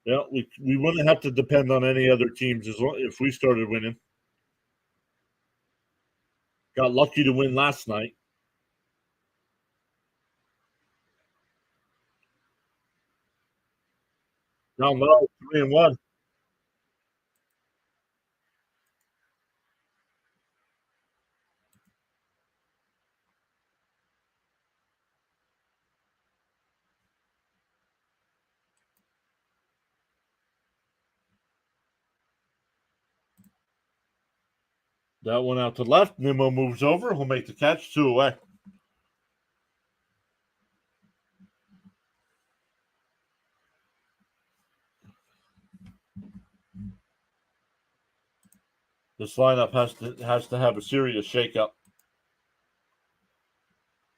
Yeah, we wouldn't have to depend on any other teams if we started winning. Got lucky to win last night. Down low, 3-1. That one out to left. Nimmo moves over. He'll make the catch. 2 away. This lineup has to have a serious shakeup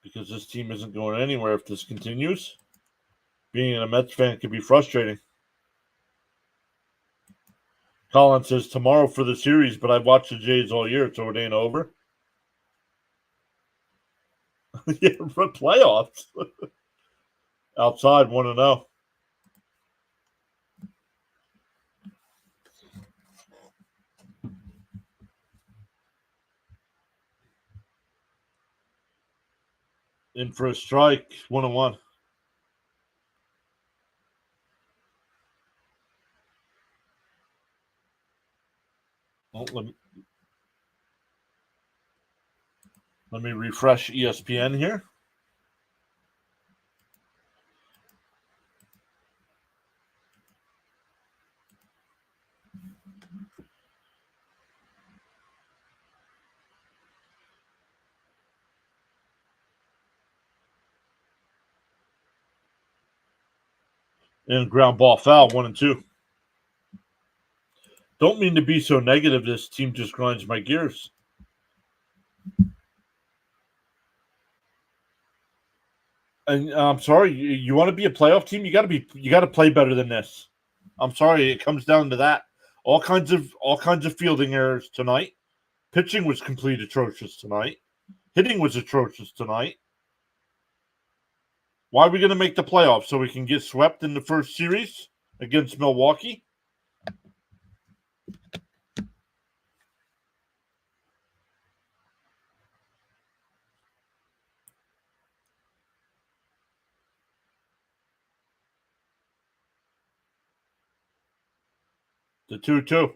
because this team isn't going anywhere if this continues. Being a Mets fan can be frustrating. Colin says tomorrow for the series, but I've watched the Jays all year, so it ain't over. Yeah, for playoffs. Outside, 1-0. In for a strike, 1-1. Oh, let me refresh ESPN here. And ground ball foul, 1-2. Don't mean to be so negative. This team just grinds my gears. And I'm sorry, you want to be a playoff team, you got to play better than this. I'm sorry, it comes down to that. All kinds of fielding errors tonight. Pitching was complete atrocious tonight. Hitting was atrocious tonight. Why are we going to make the playoffs? So we can get swept in the first series against Milwaukee? The 2-2.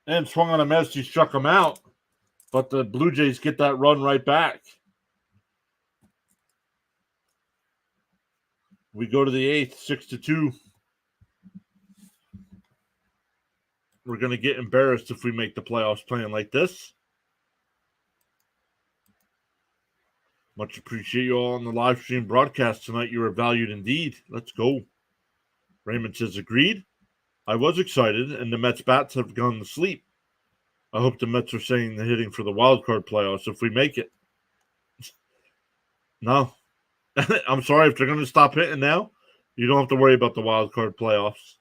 And swung on a miss. He struck him out. But the Blue Jays get that run right back. We go to the 8th, 6-2. We're going to get embarrassed if we make the playoffs playing like this. Much appreciate you all on the live stream broadcast tonight. You are valued indeed. Let's go. Raymond says, agreed. I was excited, and the Mets bats have gone to sleep. I hope the Mets are saying they're hitting for the wild card playoffs if we make it. No. I'm sorry, if they're going to stop hitting now, you don't have to worry about the wild card playoffs.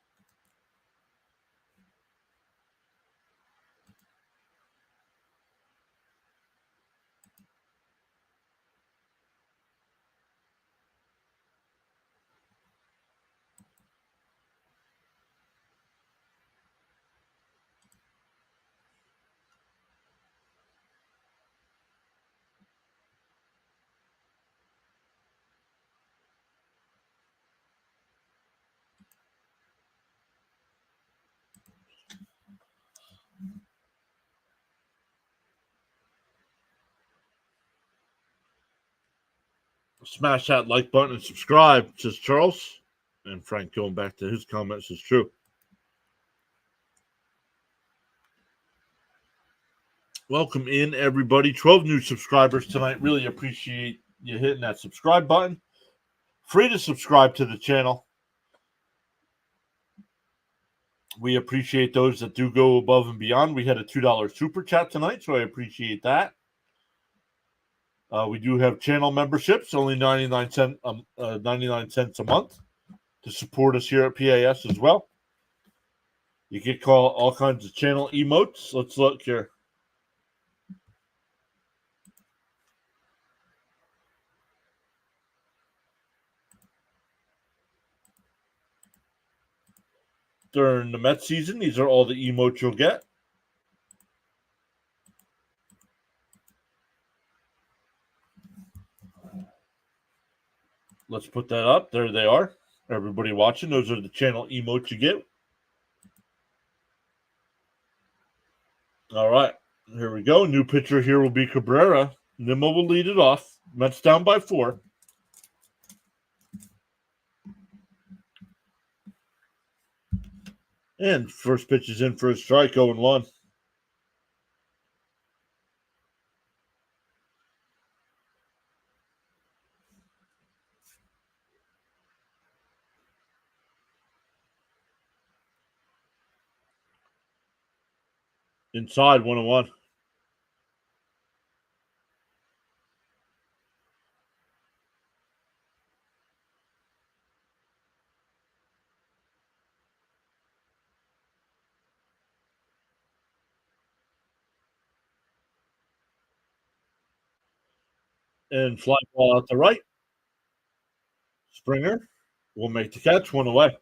Smash that like button and subscribe, says Charles. And Frank, going back to his comments, is true. Welcome in, everybody. 12 new subscribers tonight. Really appreciate you hitting that subscribe button. Free to subscribe to the channel. We appreciate those that do go above and beyond. We had a $2 super chat tonight, so I appreciate that. We do have channel memberships, only 99 cents a month to support us here at PAS as well. You get all kinds of channel emotes. Let's look here. During the Mets season, these are all the emotes you'll get. Let's put that up. There they are. Everybody watching, those are the channel emotes you get. All right, here we go. New pitcher here will be Cabrera. Nimmo will lead it off. Mets down by 4. And first pitch is in for a strike, 0-1. Inside, 1-1. And fly ball out to right. Springer will make the catch, 1 away.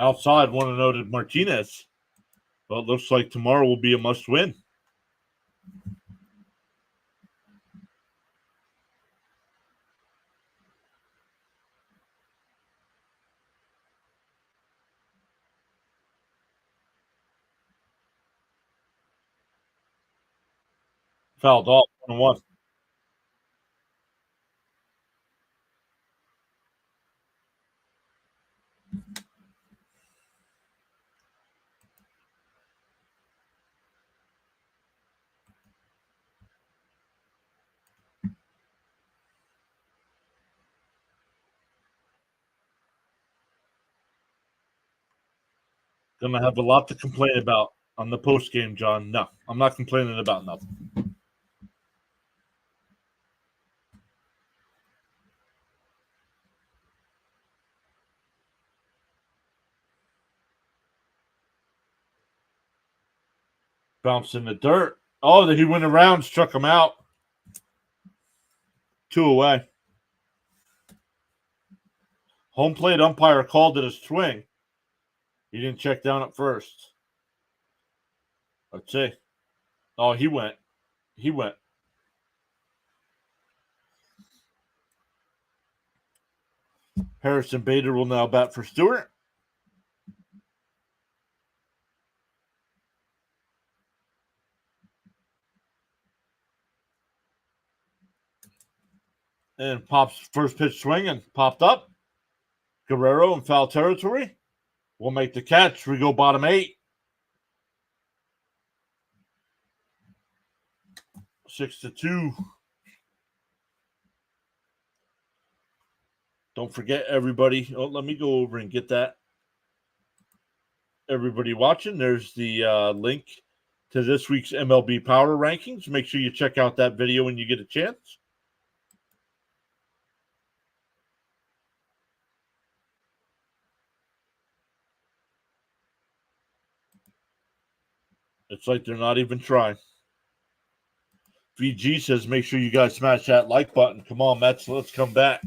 Outside, 1-0 to Martinez. Well, it looks like tomorrow will be a must-win. Fouled off, 1-1. Gonna have a lot to complain about on the post game, John. No, I'm not complaining about nothing. Bounced in the dirt. Oh, he went around, struck him out. 2 away. Home plate umpire called it a swing. He didn't check down at first. Let's see. Oh, he went. Harrison Bader will now bat for Stewart. And pops first pitch swing and popped up. Guerrero in foul territory. We'll make the catch. We go bottom 8. 6-2. Don't forget, everybody. Oh, let me go over and get that. Everybody watching, there's the link to this week's MLB Power Rankings. Make sure you check out that video when you get a chance. It's like they're not even trying. VG says, make sure you guys smash that like button. Come on, Mets, let's come back.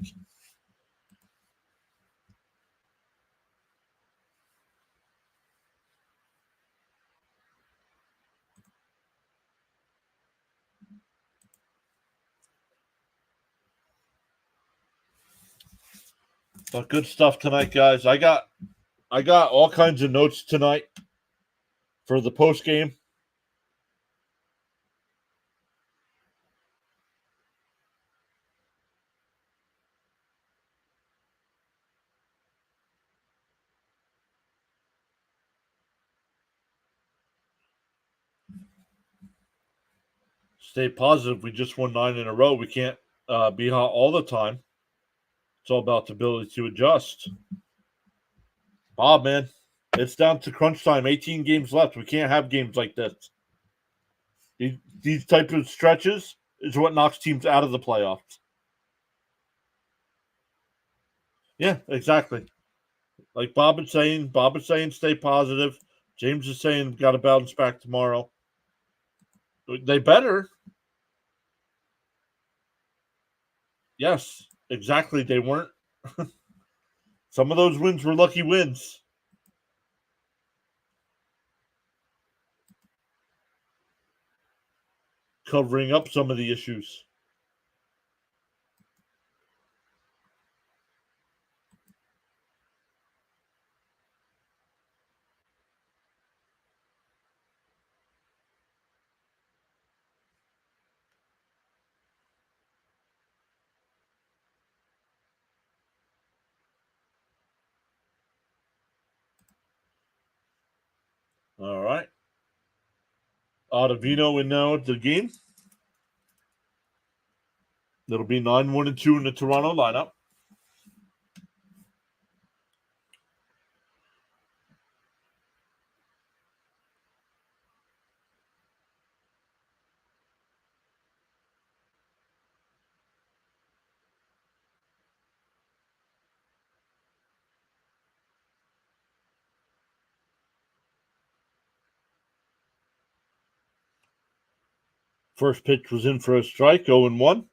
But good stuff tonight, guys. I got all kinds of notes tonight for the post game. Stay positive. We just won 9 in a row. We can't be hot all the time. It's all about the ability to adjust. Bob, man, it's down to crunch time. 18 games left. We can't have games like this. These type of stretches is what knocks teams out of the playoffs. Yeah, exactly. Like Bob is saying, stay positive. James is saying, got to bounce back tomorrow. They better. Yes, exactly. They weren't. Some of those wins were lucky wins. Covering up some of the issues. All right. Ottavino in now at the game. It'll be 9-1-2 in the Toronto lineup. First pitch was in for a strike, 0-1.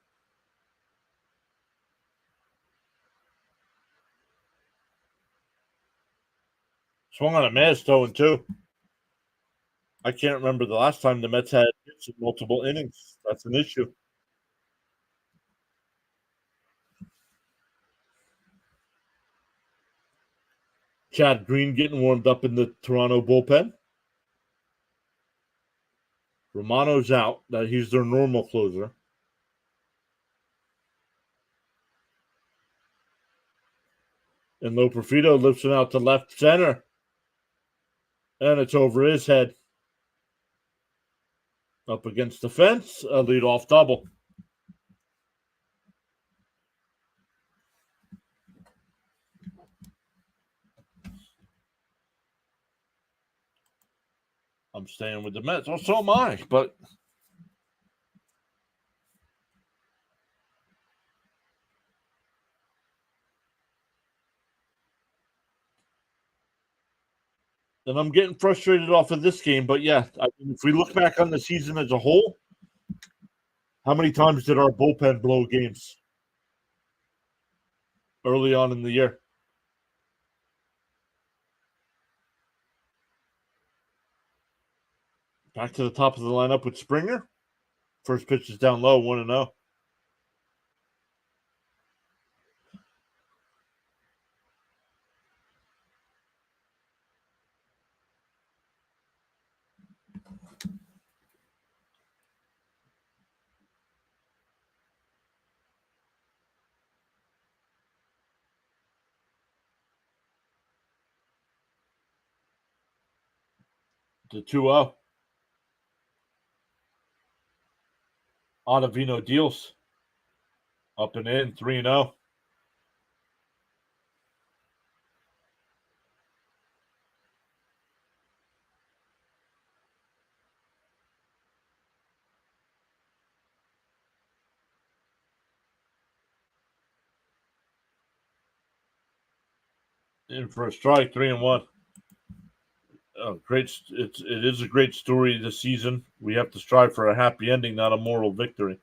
Swung on a miss, 0-2. I can't remember the last time the Mets had hits in multiple innings. That's an issue. Chad Green getting warmed up in the Toronto bullpen. Romano's out. He's their normal closer. And Loperfido lifts it out to left center. And it's over his head. Up against the fence, a leadoff double. I'm staying with the Mets. Oh, so am I. But And I'm getting frustrated off of this game, but yeah, I mean, if we look back on the season as a whole, how many times did our bullpen blow games early on in the year? Back to the top of the lineup with Springer. First pitch is down low, 1-0. To 2-0. Ottavino deals. Up and in, 3-0. In for a strike, 3-1. Great! It is a great story this season. We have to strive for a happy ending, not a moral victory.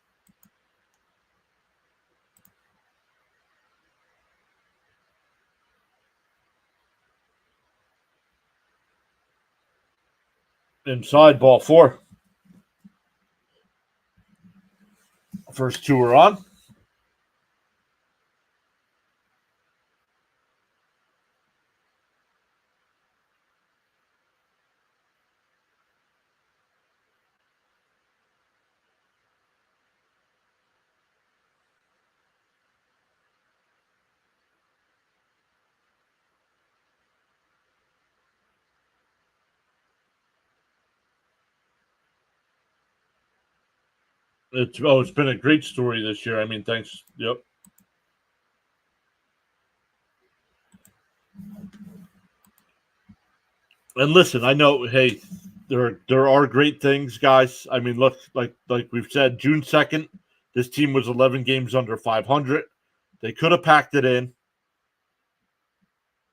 Inside, ball 4. First 2 are on. It's been a great story this year. I mean, thanks. Yep. And listen, I know. Hey, there are great things, guys. I mean, look, like we've said, June 2nd, this team was 11 games under 500. They could have packed it in.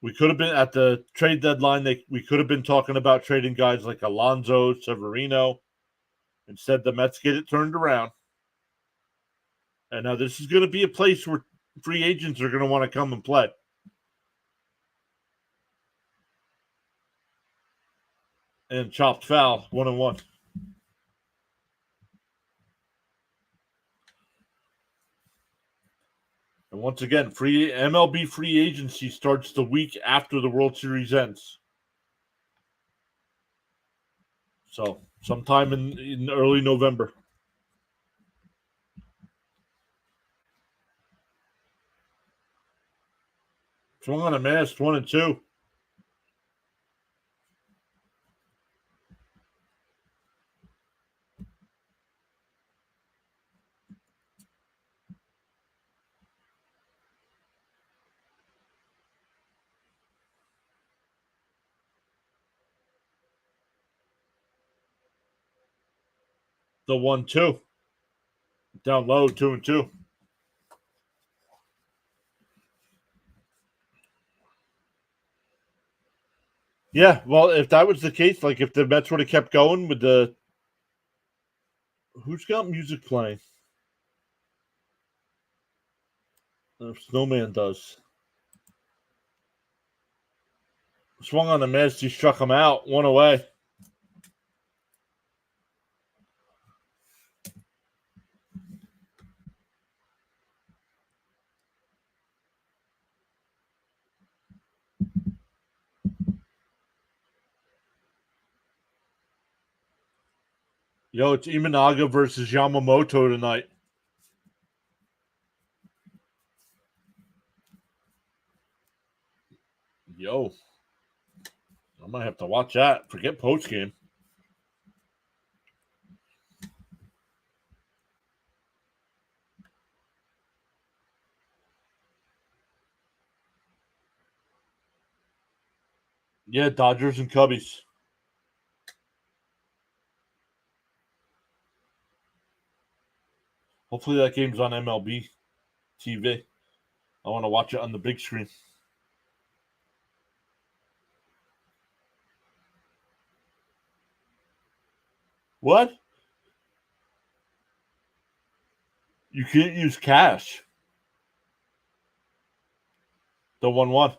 We could have been at the trade deadline. We could have been talking about trading guys like Alonso, Severino. Instead, the Mets get it turned around. And now this is going to be a place where free agents are going to want to come and play. And chopped foul, 1-1. And once again, free MLB free agency starts the week after the World Series ends. So sometime in early November. Swung on a miss, 1-2. The 1-2. Down low, 2-2. Yeah, well, if that was the case, like if the Mets would have kept going with the who's got music playing? Snowman does. Swung on the miss, he struck him out, 1 away. Yo, it's Imanaga versus Yamamoto tonight. Yo, I might have to watch that. Forget post game. Yeah, Dodgers and Cubbies. Hopefully that game's on MLB TV. I want to watch it on the big screen. What? You can't use cash. The 1-1.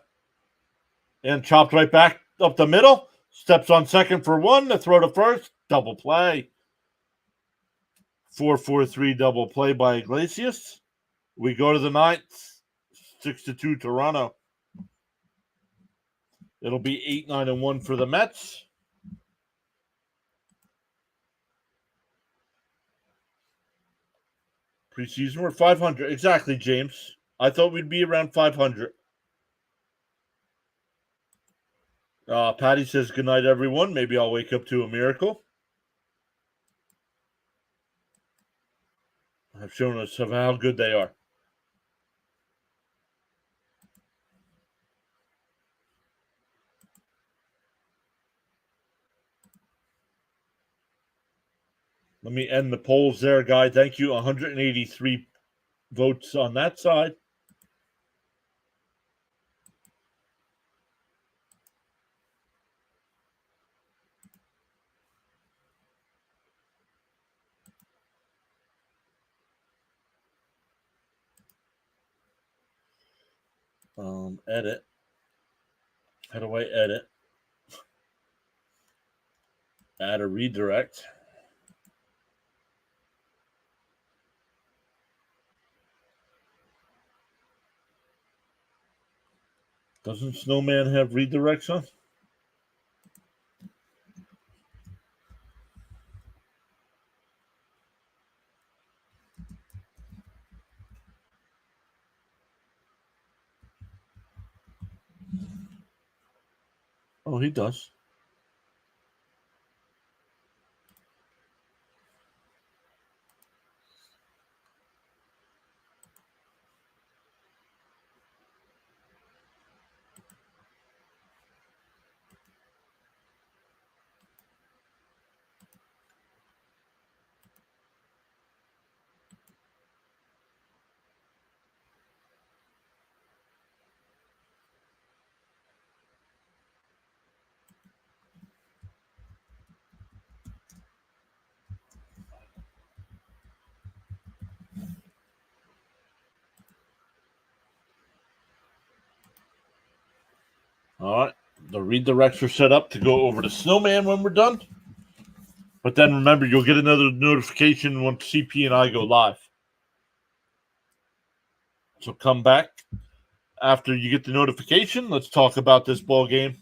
And chopped right back up the middle. Steps on second for one. The throw to first. Double play. 4-4-3 double play by Iglesias. We go to the ninth. 6-2 Toronto. It'll be 8-9-1 for the Mets. Preseason, we're 500. Exactly, James. I thought we'd be around 500. Patty says good night, everyone. Maybe I'll wake up to a miracle. Have shown us how good they are. Let me end the polls there, Guy. Thank you. 183 votes on that side. Edit. How do I edit? Add a redirect. Doesn't Snowman have redirects on? Oh, he does. All right. The redirects are set up to go over to Snowman when we're done. But then remember, you'll get another notification once CP and I go live. So come back after you get the notification. Let's talk about this ball game.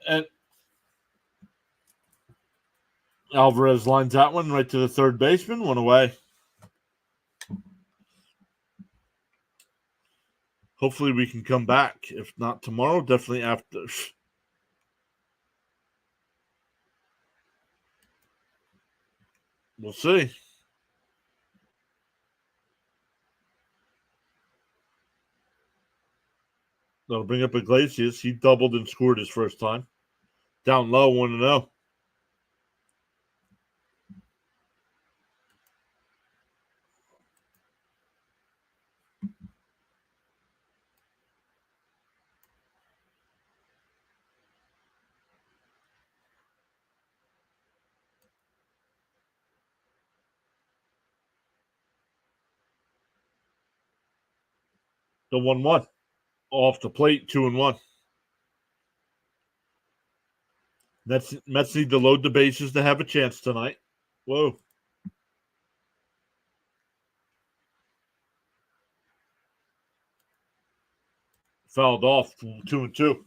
And Alvarez lines that one right to the third baseman. One away. Hopefully we can come back. If not tomorrow, definitely after. We'll see. That'll bring up Iglesias. He doubled and scored his first time. Down low, 1-0. The 1-1. Off the plate, 2-1. Mets need to load the bases to have a chance tonight. Whoa. Fouled off, 2-2.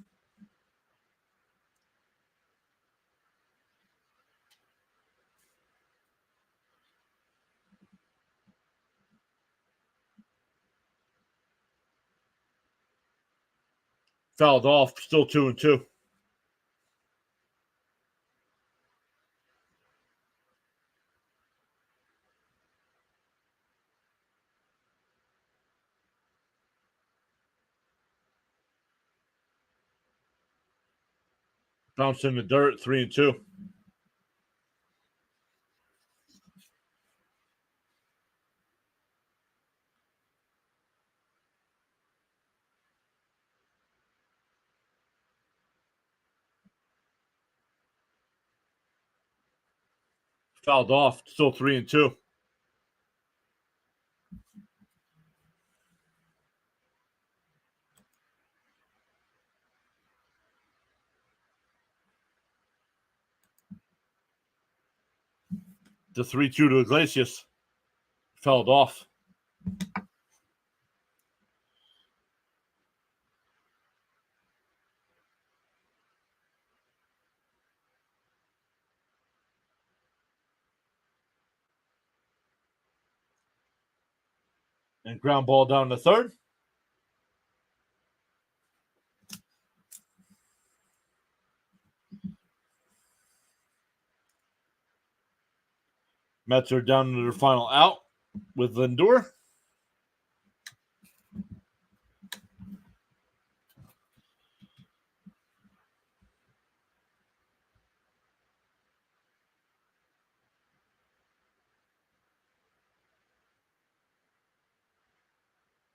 Fouled off, still 2-2. Bounced in the dirt, 3-2. Fouled off. Still 3-2. The 3-2 to Iglesias. Fouled off. And ground ball down to third. Mets are down to their final out with Lindor.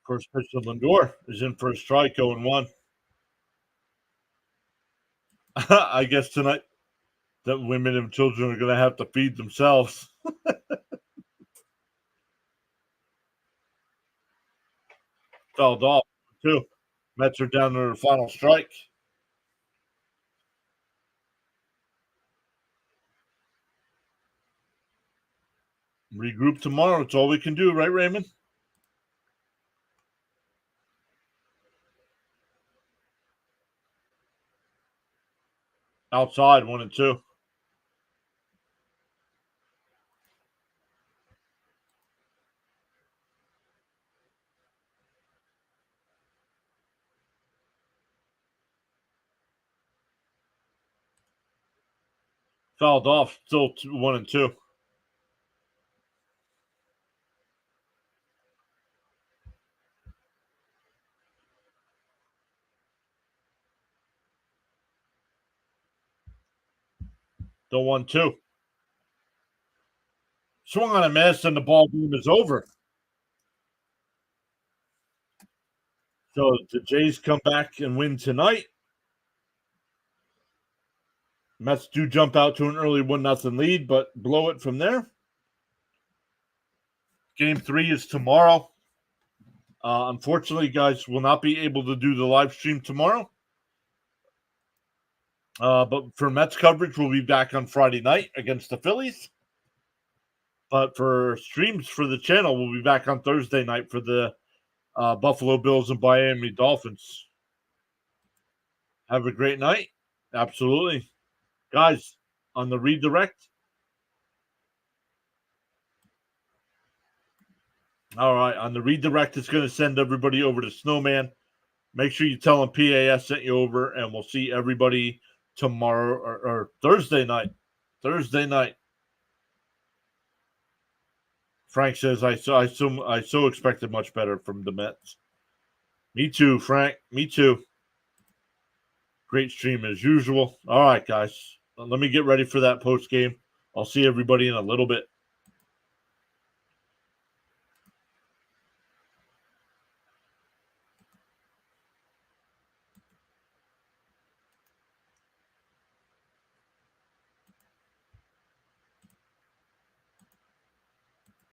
First pitch to Lindor is in for a strike, 0-1. I guess tonight that women and children are going to have to feed themselves. Fouled off, too. Mets are down to their final strike. Regroup tomorrow. It's all we can do, right, Raymond? Outside, 1-2. Fouled off, still 1-2. The 1-2. Swung on a miss, and the ball game is over. So the Jays come back and win tonight. Mets do jump out to an early 1-0 lead, but blow it from there. Game 3 is tomorrow. Unfortunately, guys, will not be able to do the live stream tomorrow. But for Mets coverage, we'll be back on Friday night against the Phillies. But for streams for the channel, we'll be back on Thursday night for the Buffalo Bills and Miami Dolphins. Have a great night. Absolutely. Guys, on the redirect. All right, on the redirect, it's going to send everybody over to Snowman. Make sure you tell them PAS sent you over, and we'll see everybody tomorrow or Thursday night. Thursday night. Frank says I so expected much better from the Mets. Me too, Frank. Me too. Great stream as usual. All right, guys. Let me get ready for that post game. I'll see everybody in a little bit.